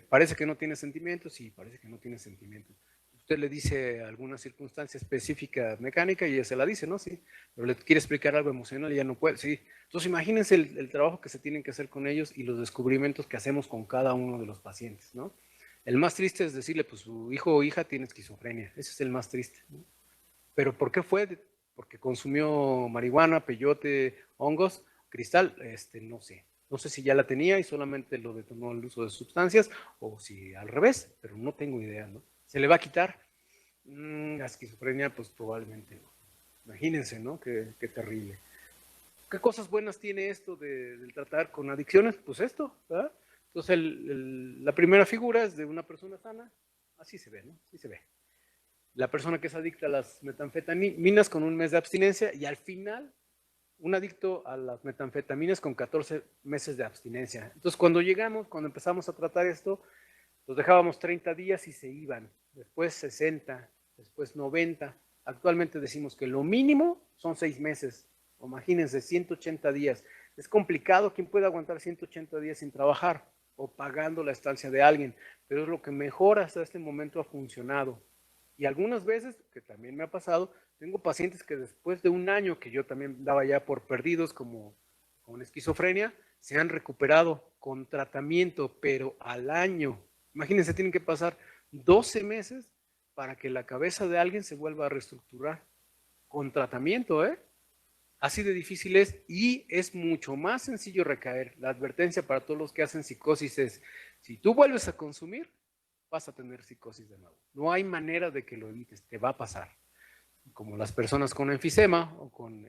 Speaker 2: parece que no tiene sentimientos, sí, parece que no tiene sentimientos. Usted le dice alguna circunstancia específica mecánica y ella se la dice, ¿no? Sí, pero le quiere explicar algo emocional y ya no puede, sí. Entonces imagínense el trabajo que se tienen que hacer con ellos y los descubrimientos que hacemos con cada uno de los pacientes, ¿no? El más triste es decirle, pues su hijo o hija tiene esquizofrenia. Ese es el más triste, ¿no? Pero ¿por qué fue? Porque consumió marihuana, peyote, hongos, cristal, no sé. No sé si ya la tenía y solamente lo detonó el uso de sustancias o si al revés, pero no tengo idea, ¿no? ¿Se le va a quitar? La esquizofrenia, pues probablemente no. Imagínense, ¿no? Qué terrible. ¿Qué cosas buenas tiene esto del tratar con adicciones? Pues esto, ¿verdad? Entonces, la primera figura es de una persona sana. Así se ve, ¿no? Así se ve. La persona que es adicta a las metanfetaminas con un mes de abstinencia y al final un adicto a las metanfetaminas con 14 meses de abstinencia. Entonces, cuando empezamos a tratar esto, los dejábamos 30 días y se iban. Después 60, después 90. Actualmente decimos que lo mínimo son 6 meses. O imagínense, 180 días. Es complicado. ¿Quién puede aguantar 180 días sin trabajar o pagando la estancia de alguien? Pero es lo que mejor hasta este momento ha funcionado. Y algunas veces, que también me ha pasado, tengo pacientes que después de un año que yo también daba ya por perdidos como con esquizofrenia, se han recuperado con tratamiento, pero al año. Imagínense, tienen que pasar 12 meses para que la cabeza de alguien se vuelva a reestructurar con tratamiento, ¿eh? Así de difícil es y es mucho más sencillo recaer. La advertencia para todos los que hacen psicosis es, si tú vuelves a consumir, vas a tener psicosis de nuevo. No hay manera de que lo evites, te va a pasar. Como las personas con enfisema o con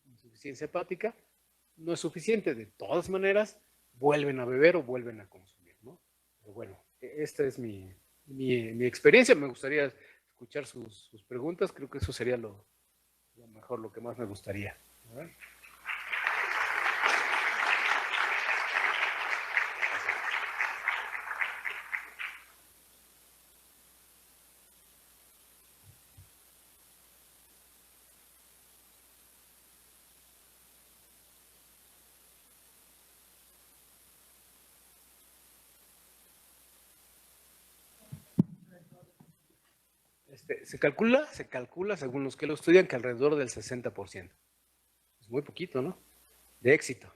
Speaker 2: insuficiencia hepática, no es suficiente. De todas maneras, vuelven a beber o vuelven a consumir, ¿no? Pero bueno, esta es mi experiencia. Me gustaría escuchar sus preguntas. Creo que eso sería lo mejor, lo que más me gustaría. Se calcula según los que lo estudian que alrededor del 60%. Es muy poquito, ¿no? De éxito.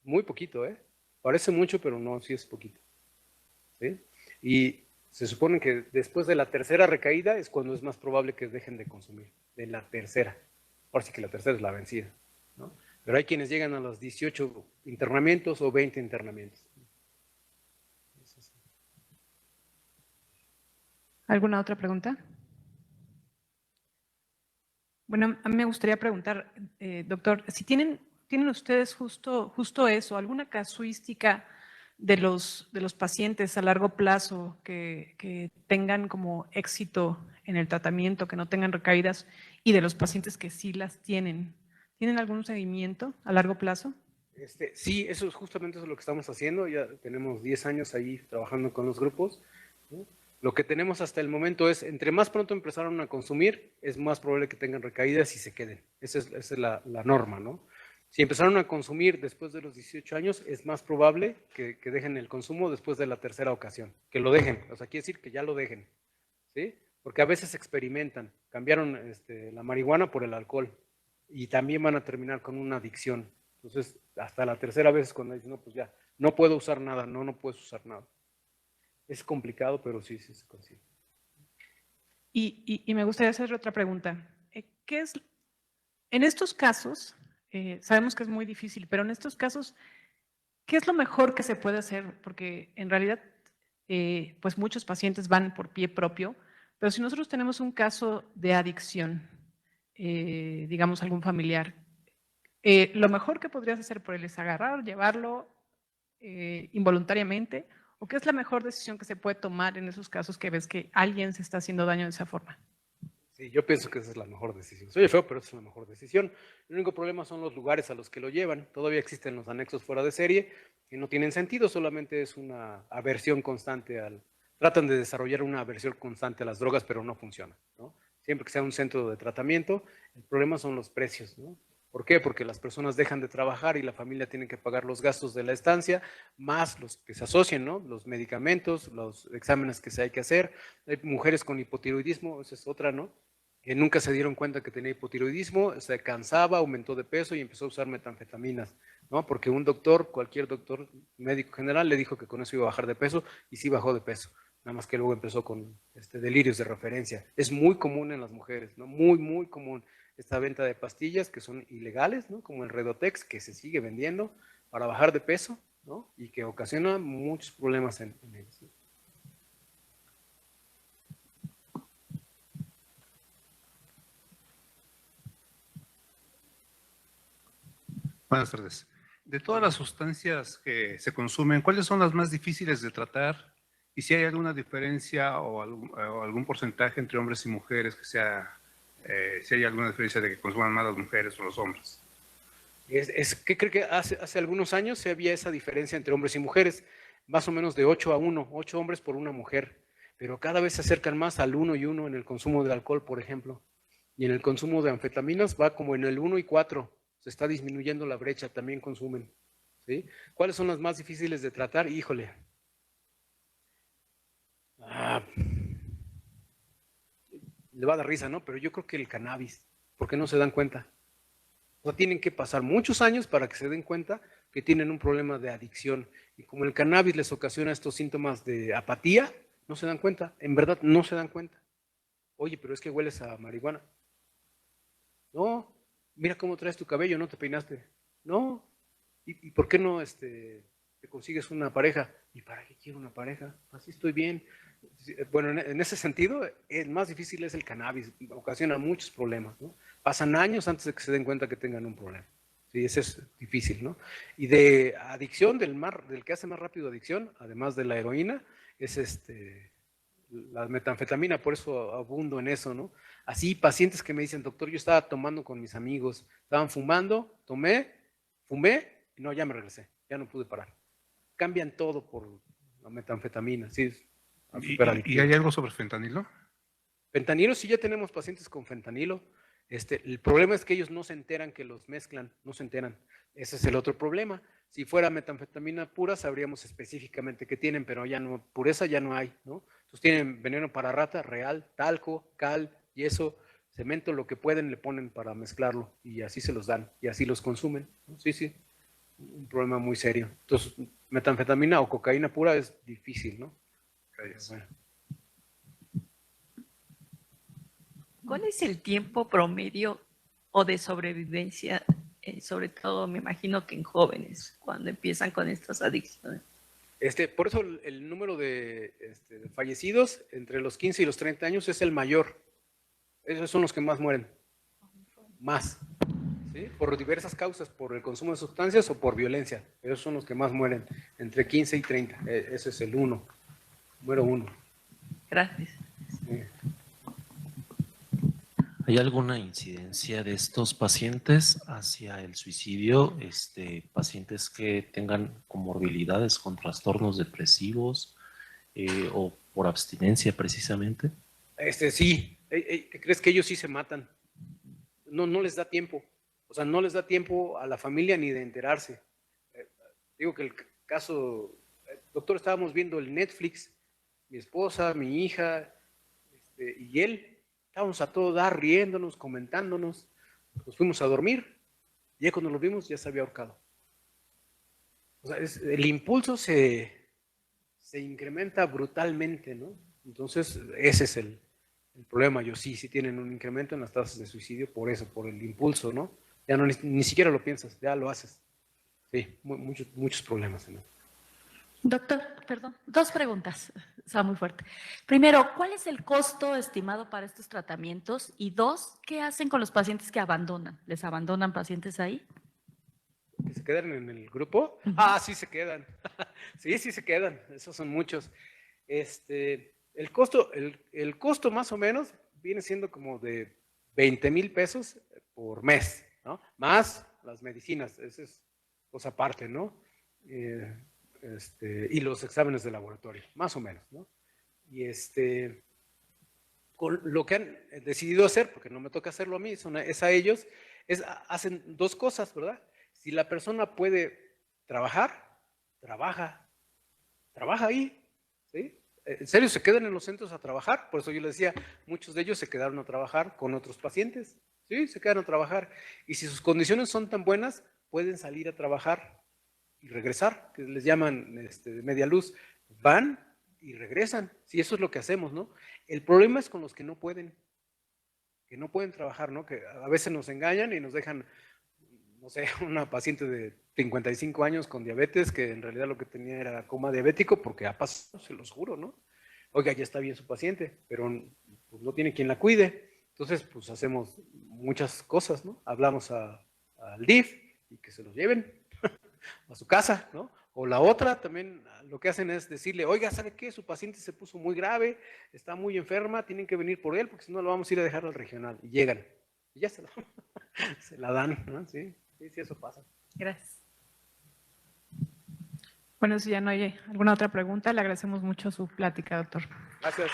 Speaker 2: Muy poquito, ¿eh? Parece mucho, pero no, sí es poquito. ¿Sí? Y se supone que después de la tercera recaída es cuando es más probable que dejen de consumir. De la tercera. Ahora sí que la tercera es la vencida, ¿no? Pero hay quienes llegan a los 18 internamientos o 20 internamientos.
Speaker 1: ¿Alguna otra pregunta? Bueno, a mí me gustaría preguntar, doctor, si tienen ustedes justo eso, alguna casuística de los pacientes a largo plazo que tengan como éxito en el tratamiento, que no tengan recaídas, y de los pacientes que sí las tienen? ¿Tienen algún seguimiento a largo plazo?
Speaker 2: Sí, eso es justamente eso lo que estamos haciendo. Ya tenemos 10 años ahí trabajando con los grupos, ¿no? Lo que tenemos hasta el momento es, entre más pronto empezaron a consumir, es más probable que tengan recaídas y se queden. Esa es la norma, ¿no? Si empezaron a consumir después de los 18 años, es más probable que dejen el consumo después de la tercera ocasión. Que lo dejen, o sea, quiere decir que ya lo dejen, ¿sí? Porque a veces experimentan, cambiaron la marihuana por el alcohol y también van a terminar con una adicción. Entonces, hasta la tercera vez es cuando dicen, no, pues ya, no puedo usar nada, no puedes usar nada. Es complicado, pero sí se consigue.
Speaker 1: Y me gustaría hacer otra pregunta. En estos casos, sabemos que es muy difícil, pero en estos casos, ¿qué es lo mejor que se puede hacer? Porque en realidad, pues muchos pacientes van por pie propio, pero si nosotros tenemos un caso de adicción, digamos algún familiar, lo mejor que podrías hacer por él es agarrar, llevarlo involuntariamente, ¿o qué es la mejor decisión que se puede tomar en esos casos que ves que alguien se está haciendo daño de esa forma?
Speaker 2: Sí, yo pienso que esa es la mejor decisión. Soy feo, pero esa es la mejor decisión. El único problema son los lugares a los que lo llevan. Todavía existen los anexos fuera de serie que no tienen sentido, solamente es una aversión constante tratan de desarrollar una aversión constante a las drogas, pero no funciona, ¿no? Siempre que sea un centro de tratamiento, el problema son los precios, ¿no? ¿Por qué? Porque las personas dejan de trabajar y la familia tiene que pagar los gastos de la estancia, más los que se asocian, ¿no? Los medicamentos, los exámenes que se hay que hacer. Hay mujeres con hipotiroidismo, esa es otra, ¿no? Que nunca se dieron cuenta que tenía hipotiroidismo, se cansaba, aumentó de peso y empezó a usar metanfetaminas, ¿no? Porque un doctor, cualquier doctor médico general, le dijo que con eso iba a bajar de peso y sí bajó de peso. Nada más que luego empezó con delirios de referencia. Es muy común en las mujeres, ¿no? Muy, muy común esta venta de pastillas que son ilegales, ¿no? Como el Redotex, que se sigue vendiendo para bajar de peso, ¿no? Y que ocasiona muchos problemas en ellos, ¿no?
Speaker 3: Buenas tardes. De todas las sustancias que se consumen, ¿cuáles son las más difíciles de tratar? Y si hay alguna diferencia o algún porcentaje entre hombres y mujeres que sea, si hay alguna diferencia de que consuman más las mujeres o los hombres.
Speaker 2: ¿Qué cree que hace algunos años se había esa diferencia entre hombres y mujeres? Más o menos de 8-1, 8 hombres por una mujer. Pero cada vez se acercan más al 1-1 en el consumo de alcohol, por ejemplo. Y en el consumo de anfetaminas va como en el 1-4. Se está disminuyendo la brecha, también consumen, ¿sí? ¿Cuáles son las más difíciles de tratar? Híjole. Le va a dar risa, ¿no? Pero yo creo que el cannabis, porque no se dan cuenta. O sea, tienen que pasar muchos años para que se den cuenta que tienen un problema de adicción. Y como el cannabis les ocasiona estos síntomas de apatía, no se dan cuenta. En verdad, no se dan cuenta. Oye, pero es que hueles a marihuana. No, mira cómo traes tu cabello, no te peinaste. No, ¿y por qué no te consigues una pareja? ¿Y para qué quiero una pareja? Así estoy bien. Bueno, en ese sentido, el más difícil es el cannabis, ocasiona muchos problemas, ¿no? Pasan años antes de que se den cuenta que tengan un problema. Sí, ese es difícil, ¿no? Y de adicción, del que hace más rápido adicción, además de la heroína, es la metanfetamina, por eso abundo en eso, ¿no? Así, pacientes que me dicen, doctor, yo estaba tomando con mis amigos, estaban fumando, fumé, y no, ya me regresé, ya no pude parar. Cambian todo por la metanfetamina, sí.
Speaker 3: ¿Y hay algo sobre fentanilo?
Speaker 2: Fentanilo, sí, ya tenemos pacientes con fentanilo. El problema es que ellos no se enteran que los mezclan, no se enteran. Ese es el otro problema. Si fuera metanfetamina pura, sabríamos específicamente qué tienen, pero ya no, pureza ya no hay, ¿no? Entonces tienen veneno para rata, real, talco, cal, yeso, cemento, lo que pueden le ponen para mezclarlo y así se los dan y así los consumen, ¿no? Sí, sí, un problema muy serio. Entonces, metanfetamina o cocaína pura es difícil, ¿no? Bueno.
Speaker 4: ¿Cuál es el tiempo promedio o de sobrevivencia, sobre todo me imagino que en jóvenes, cuando empiezan con estas adicciones?
Speaker 2: Por eso el número de fallecidos entre los 15 y los 30 años es el mayor. Esos son los que más mueren. Más. ¿Sí? Por diversas causas, por el consumo de sustancias o por violencia. Esos son los que más mueren, entre 15 y 30. Ese es el número 1.
Speaker 4: Gracias.
Speaker 2: Sí.
Speaker 5: ¿Hay alguna incidencia de estos pacientes hacia el suicidio? Pacientes que tengan comorbilidades con trastornos depresivos o por abstinencia precisamente.
Speaker 2: Sí, ¿crees que ellos sí se matan? No les da tiempo. O sea, no les da tiempo a la familia ni de enterarse. Digo que el caso, doctor, estábamos viendo el Netflix, mi esposa, mi hija y él. Estábamos a todo dar, riéndonos, comentándonos. Nos fuimos a dormir. Y ya cuando lo vimos, ya se había ahorcado. O sea, el impulso se incrementa brutalmente, ¿no? Entonces, ese es el problema. Yo sí tienen un incremento en las tasas de suicidio por eso, por el impulso, ¿no? Ya no, ni siquiera lo piensas, ya lo haces. Sí, muchos problemas, ¿no?
Speaker 6: Doctor, perdón, dos preguntas, está muy fuerte. Primero, ¿cuál es el costo estimado para estos tratamientos? Y dos, ¿qué hacen con los pacientes que abandonan? ¿Les abandonan pacientes ahí?
Speaker 2: ¿Que se quedan en el grupo? Sí se quedan. Sí se quedan. Esos son muchos. El costo más o menos viene siendo como de 20,000 pesos por mes, ¿no? Más las medicinas, esa es cosa aparte, ¿no? Y los exámenes de laboratorio, más o menos, ¿no? Y con lo que han decidido hacer, porque no me toca hacerlo a mí, es a ellos, hacen dos cosas, ¿verdad? Si la persona puede trabajar, trabaja ahí, ¿sí? En serio, se quedan en los centros a trabajar, por eso yo les decía, muchos de ellos se quedaron a trabajar con otros pacientes, ¿sí? Se quedan a trabajar, y si sus condiciones son tan buenas, pueden salir a trabajar y regresar, que les llaman de media luz, van y regresan, sí, eso es lo que hacemos, ¿no? El problema es con los que no pueden trabajar, ¿no? Que a veces nos engañan y nos dejan, no sé, una paciente de 55 años con diabetes que en realidad lo que tenía era coma diabético porque ha pasado, se los juro, ¿no? Oiga, ya está bien su paciente, pero pues, no tiene quien la cuide. Entonces, pues hacemos muchas cosas, ¿no? Hablamos al DIF y que se los lleven a su casa, ¿no? O la otra también lo que hacen es decirle, oiga, ¿sabe qué? Su paciente se puso muy grave, está muy enferma, tienen que venir por él porque si no lo vamos a ir a dejar al regional. Y llegan. Y ya se la dan, ¿no? Sí, eso pasa.
Speaker 6: Gracias.
Speaker 7: Bueno, si ya no hay alguna otra pregunta, le agradecemos mucho su plática, doctor.
Speaker 2: Gracias.